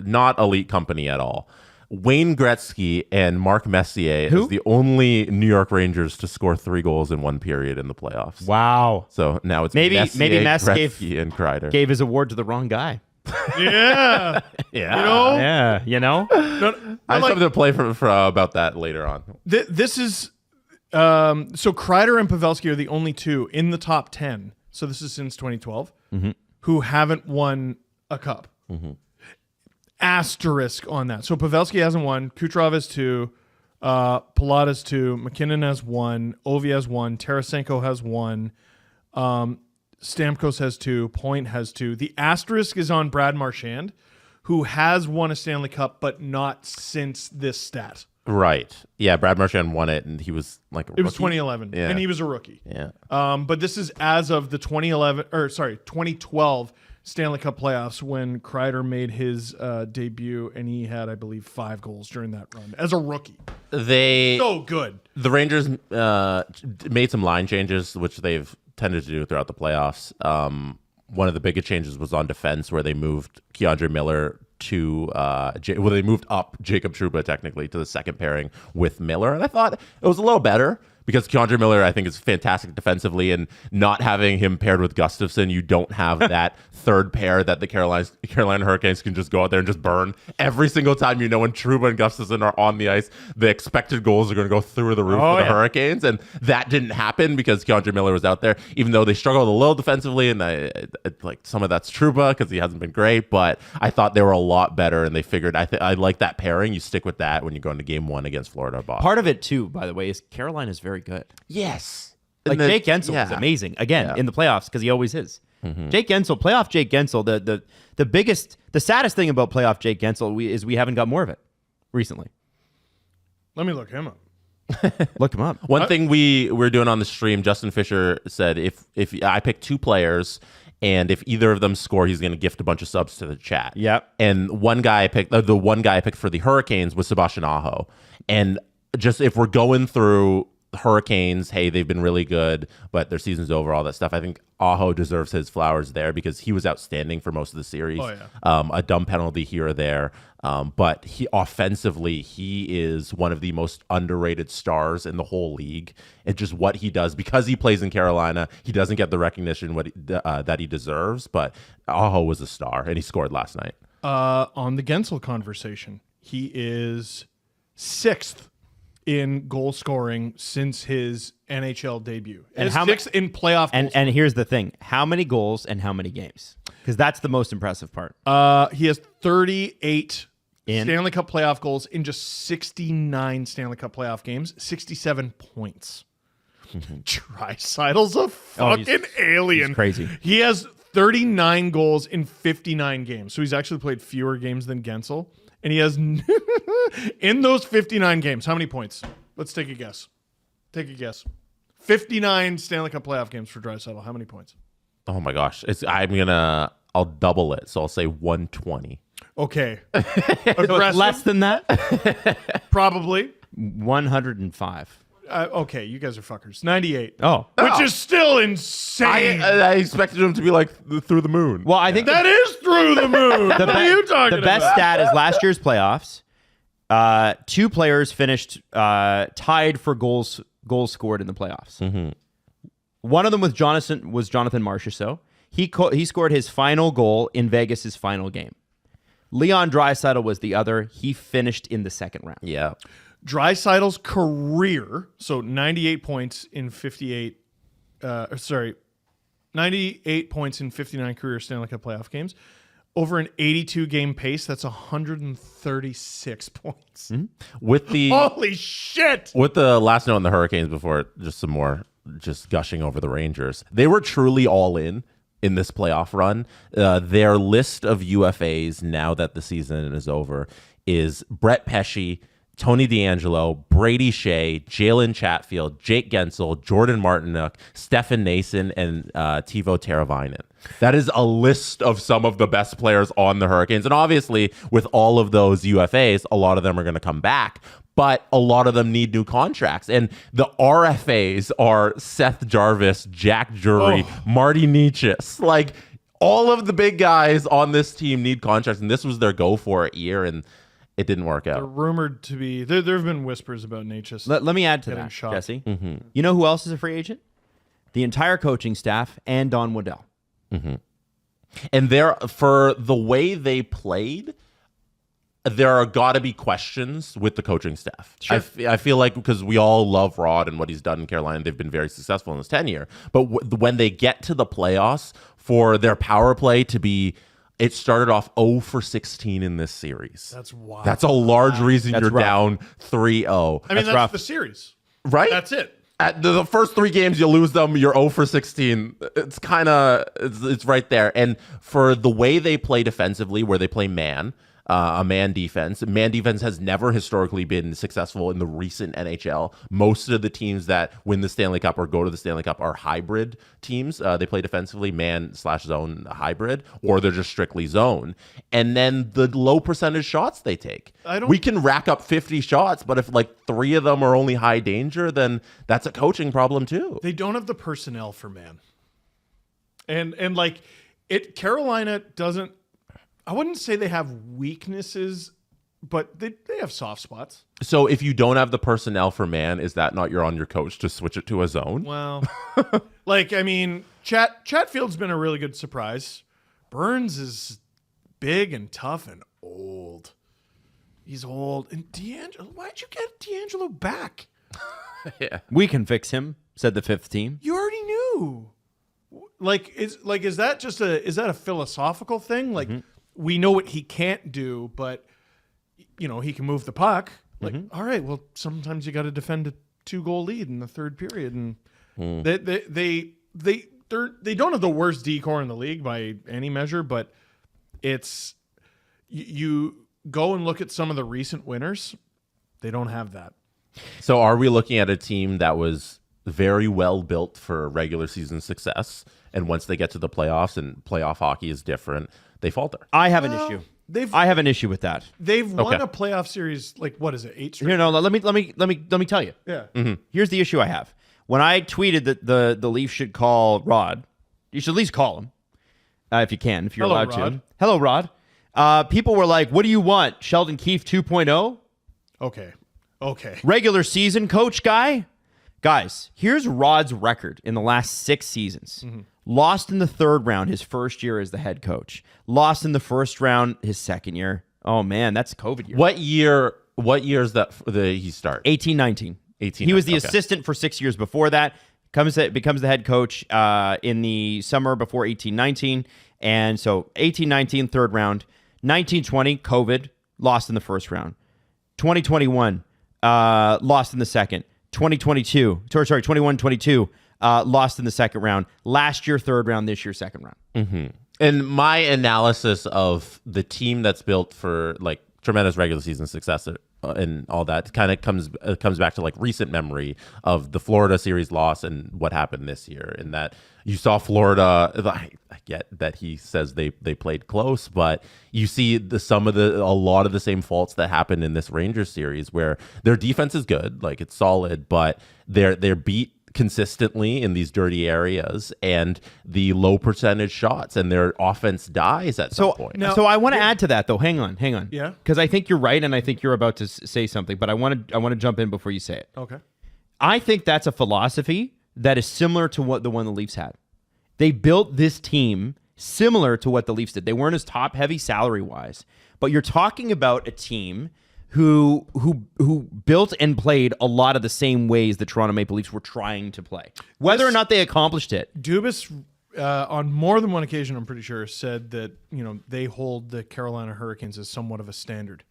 not elite company at all. Wayne Gretzky and Mark Messier is the only New York Rangers to score 3 goals in one period in the playoffs. Wow. So now it's maybe Mess Gretzky and Kreider gave his award to the wrong guy. Yeah. Yeah. You know? I just have to play for about that later on. This is so Kreider and Pavelski are the only two in the top 10. So this is since 2012 who haven't won a cup. asterisk on that. So Pavelski hasn't won. Kucherov has 2. Palat has 2. McKinnon has 1. Ovi has 1. Tarasenko has 1. Stamkos has 2. Point has 2. The asterisk is on Brad Marchand, who has won a Stanley Cup, but not since this stat. Right. Yeah, Brad Marchand won it, and he was like a It was rookie. 2011, Yeah. and he was a rookie. Yeah. But this is as of the 2012 Stanley Cup playoffs when Kreider made his debut, and he had, I believe, 5 goals during that run as a rookie. So good. The Rangers made some line changes, which they've tended to do throughout the playoffs. One of the biggest changes was on defense, where they moved Keandre Miller to they moved up Jacob Trouba technically to the second pairing with Miller, and I thought it was a little better because Keandre Miller, I think, is fantastic defensively, and not having him paired with Gustafsson, you don't have that third pair that the Carolina Hurricanes can just go out there and just burn every single time. You know, when Trouba and Gustafsson are on the ice, the expected goals are going to go through the roof for the Hurricanes, and that didn't happen because Keandre Miller was out there, even though they struggled a little defensively, and I like some of that's Trouba because he hasn't been great, but I thought they were a lot better, and they figured I like that pairing. You stick with that when you go into game 1 against Florida or Boston. Part of it too, by the way, is Carolina's very good. Yes. Like And then- Jake Gensel is amazing again in the playoffs because he always is. Jake Gensel, playoff Jake Gensel. The saddest thing about playoff Jake Gensel is we haven't got more of it recently. Let me look him up. Look him up. One thing we're doing on the stream, Justin Fisher said if I pick 2 players and if either of them score, he's going to gift a bunch of subs to the chat. Yep. And one guy I picked, the one guy I picked for the Hurricanes was Sebastian Aho. And just if we're going through Hurricanes, hey, they've been really good, but their season's over, all that stuff. I think Aho deserves his flowers there because he was outstanding for most of the series. A dumb penalty here or there. But he offensively, he is one of the most underrated stars in the whole league. And just what he does, because he plays in Carolina, he doesn't get the recognition that he deserves. But Aho was a star, and he scored last night. On the Gensel conversation, he is 6th in goal scoring since his NHL debut. And And 6th in playoff goals. And here's the thing: how many goals and how many games? Because that's the most impressive part. He has 38 In? Stanley Cup playoff goals in just 69 Stanley Cup playoff games, 67 points. Dreisaitl's a fucking alien. He's crazy. He has 39 goals in 59 games. So he's actually played fewer games than Gensel. And he has, in those 59 games, how many points? Let's take a guess. 59 Stanley Cup playoff games for Draisaitl. How many points? Oh my gosh. I'll double it. So I'll say 120. Okay. So it's less than that. Probably. 105. Okay, you guys are fuckers. 98. Oh, Which is still insane. I expected him to be like through the moon. well, I think That is through the moon. What are you talking the best about? stat is last year's playoffs. 2 players finished tied for goals scored in the playoffs. One of them was Jonathan Marchessault. He scored his final goal in Vegas' final game. Leon Draisaitl was the other. He finished in the second round. Yeah. Draisaitl's career, so 98 points in 98 points in 59 career Stanley Cup playoff games. Over an 82 game pace, that's 136 points. With the Holy shit! with the last note on the Hurricanes before just some more just gushing over the Rangers. They were truly all in this playoff run. Their list of UFAs now that the season is over is Brett Pesce, Tony DeAngelo, Brady Shea, Jalen Chatfield, Jake Gensel, Jordan Martinook, Stefan Nason, and Teuvo Teravainen. That is a list of some of the best players on the Hurricanes. And obviously, with all of those UFAs, a lot of them are going to come back, but a lot of them need new contracts. And the RFAs are Seth Jarvis, Jack Drury, Marty Necas. Like, all of the big guys on this team need contracts, and this was their go for it year, and it didn't work They're out. rumored to be. There have been whispers about Necas. Let me add to Getting that, shot. Jesse. You know who else is a free agent? The entire coaching staff and Don Waddell. And there, for the way they played, there are got to be questions with the coaching staff. Sure. I feel like because we all love Rod and what he's done in Carolina, they've been very successful in his tenure. But when they get to the playoffs, for their power play to be it started off 0 for 16 in this series. That's wild. That's a large reason That's you're rough. down 3-0. I mean, that's rough. the series. Right? That's it. At the first 3 games, you lose them, you're 0 for 16. It's kind of, it's right there. And for the way they play defensively, where they play a man defense has never historically been successful in the recent NHL. Most of the teams that win the Stanley Cup or go to the Stanley Cup are hybrid teams. They play defensively, man/zone hybrid, or they're just strictly zone. And then the low percentage shots they take. We can rack up 50 shots, but if like 3 of them are only high danger, then that's a coaching problem too. They don't have the personnel for man. And like Carolina doesn't, I wouldn't say they have weaknesses, but they have soft spots. So if you don't have the personnel for man, is that not you're on your coach to switch it to a zone? Well, like, I mean, Chatfield's been a really good surprise. Burns is big and tough and old. He's old. And D'Angelo, why'd you get D'Angelo back? We can fix him, said the 5th team. You already knew. Is that a philosophical thing? Like, we know what he can't do, but he can move the puck. Like, all right, well, sometimes you got to defend a 2-goal lead in the 3rd period, and they don't have the worst D-core in the league by any measure, but it's you go and look at some of the recent winners, they don't have that. So are we looking at a team that was very well built for regular season success, and once they get to the playoffs, and playoff hockey is different, they falter? I have an issue. I have an issue with that. They've won a playoff series, like, what is it, 8 straight? Let me tell you. Yeah. Here's the issue I have. When I tweeted that the Leafs should call Rod, you should at least call him if you can, if you're Hello, allowed Rod. to. Hello, Rod. People were like, "What do you want, Sheldon Keefe 2.0? Okay. Regular season coach guy?" Guys, here's Rod's record in the last 6 seasons. Lost in the 3rd round his first year as the head coach. Lost in the 1st round his 2nd year. Oh man, that's COVID year. What year is that he start? 18-19. He was the assistant for 6 years before that. Becomes the head coach in the summer before 18-19. And so 18-19, 3rd round. 19-20, COVID, lost in the 1st round. 2021, lost in the 2nd. 21-22, lost in the 2nd round. Last year, 3rd round. This year, 2nd round. And my analysis of the team that's built for like tremendous regular season success and all that kind of comes back to like recent memory of the Florida series loss and what happened this year. In that you saw Florida. I get that he says they played close, but you see a lot of the same faults that happened in this Rangers series, where their defense is good, like it's solid, but they're beat consistently in these dirty areas and the low percentage shots, and their offense dies at some point. So I want to add to that though. Hang on. Yeah. Because I think you're right, and I think you're about to say something, but I want to jump in before you say it. Okay. I think that's a philosophy that is similar to what the one the Leafs had. They built this team similar to what the Leafs did. They weren't as top heavy salary wise, but you're talking about a team who built and played a lot of the same ways the Toronto Maple Leafs were trying to play. Whether or not they accomplished it. Dubas, on more than one occasion, I'm pretty sure, said that they hold the Carolina Hurricanes as somewhat of a standard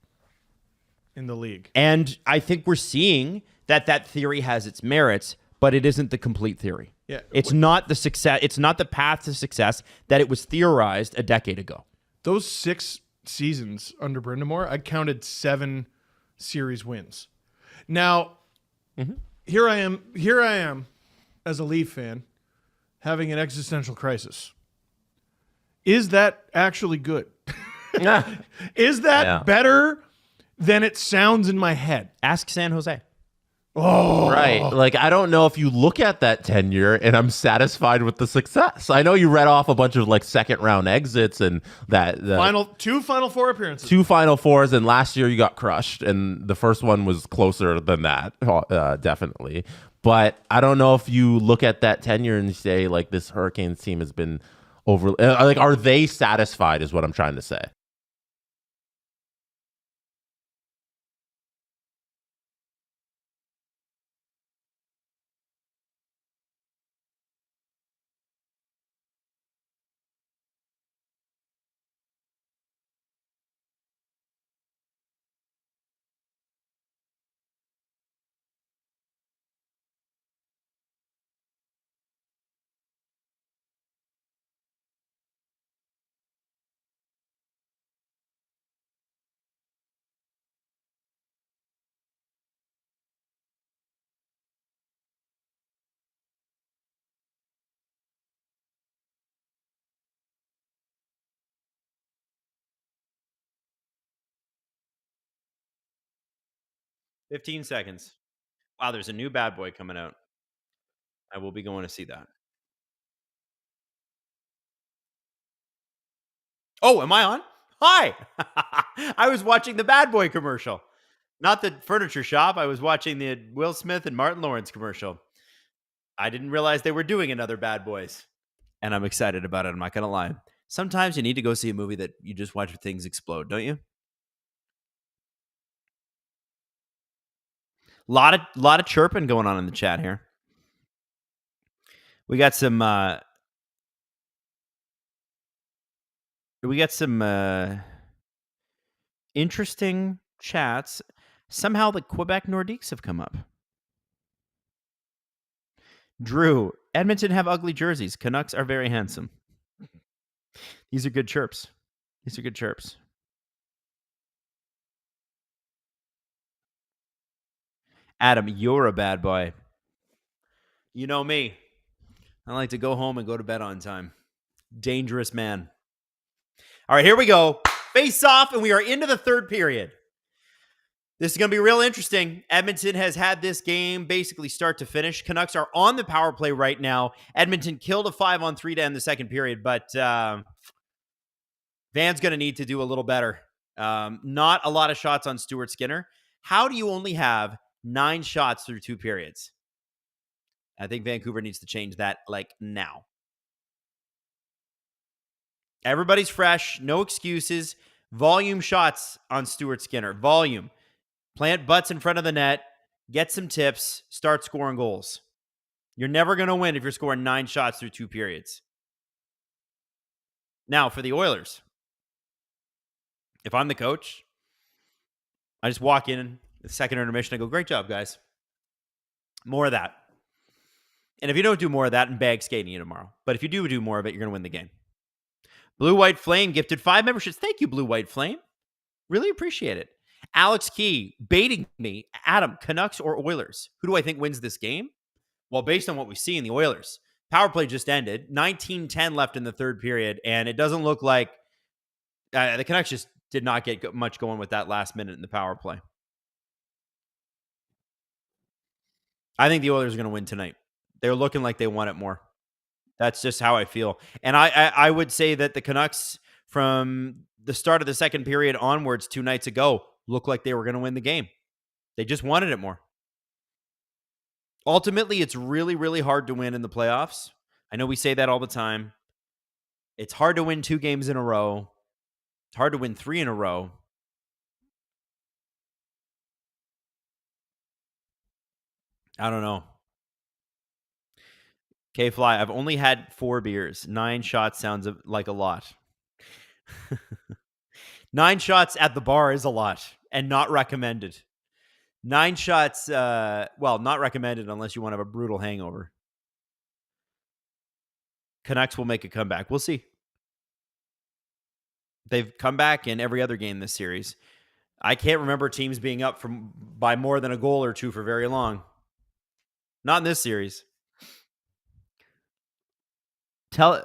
in the league. And I think we're seeing that theory has its merits, but it isn't the complete theory. Yeah. It's not the success. It's not the path to success that it was theorized a decade ago. Those 6 seasons under Brindamore, I counted 7 series wins. Now, here I am as a Leaf fan having an existential crisis. Is that actually good? Is that better than it sounds in my head? Ask San Jose. Oh, Right. Like, I don't know if you look at that tenure and I'm satisfied with the success. I know you read off a bunch of like 2nd round exits and that two Final Four appearances. 2 Final Fours, and last year you got crushed, and the first one was closer than that, definitely. But I don't know if you look at that tenure and say like this Hurricanes team has been over. Like, are they satisfied? Is what I'm trying to say. 15 seconds. Wow, there's a new bad boy coming out. I will be going to see that. Oh, am I on? Hi. I was watching the bad boy commercial. Not the furniture shop. I was watching the Will Smith and Martin Lawrence commercial. I didn't realize they were doing another Bad Boys. And I'm excited about it. I'm not going to lie. Sometimes you need to go see a movie that you just watch things explode, don't you? Lot of chirping going on in the chat here. We got some interesting chats. Somehow the Quebec Nordiques have come up. Drew, Edmonton have ugly jerseys. Canucks are very handsome. These are good chirps. Adam, you're a bad boy. You know me. I like to go home and go to bed on time. Dangerous man. All right, here we go. Face off, and we are into the third period. This is going to be real interesting. Edmonton has had this game basically start to finish. Canucks are on the power play right now. Edmonton killed a 5-on-3 to end the second period, but Van's going to need to do a little better. Not a lot of shots on Stuart Skinner. How do you only have 9 shots through 2 periods? I think Vancouver needs to change that like now. Everybody's fresh. No excuses. Volume shots on Stuart Skinner. Volume. Plant butts in front of the net. Get some tips. Start scoring goals. You're never going to win if you're scoring 9 shots through 2 periods. Now, for the Oilers, if I'm the coach, I just walk in the second intermission. I go, great job, guys. More of that. And if you don't do more of that, and bag skating you tomorrow. But if you do more of it, you're going to win the game. Blue White Flame gifted 5 memberships. Thank you, Blue White Flame. Really appreciate it. Alex Key baiting me. Adam, Canucks or Oilers? Who do I think wins this game? Well, based on what we see in the Oilers, power play just ended. 19-10 left in the third period, and it doesn't look like the Canucks just did not get much going with that last minute in the power play. I think the Oilers are going to win tonight. They're looking like they want it more. That's just how I feel. And I would say that the Canucks, from the start of the second period onwards 2 nights ago, looked like they were going to win the game. They just wanted it more. Ultimately, it's really, really hard to win in the playoffs. I know we say that all the time. It's hard to win 2 games in a row. It's hard to win 3 in a row. I don't know. K-Fly, I've only had 4 beers. 9 shots sounds like a lot. 9 shots at the bar is a lot and not recommended. 9 shots, not recommended unless you want to have a brutal hangover. Canucks will make a comeback. We'll see. They've come back in every other game this series. I can't remember teams being up by more than a goal or 2 for very long. Not in this series. Tell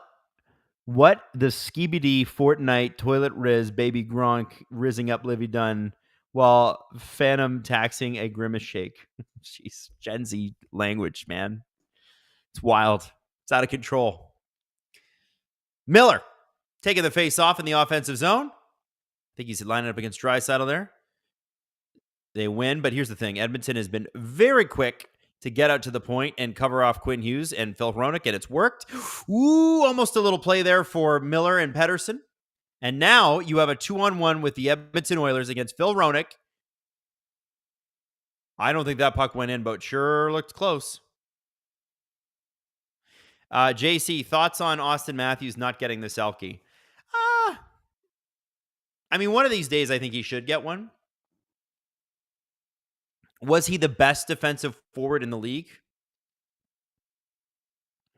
what the Skibidi Fortnite toilet riz baby Gronk rizzing up Livy Dunn while Phantom taxing a grimace shake. Jeez, Gen Z language, man. It's wild. It's out of control. Miller taking the face off in the offensive zone. I think he's lining up against Draisaitl there. They win, but here's the thing. Edmonton has been very quick to get out to the point and cover off Quinn Hughes and Phil Hronik, and it's worked. Ooh, almost a little play there for Miller and Pettersson. And now you have a 2-on-1 with the Edmonton Oilers against Phil Hronik. I don't think that puck went in, but sure looked close. JC, thoughts on Austin Matthews not getting the Selke? I mean, one of these days I think he should get one. Was he the best defensive forward in the league?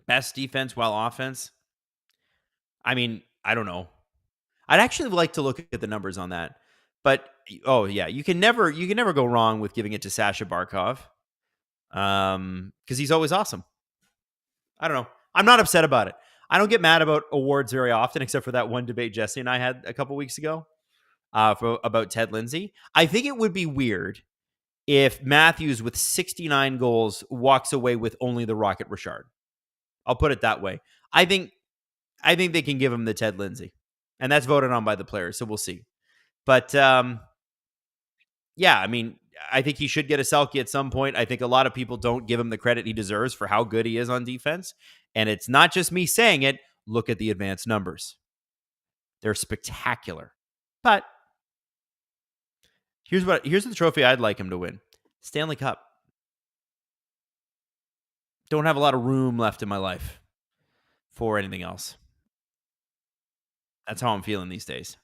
Best defense while offense? I mean, I don't know. I'd actually like to look at the numbers on that. But, oh, yeah, you can never go wrong with giving it to Sasha Barkov. Because he's always awesome. I don't know. I'm not upset about it. I don't get mad about awards very often, except for that one debate Jesse and I had a couple weeks ago about Ted Lindsay. I think it would be weird if Matthews with 69 goals walks away with only the Rocket Richard. I'll put it that way. I think they can give him the Ted Lindsay, and that's voted on by the players, so we'll see. But yeah, I mean, I think he should get a Selke at some point. I think a lot of people don't give him the credit he deserves for how good he is on defense, and it's not just me saying it. Look at the advanced numbers. They're spectacular. But here's the trophy I'd like him to win. Stanley Cup. Don't have a lot of room left in my life for anything else. That's how I'm feeling these days.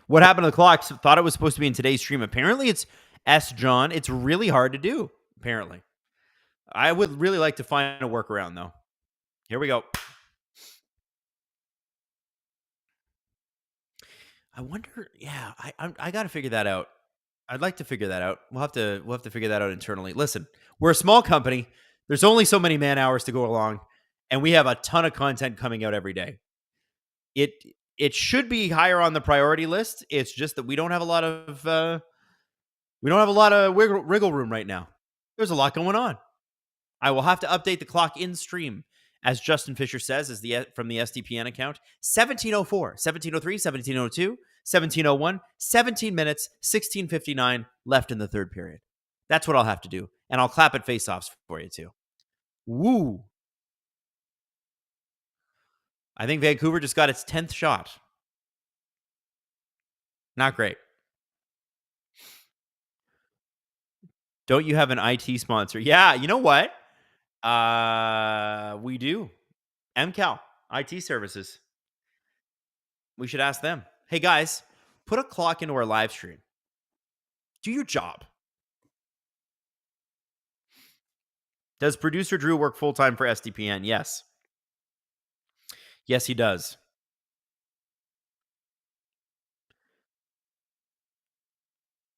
What happened to the clocks? Thought it was supposed to be in today's stream. Apparently it's S. John. It's really hard to do, apparently. I would really like to find a workaround, though. Here we go. I wonder, yeah, I got to figure that out. I'd like to figure that out. We'll have to figure that out internally. Listen, we're a small company. There's only so many man hours to go along, and we have a ton of content coming out every day. It should be higher on the priority list. It's just that we don't have a lot of wiggle room right now. There's a lot going on. I will have to update the clock in stream, as Justin Fisher says, from the SDPN account. 17:04, 17:03, 17:02, 17:01, 17 minutes, 16:59 left in the third period. That's what I'll have to do, and I'll clap at faceoffs for you too. Woo! I think Vancouver just got its 10th shot. Not great. Don't you have an IT sponsor? Yeah, you know what? We do. MCAL, IT services. We should ask them. Hey, guys, put a clock into our live stream. Do your job. Does producer Drew work full-time for SDPN? Yes. Yes, he does.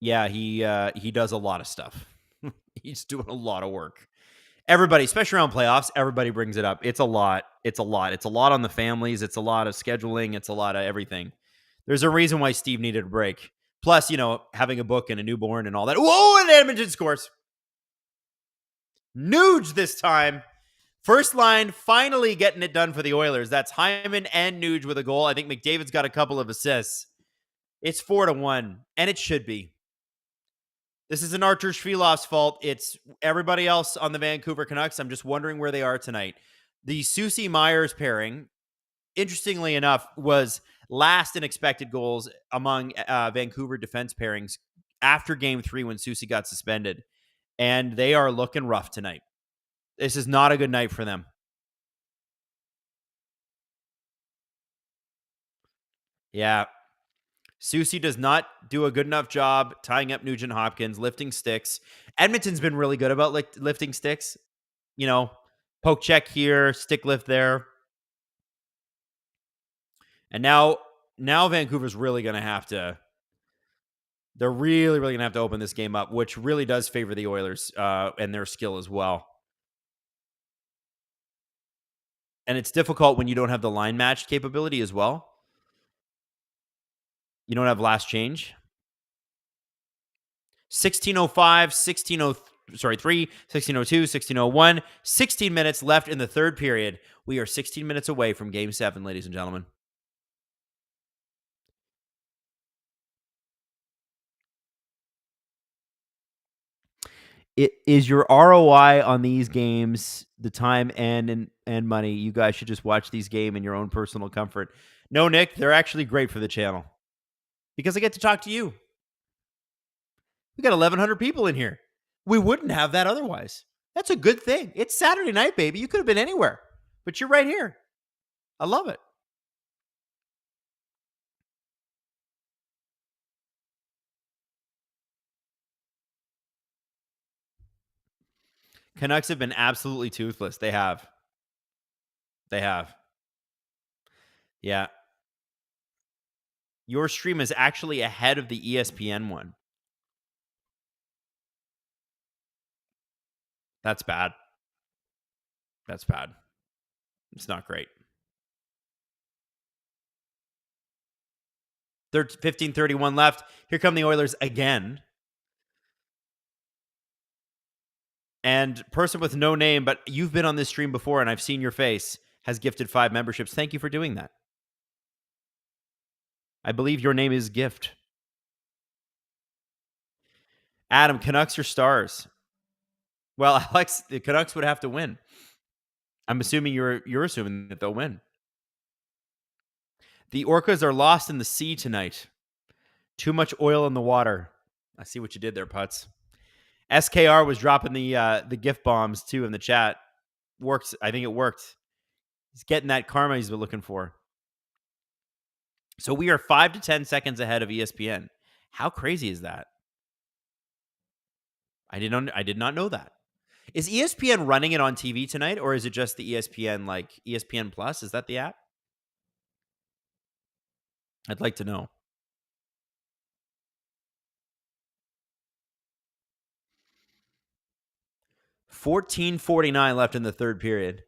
Yeah, he does a lot of stuff. He's doing a lot of work. Everybody, especially around playoffs, everybody brings it up. It's a lot. It's a lot. It's a lot on the families. It's a lot of scheduling. It's a lot of everything. There's a reason why Steve needed a break. Plus, having a book and a newborn and all that. Whoa, and Edmonton scores. Nuge this time. First line, finally getting it done for the Oilers. That's Hyman and Nuge with a goal. I think McDavid's got a couple of assists. It's 4-1, and it should be. This isn't Artur Shvilov's fault. It's everybody else on the Vancouver Canucks. I'm just wondering where they are tonight. The Soucy-Myers pairing, interestingly enough, was last in expected goals among Vancouver defense pairings after Game 3 when Soucy got suspended. And they are looking rough tonight. This is not a good night for them. Yeah. Soucy does not do a good enough job tying up Nugent Hopkins, lifting sticks. Edmonton's been really good about lifting sticks. Poke check here, stick lift there. And now Vancouver's really going to have to, they're really, really going to have to open this game up, which really does favor the Oilers and their skill as well. And it's difficult when you don't have the line matched capability as well. You don't have last change. 16:05, 16:03, 16:02, 16:01, 16 minutes left in the third period. We are 16 minutes away from Game 7, ladies and gentlemen. Is your ROI on these games the time and money? You guys should just watch these games in your own personal comfort. No, Nick, they're actually great for the channel because I get to talk to you. We got 1,100 people in here. We wouldn't have that otherwise. That's a good thing. It's Saturday night, baby. You could have been anywhere, but you're right here. I love it. Canucks have been absolutely toothless. They have. Yeah. Your stream is actually ahead of the ESPN one. That's bad. It's not great. 15:31 left. Here come the Oilers again. And person with no name, but you've been on this stream before and I've seen your face, has gifted 5 memberships. Thank you for doing that. I believe your name is Gift. Adam, Canucks or Stars? Well, Alex, the Canucks would have to win. I'm assuming you're assuming that they'll win. The Orcas are lost in the sea tonight. Too much oil in the water. I see what you did there, Putz. SKR was dropping the gift bombs too in the chat. Works. I think it worked. He's getting that karma he's been looking for. So we are 5 to 10 seconds ahead of ESPN. How crazy is that? I did not know that. Is ESPN running it on TV tonight, or is it just the ESPN, like ESPN Plus? Is that the app? I'd like to know. $14:49 left in the third period.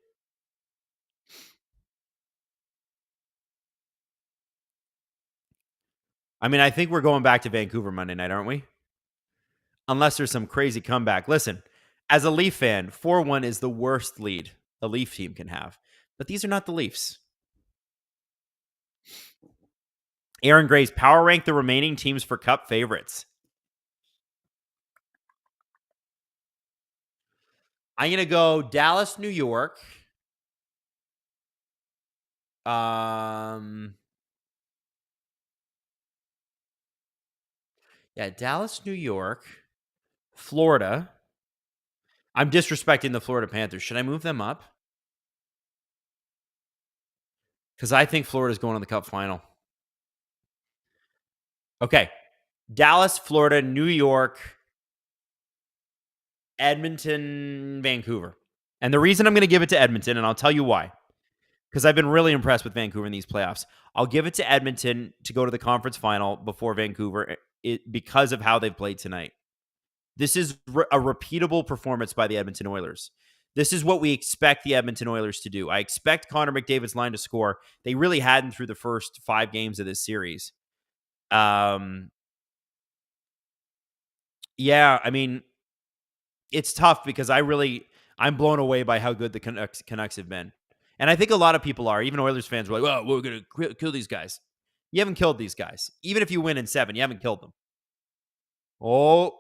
I mean, I think we're going back to Vancouver Monday night, aren't we? Unless there's some crazy comeback. Listen, as a Leaf fan, 4-1 is the worst lead a Leaf team can have. But these are not the Leafs. Aaron Gray's power rank the remaining teams for Cup favorites. I'm going to go Dallas, New York. Dallas, New York, Florida. I'm disrespecting the Florida Panthers. Should I move them up? Because I think Florida's going to the Cup final. Okay. Dallas, Florida, New York, Edmonton, Vancouver. And the reason I'm going to give it to Edmonton, and I'll tell you why, because I've been really impressed with Vancouver in these playoffs. I'll give it to Edmonton to go to the conference final before Vancouver because of how they've played tonight. This is a repeatable performance by the Edmonton Oilers. This is what we expect the Edmonton Oilers to do. I expect Connor McDavid's line to score. They really hadn't through the first 5 games of this series. Yeah, I mean, it's tough because I'm blown away by how good the Canucks have been. And I think a lot of people are. Even Oilers fans were like, well, we're going to kill these guys. You haven't killed these guys. Even if you win in 7, you haven't killed them. Oh,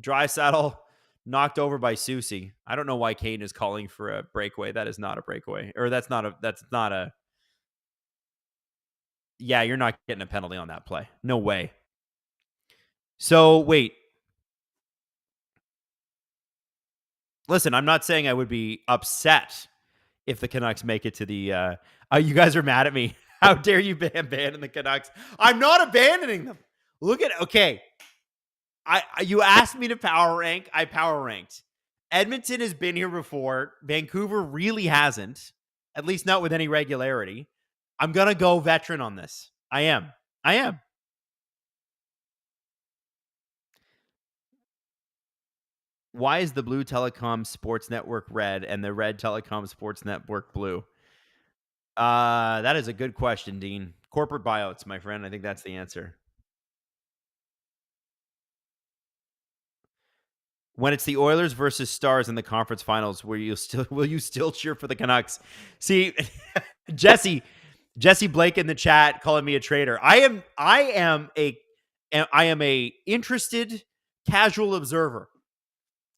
Draisaitl knocked over by Susie. I don't know why Kane is calling for a breakaway. That is not a breakaway. Or that's not a. Yeah, you're not getting a penalty on that play. No way. So, wait. Listen, I'm not saying I would be upset if the Canucks make it to the... you guys are mad at me. How dare you abandon the Canucks? I'm not abandoning them. Look at... Okay. You asked me to power rank. I power ranked. Edmonton has been here before. Vancouver really hasn't. At least not with any regularity. I'm going to go veteran on this. I am. Why is the Blue Telecom Sports Network red and the Red Telecom Sports Network blue? That is a good question, Dean. Corporate buyouts, my friend. I think that's the answer. When it's the Oilers versus Stars in the conference finals, will you still cheer for the Canucks? See, Jesse Blake in the chat calling me a traitor. I am a interested casual observer.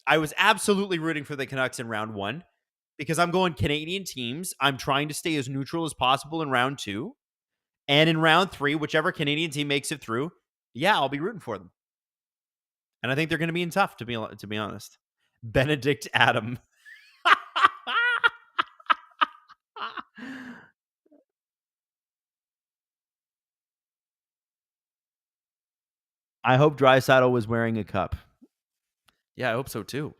I was absolutely rooting for the Canucks in round 1 because I'm going Canadian teams. I'm trying to stay as neutral as possible in round 2. And in round 3, whichever Canadian team makes it through, I'll be rooting for them. And I think they're going to be in tough, to be honest. Benedict Adam. I hope Draisaitl was wearing a cup. Yeah, I hope so too.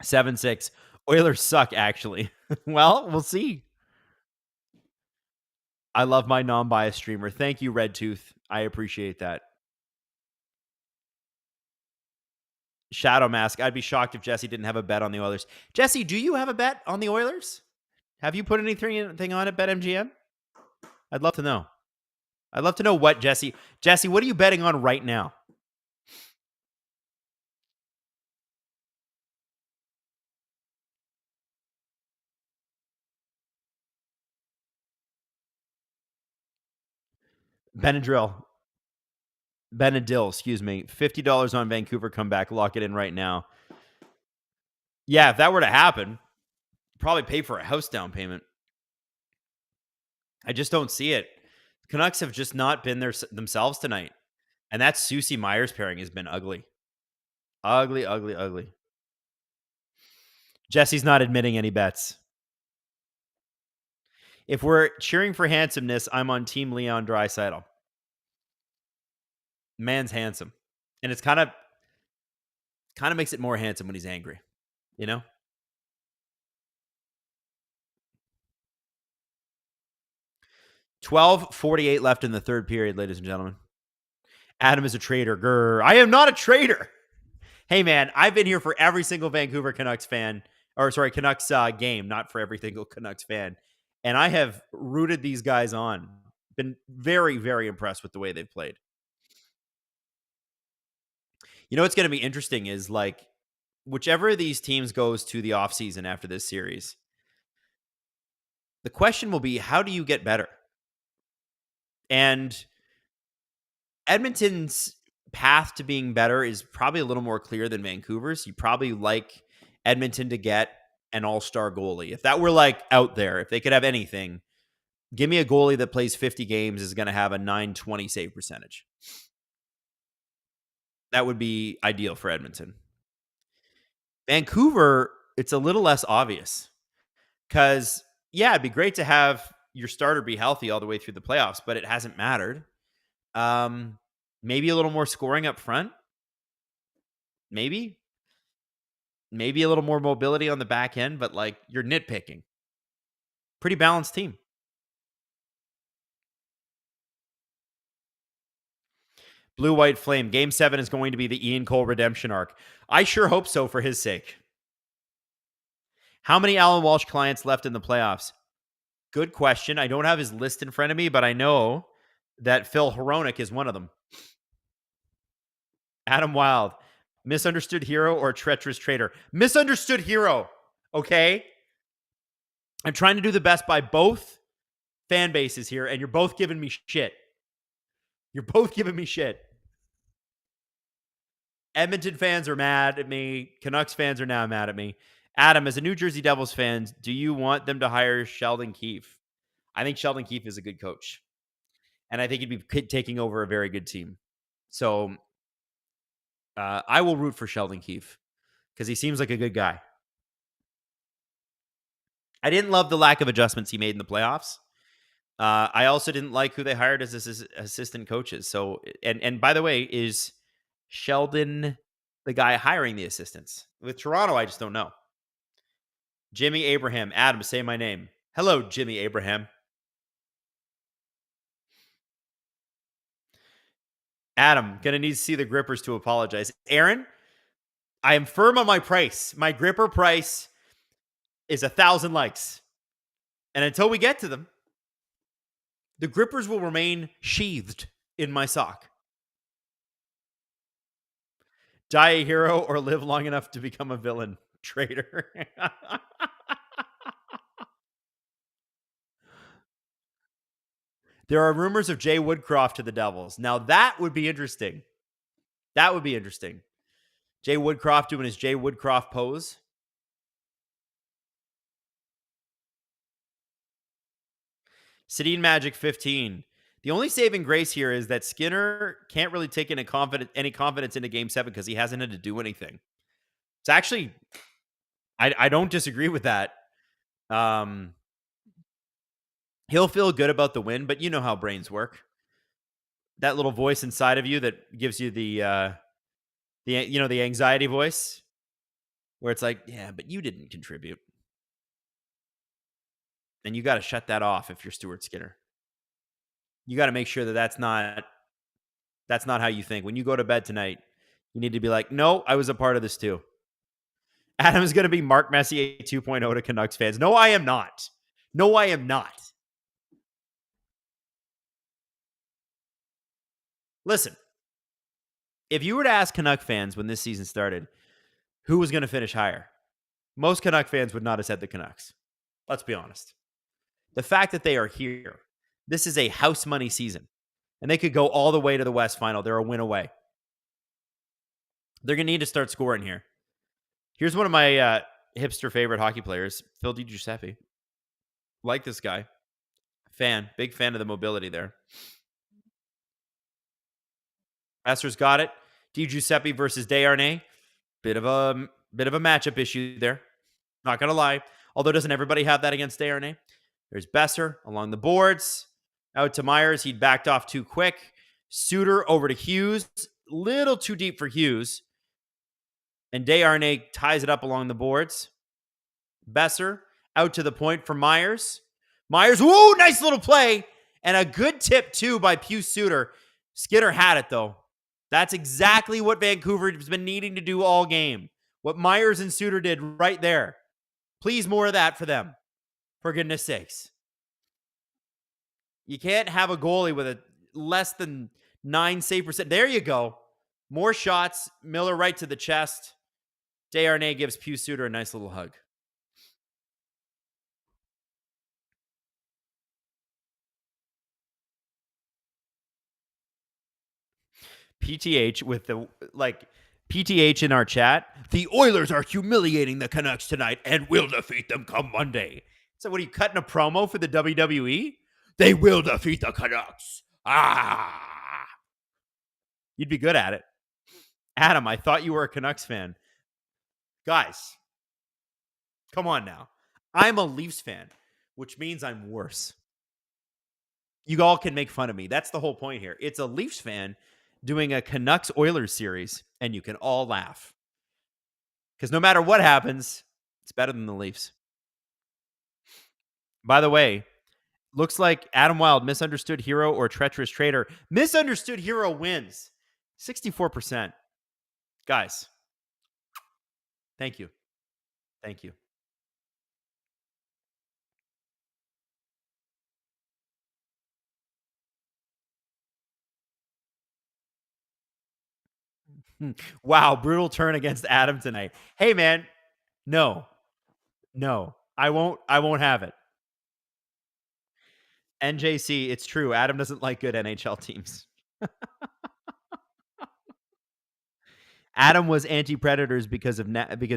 7-6. Oilers suck, actually. Well, we'll see. I love my non-biased streamer. Thank you, Red Tooth. I appreciate that. Shadow Mask. I'd be shocked if Jesse didn't have a bet on the Oilers. Jesse, do you have a bet on the Oilers? Have you put anything on at BetMGM? I'd love to know. I'd love to know what Jesse, what are you betting on right now? Benadryl, excuse me. $50 on Vancouver comeback. Lock it in right now. Yeah, if that were to happen, probably pay for a house down payment. I just don't see it. Canucks have just not been themselves tonight. And that Susie Myers pairing has been ugly. Ugly, ugly, ugly. Jesse's not admitting any bets. If we're cheering for handsomeness, I'm on Team Leon Draisaitl. Man's handsome. And it's kind of makes it more handsome when he's angry. You know? $12:48 left in the third period, ladies and gentlemen. Adam is a traitor. Grr. I am not a traitor. Hey, man, I've been here for every single Vancouver Canucks fan, Canucks game, not for every single Canucks fan. And I have rooted these guys on. Been very, very impressed with the way they've played. You know what's going to be interesting is, like, whichever of these teams goes to the offseason after this series, the question will be, how do you get better? And Edmonton's path to being better is probably a little more clear than Vancouver's. You probably like Edmonton to get an all-star goalie. If that were like out there, if they could have anything, give me a goalie that plays 50 games is going to have a .920 save percentage. That would be ideal for Edmonton. Vancouver, it's a little less obvious because, yeah, it'd be great to have your starter be healthy all the way through the playoffs, but it hasn't mattered. Maybe a little more scoring up front. Maybe a little more mobility on the back end, but like you're nitpicking. Pretty balanced team. Blue White Flame. Game 7 is going to be the Ian Cole redemption arc. I sure hope so for his sake. How many Alan Walsh clients left in the playoffs? Good question. I don't have his list in front of me, but I know that Phil Hronek is one of them. Adam Wylde. Misunderstood hero or treacherous traitor? Misunderstood hero. Okay? I'm trying to do the best by both fan bases here, and you're both giving me shit. You're both giving me shit. Edmonton fans are mad at me. Canucks fans are now mad at me. Adam, as a New Jersey Devils fan, do you want them to hire Sheldon Keefe? I think Sheldon Keefe is a good coach. And I think he'd be taking over a very good team. So I will root for Sheldon Keefe because he seems like a good guy. I didn't love the lack of adjustments he made in the playoffs. I also didn't like who they hired as assistant coaches. So, and by the way, is Sheldon the guy hiring the assistants? With Toronto, I just don't know. Jimmy Abraham. Adam, say my name. Hello, Jimmy Abraham. Adam, gonna need to see the grippers to apologize. Aaron, I am firm on my price. My gripper price is 1,000 likes. And until we get to them, the grippers will remain sheathed in my sock. Die a hero or live long enough to become a villain. Traitor. There are rumors of Jay Woodcroft to the Devils. Now that would be interesting. That would be interesting. Jay Woodcroft doing his Jay Woodcroft pose. Sedin Magic 15. The only saving grace here is that Skinner can't really take any confidence into Game 7 because he hasn't had to do anything. It's actually, I don't disagree with that. He'll feel good about the win, but you know how brains work. That little voice inside of you that gives you the anxiety voice, where it's like, yeah, but you didn't contribute. And you got to shut that off if you're Stuart Skinner. You got to make sure that that's not how you think. When you go to bed tonight, you need to be like, no, I was a part of this too. Adam's going to be Mark Messier 2.0 to Canucks fans. No, I am not. No, I am not. Listen, if you were to ask Canuck fans when this season started who was going to finish higher, most Canuck fans would not have said the Canucks. Let's be honest. The fact that they are here, this is a house money season, and they could go all the way to the West Final. They're a win away. They're going to need to start scoring here. Here's one of my hipster favorite hockey players, Phil DiGiuseppe. Like this guy. Big fan of the mobility there. Esser's got it. DiGiuseppe versus Desharnais. Bit of a matchup issue there. Not going to lie. Although doesn't everybody have that against Desharnais? There's Besser along the boards. Out to Myers. He'd backed off too quick. Suter over to Hughes. Little too deep for Hughes. And Desharnais ties it up along the boards. Besser out to the point for Myers. Myers, woo, nice little play. And a good tip, too, by Pius Suter. Skinner had it, though. That's exactly what Vancouver has been needing to do all game. What Myers and Suter did right there. Please, more of that for them. For goodness sakes. You can't have a goalie with a less than 9 save percent. There you go. More shots. Miller right to the chest. Desharnais gives Pius Suter a nice little hug. PTH with the, PTH in our chat. The Oilers are humiliating the Canucks tonight and will defeat them come Monday. So what are you cutting a promo for the WWE? They will defeat the Canucks. You'd be good at it. Adam, I thought you were a Canucks fan. Guys, come on now. I'm a Leafs fan, which means I'm worse. You all can make fun of me. That's the whole point here. It's a Leafs fan doing a Canucks Oilers series, and you can all laugh. Because no matter what happens, it's better than the Leafs. By the way, looks like Adam Wylde, misunderstood hero or treacherous traitor. Misunderstood hero wins. 64%. Guys, thank you. Thank you. Wow, brutal turn against Adam tonight. Hey man, no. I won't have it. NJC, it's true. Adam doesn't like good NHL teams. Adam was anti-Predators because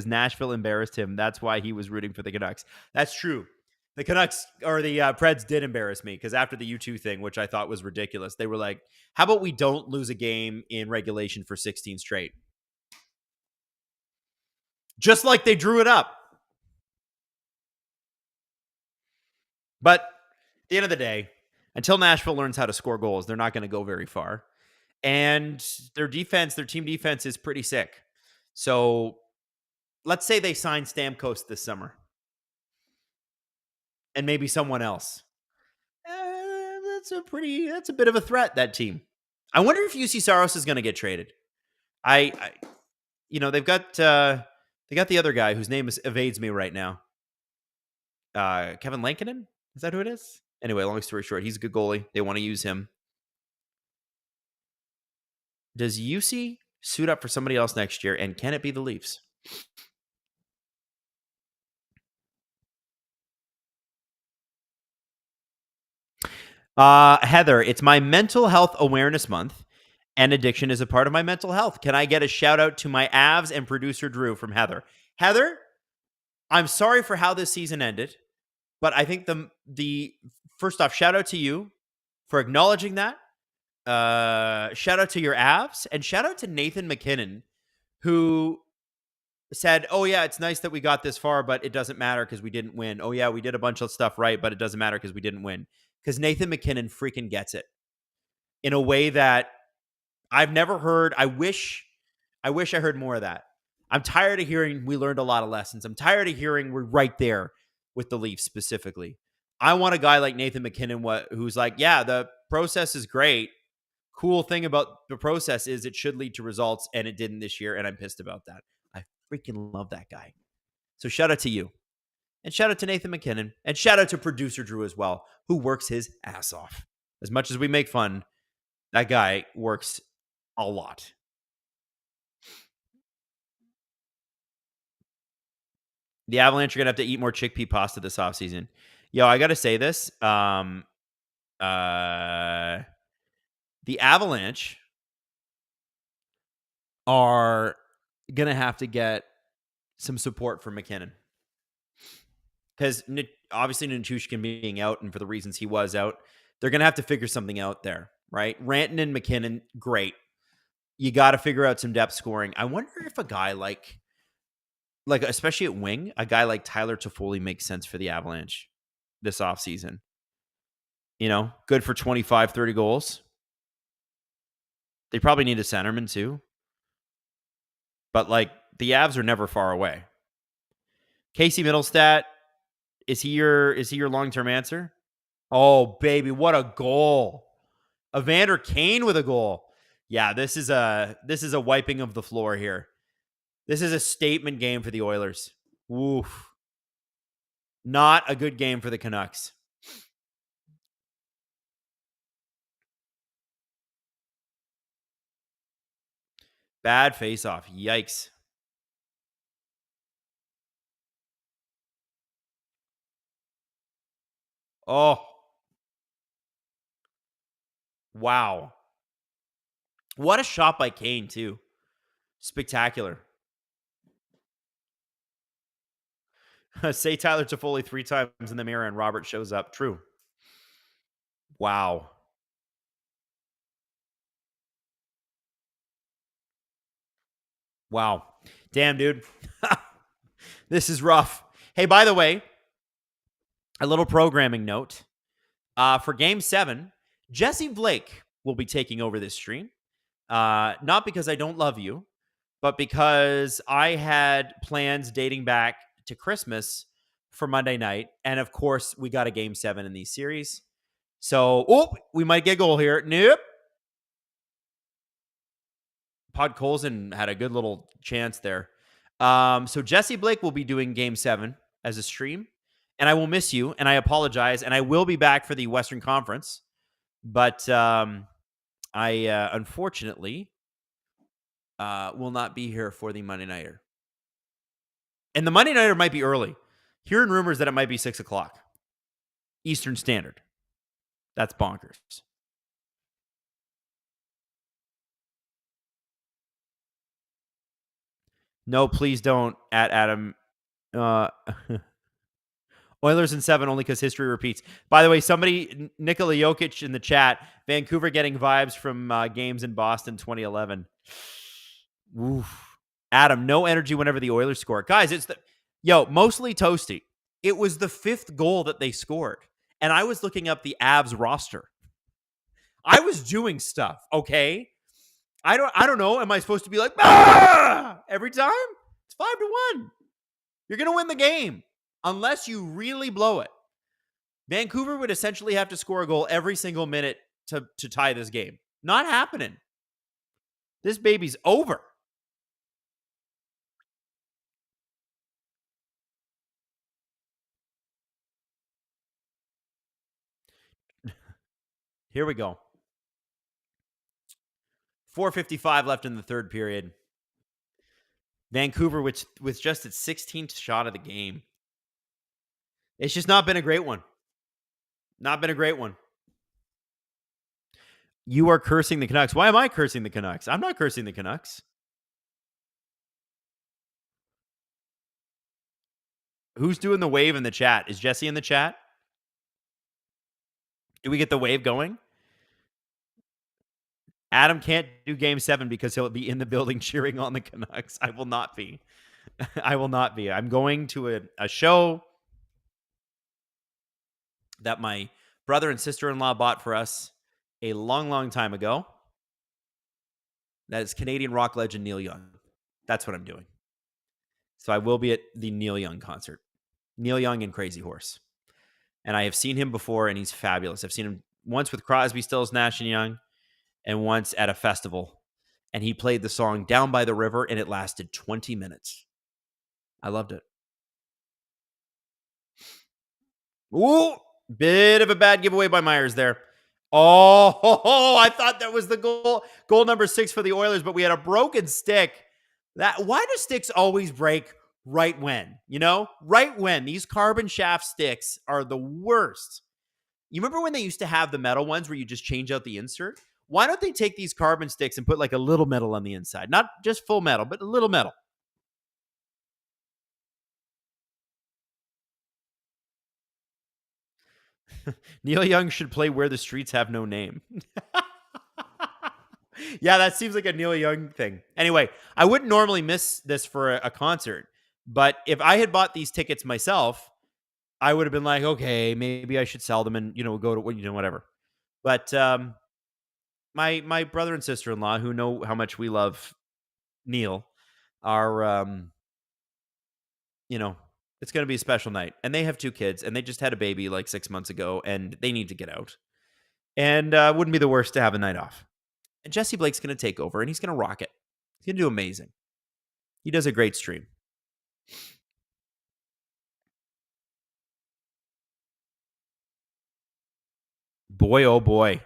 Nashville embarrassed him. That's why he was rooting for the Canucks. That's true. The Canucks or the Preds did embarrass me because after the U2 thing, which I thought was ridiculous, they were like, how about we don't lose a game in regulation for 16 straight? Just like they drew it up. But at the end of the day, until Nashville learns how to score goals, they're not going to go very far. And their team defense is pretty sick. So let's say they sign Stamkos this summer. And maybe someone else. That's a bit of a threat, that team. I wonder if UC Saros is going to get traded. They've got the other guy whose name evades me right now. Kevin Lankinen? Is that who it is? Anyway, long story short, he's a good goalie. They want to use him. Does UC suit up for somebody else next year, and can it be the Leafs? Heather, it's my mental health awareness month, and addiction is a part of my mental health. Can I get a shout out to my Avs and producer Drew from Heather? Heather, I'm sorry for how this season ended, but I think the first off, shout out to you for acknowledging that. Shout out to your Avs, and shout out to Nathan McKinnon, who said, oh yeah, it's nice that we got this far, but it doesn't matter because we didn't win. Oh yeah, we did a bunch of stuff right, but it doesn't matter because we didn't win. Because Nathan McKinnon freaking gets it in a way that I've never heard. I wish I heard more of that. I'm tired of hearing we learned a lot of lessons. I'm tired of hearing we're right there with the Leafs specifically. I want a guy like Nathan McKinnon who's like, yeah, the process is great. Cool thing about the process is it should lead to results, and it didn't this year, and I'm pissed about that. I freaking love that guy. So shout out to you. And shout out to Nathan McKinnon. And shout out to producer Drew as well, who works his ass off. As much as we make fun, that guy works a lot. The Avalanche are going to have to eat more chickpea pasta this offseason. Yo, I got to say this. The Avalanche are going to have to get some support from McKinnon. Because obviously Nichushkin being out, and for the reasons he was out, they're going to have to figure something out there, right? Rantanen and McKinnon, great. You got to figure out some depth scoring. I wonder if a guy like especially at wing, a guy like Tyler Toffoli makes sense for the Avalanche this offseason. You know, good for 25, 30 goals. They probably need a centerman too. But like the Avs are never far away. Casey Middlestat, is he your long-term answer? Oh, baby, what a goal. Evander Kane with a goal. Yeah, this is a wiping of the floor here. This is a statement game for the Oilers. Woof. Not a good game for the Canucks. Bad face-off. Yikes. Oh. Wow. What a shot by Kane, too. Spectacular. Say Tyler Toffoli 3 times in the mirror and Robert shows up. True. Wow. Wow. Damn, dude. This is rough. Hey, by the way, a little programming note. For Game 7, Jesse Blake will be taking over this stream. Not because I don't love you, but because I had plans dating back to Christmas for Monday night. And of course, we got a Game 7 in these series. So, we might get a goal here. Nope. Pod Colson had a good little chance there. So Jesse Blake will be doing Game 7 as a stream. And I will miss you, and I apologize. And I will be back for the Western Conference. But I unfortunately will not be here for the Monday Nighter. And the Monday Nighter might be early. Hearing rumors that it might be 6 o'clock Eastern Standard. That's bonkers. No, please don't, at Adam. Oilers in 7 only because history repeats. By the way, somebody, Nikola Jokic in the chat, Vancouver getting vibes from games in Boston 2011. Oof. Adam, no energy whenever the Oilers score. Guys, mostly toasty. It was the 5th goal that they scored. And I was looking up the Avs roster. I was doing stuff, okay? I don't know. Am I supposed to be like, every time? It's 5-1. You're going to win the game. Unless you really blow it. Vancouver would essentially have to score a goal every single minute to tie this game. Not happening. This baby's over. Here we go. 4:55 left in the third period. Vancouver with just its 16th shot of the game. It's just not been a great one. Not been a great one. You are cursing the Canucks. Why am I cursing the Canucks? I'm not cursing the Canucks. Who's doing the wave in the chat? Is Jesse in the chat? Do we get the wave going? Adam can't do Game 7 because he'll be in the building cheering on the Canucks. I will not be. I will not be. I'm going to a show that my brother and sister-in-law bought for us a long, long time ago. That is Canadian rock legend Neil Young. That's what I'm doing. So I will be at the Neil Young concert. Neil Young and Crazy Horse. And I have seen him before, and he's fabulous. I've seen him once with Crosby, Stills, Nash, and Young, and once at a festival. And he played the song Down by the River, and it lasted 20 minutes. I loved it. Ooh, bit of a bad giveaway by Myers there. Oh, I thought that was the goal number 6 for the Oilers, but we had a broken stick. Why do sticks always break right when? Right when. These carbon shaft sticks are the worst. You remember when they used to have the metal ones where you just change out the insert? Why don't they take these carbon sticks and put like a little metal on the inside? Not just full metal, but a little metal. Neil Young should play Where the Streets Have No Name. Yeah, that seems like a Neil Young thing. Anyway, I wouldn't normally miss this for a concert, but if I had bought these tickets myself, I would have been like, okay, maybe I should sell them and go to whatever. But my brother and sister-in-law, who know how much we love Neil, are it's going to be a special night, and they have 2 kids, and they just had a baby like 6 months ago, and they need to get out, and wouldn't be the worst to have a night off. And Jesse Blake's going to take over, and he's going to rock it. He's going to do amazing. He does a great stream. Boy, oh boy.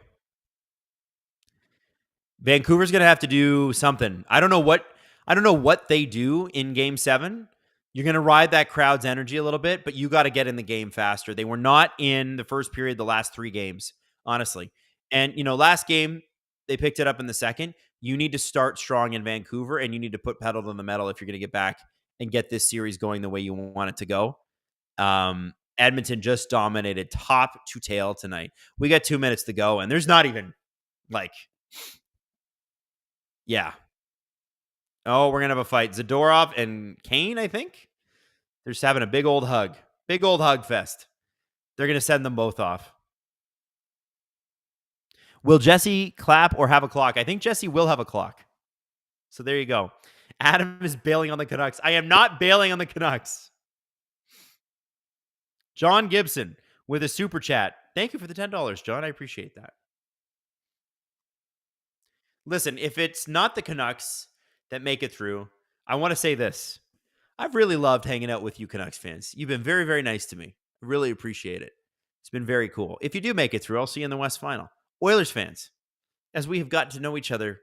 Vancouver's going to have to do something. I don't know what they do in Game 7. You're going to ride that crowd's energy a little bit, but you got to get in the game faster. They were not in the first period the last 3 games, honestly. And, last game, they picked it up in the second. You need to start strong in Vancouver, and you need to put pedal to the metal if you're going to get back and get this series going the way you want it to go. Edmonton just dominated top to tail tonight. We got 2 minutes to go, and there's not even, yeah. Oh, we're going to have a fight. Zadorov and Kane, I think. They're just having a big old hug. Big old hug fest. They're going to send them both off. Will Jesse clap or have a clock? I think Jesse will have a clock. So there you go. Adam is bailing on the Canucks. I am not bailing on the Canucks. John Gibson with a super chat. Thank you for the $10, John. I appreciate that. Listen, if it's not the Canucks that make it through, I want to say this. I've really loved hanging out with you Canucks fans. You've been very, very nice to me. I really appreciate it. It's been very cool. If you do make it through, I'll see you in the West Final. Oilers fans, as we have gotten to know each other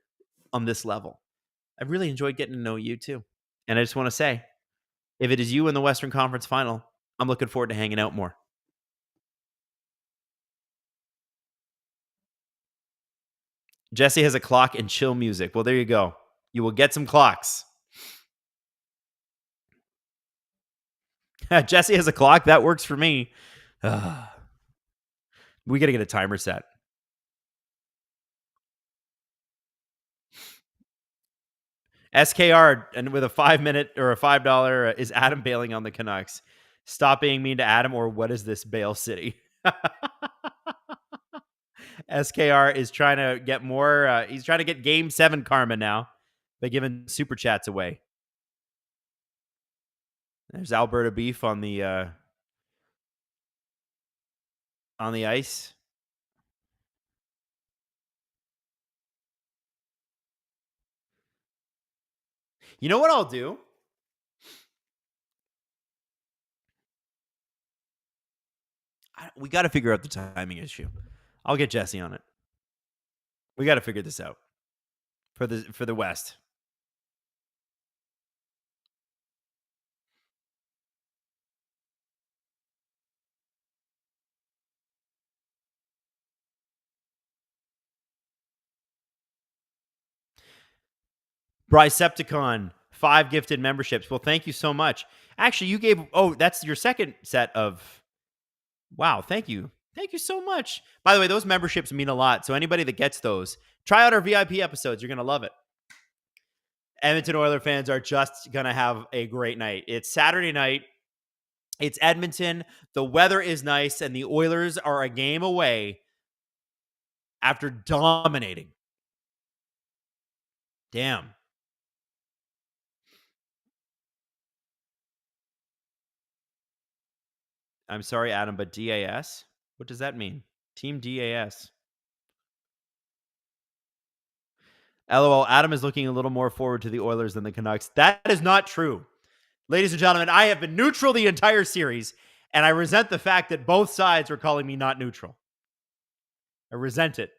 on this level, I've really enjoyed getting to know you too. And I just want to say, if it is you in the Western Conference Final, I'm looking forward to hanging out more. Jesse has a clock and chill music. Well, there you go. You will get some clocks. Jesse has a clock. That works for me. We got to get a timer set. SKR, and with a 5-minute or a $5, is Adam bailing on the Canucks? Stop being mean to Adam, or what is this, Bale City? SKR is trying to get more. He's trying to get Game 7 karma now by giving super chats away. There's Alberta Beef on the ice. You know what I'll do? We got to figure out the timing issue. I'll get Jesse on it. We got to figure this out for the West. Brycepticon, 5 gifted memberships. Well, thank you so much. Actually, you gave... Oh, that's your second set of... Wow, thank you. Thank you so much. By the way, those memberships mean a lot. So anybody that gets those, try out our VIP episodes. You're going to love it. Edmonton Oilers fans are just going to have a great night. It's Saturday night. It's Edmonton. The weather is nice, and the Oilers are a game away after dominating. Damn. I'm sorry, Adam, but DAS? What does that mean? Team DAS. LOL, Adam is looking a little more forward to the Oilers than the Canucks. That is not true. Ladies and gentlemen, I have been neutral the entire series, And I resent the fact that both sides are calling me not neutral. I resent it.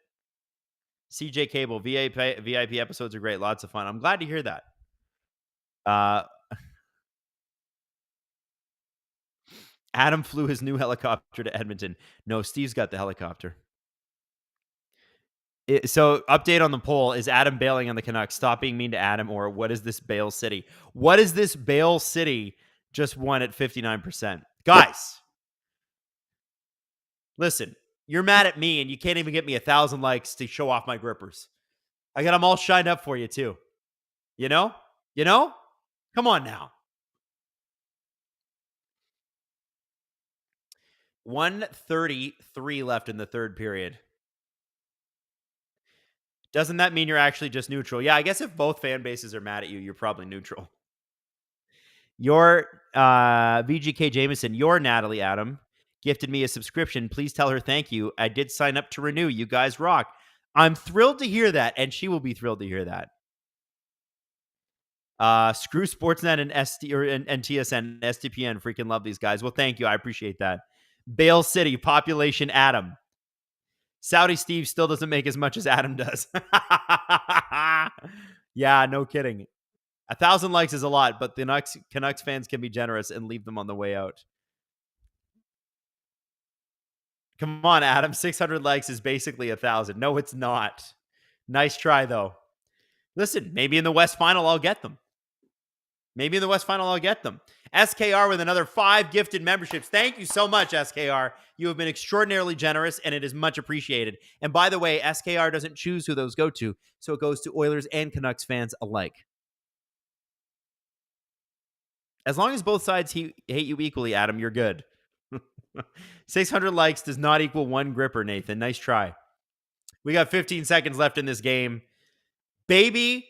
CJ Cable, VIP episodes are great. Lots of fun. I'm glad to hear that. Adam flew his new helicopter to Edmonton. No, Steve's got the helicopter. So, update on the poll. Is Adam bailing on the Canucks? Stop being mean to Adam, or what is this Bale City? What is this Bale City just won at 59%? Guys, listen, you're mad at me and you can't even get me 1,000 likes to show off my grippers. I got them all shined up for you too. You know? Come on now. 1:33 left in the third period. Doesn't that mean you're actually just neutral? Yeah, I guess if both fan bases are mad at you, you're probably neutral. Your VGK Jameson, your Natalie Adam, gifted me a subscription. Please tell her thank you. I did sign up to renew. You guys rock. I'm thrilled to hear that, and she will be thrilled to hear that. Screw Sportsnet and and TSN, STPN. Freaking love these guys. Well, thank you. I appreciate that. Bale City, population Adam. Saudi Steve still doesn't make as much as Adam does. Yeah, no kidding. 1,000 likes is a lot, but the Canucks fans can be generous and leave them on the way out. Come on, Adam. 600 likes is basically 1,000. No, it's not. Nice try, though. Listen, maybe in the West Final, I'll get them. SKR with another 5 gifted memberships. Thank you so much, SKR. You have been extraordinarily generous, and it is much appreciated. And by the way, SKR doesn't choose who those go to, so it goes to Oilers and Canucks fans alike. As long as both sides hate you equally, Adam, you're good. 600 likes does not equal 1 gripper, Nathan. Nice try. We got 15 seconds left in this game. Baby,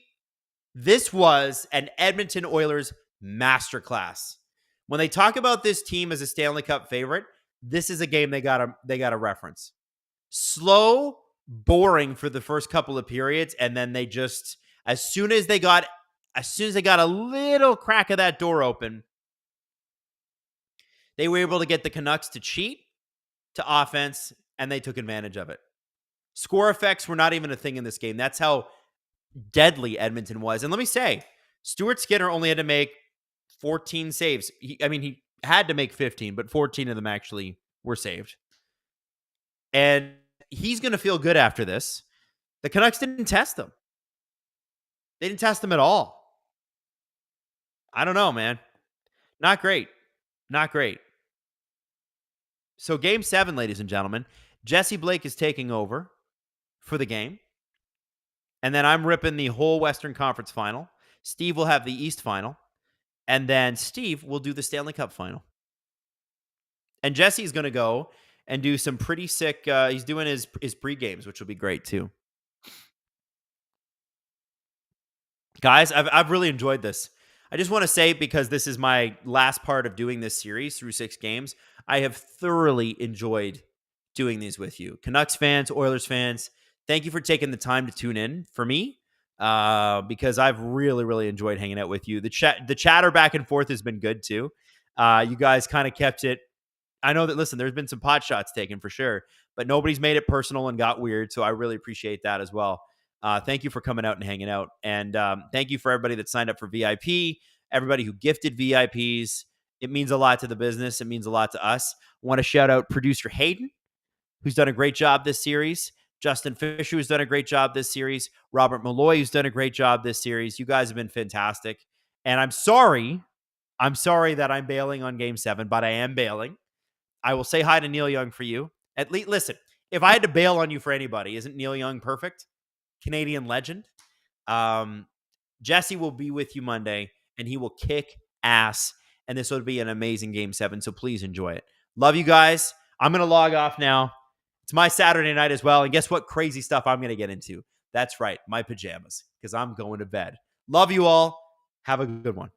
this was an Edmonton Oilers masterclass. When they talk about this team as a Stanley Cup favorite, this is a game they gotta reference. Slow, boring for the first couple of periods, and then they just, as soon as they got a little crack of that door open, they were able to get the Canucks to cheat to offense, and they took advantage of it. Score effects were not even a thing in this game. That's how deadly Edmonton was. And let me say, Stuart Skinner only had to make 14 saves. He had to make 15, but 14 of them actually were saved. And he's going to feel good after this. The Canucks didn't test them. They didn't test them at all. I don't know, man. Not great. So game 7, ladies and gentlemen, Jesse Blake is taking over for the game. And then I'm ripping the whole Western Conference final. Steve will have the East final. And then Steve will do the Stanley Cup final. And Jesse's going to go and do some pretty sick, he's doing his pre-games, which will be great too. Guys, I've really enjoyed this. I just want to say, because this is my last part of doing this series through 6 games, I have thoroughly enjoyed doing these with you. Canucks fans, Oilers fans, thank you for taking the time to tune in for me, because I've really, really enjoyed hanging out with you. The chatter back and forth has been good too. You guys kind of kept it. I know that, listen, there's been some pot shots taken for sure, but nobody's made it personal and got weird, so I really appreciate that as well. Thank you for coming out and hanging out. And thank you for everybody that signed up for VIP, everybody who gifted VIPs. It means a lot to the business. It means a lot to us. I want to shout out producer Hayden, who's done a great job this series. Justin Fisher, who's done a great job this series. Robert Malloy, who's done a great job this series. You guys have been fantastic. And I'm sorry that I'm bailing on Game 7, but I am bailing. I will say hi to Neil Young for you. At least, listen, if I had to bail on you for anybody, isn't Neil Young perfect? Canadian legend. Jesse will be with you Monday, and he will kick ass. And this will be an amazing Game 7, so please enjoy it. Love you guys. I'm going to log off now. It's my Saturday night as well, and guess what crazy stuff I'm going to get into? That's right, my pajamas, because I'm going to bed. Love you all. Have a good one.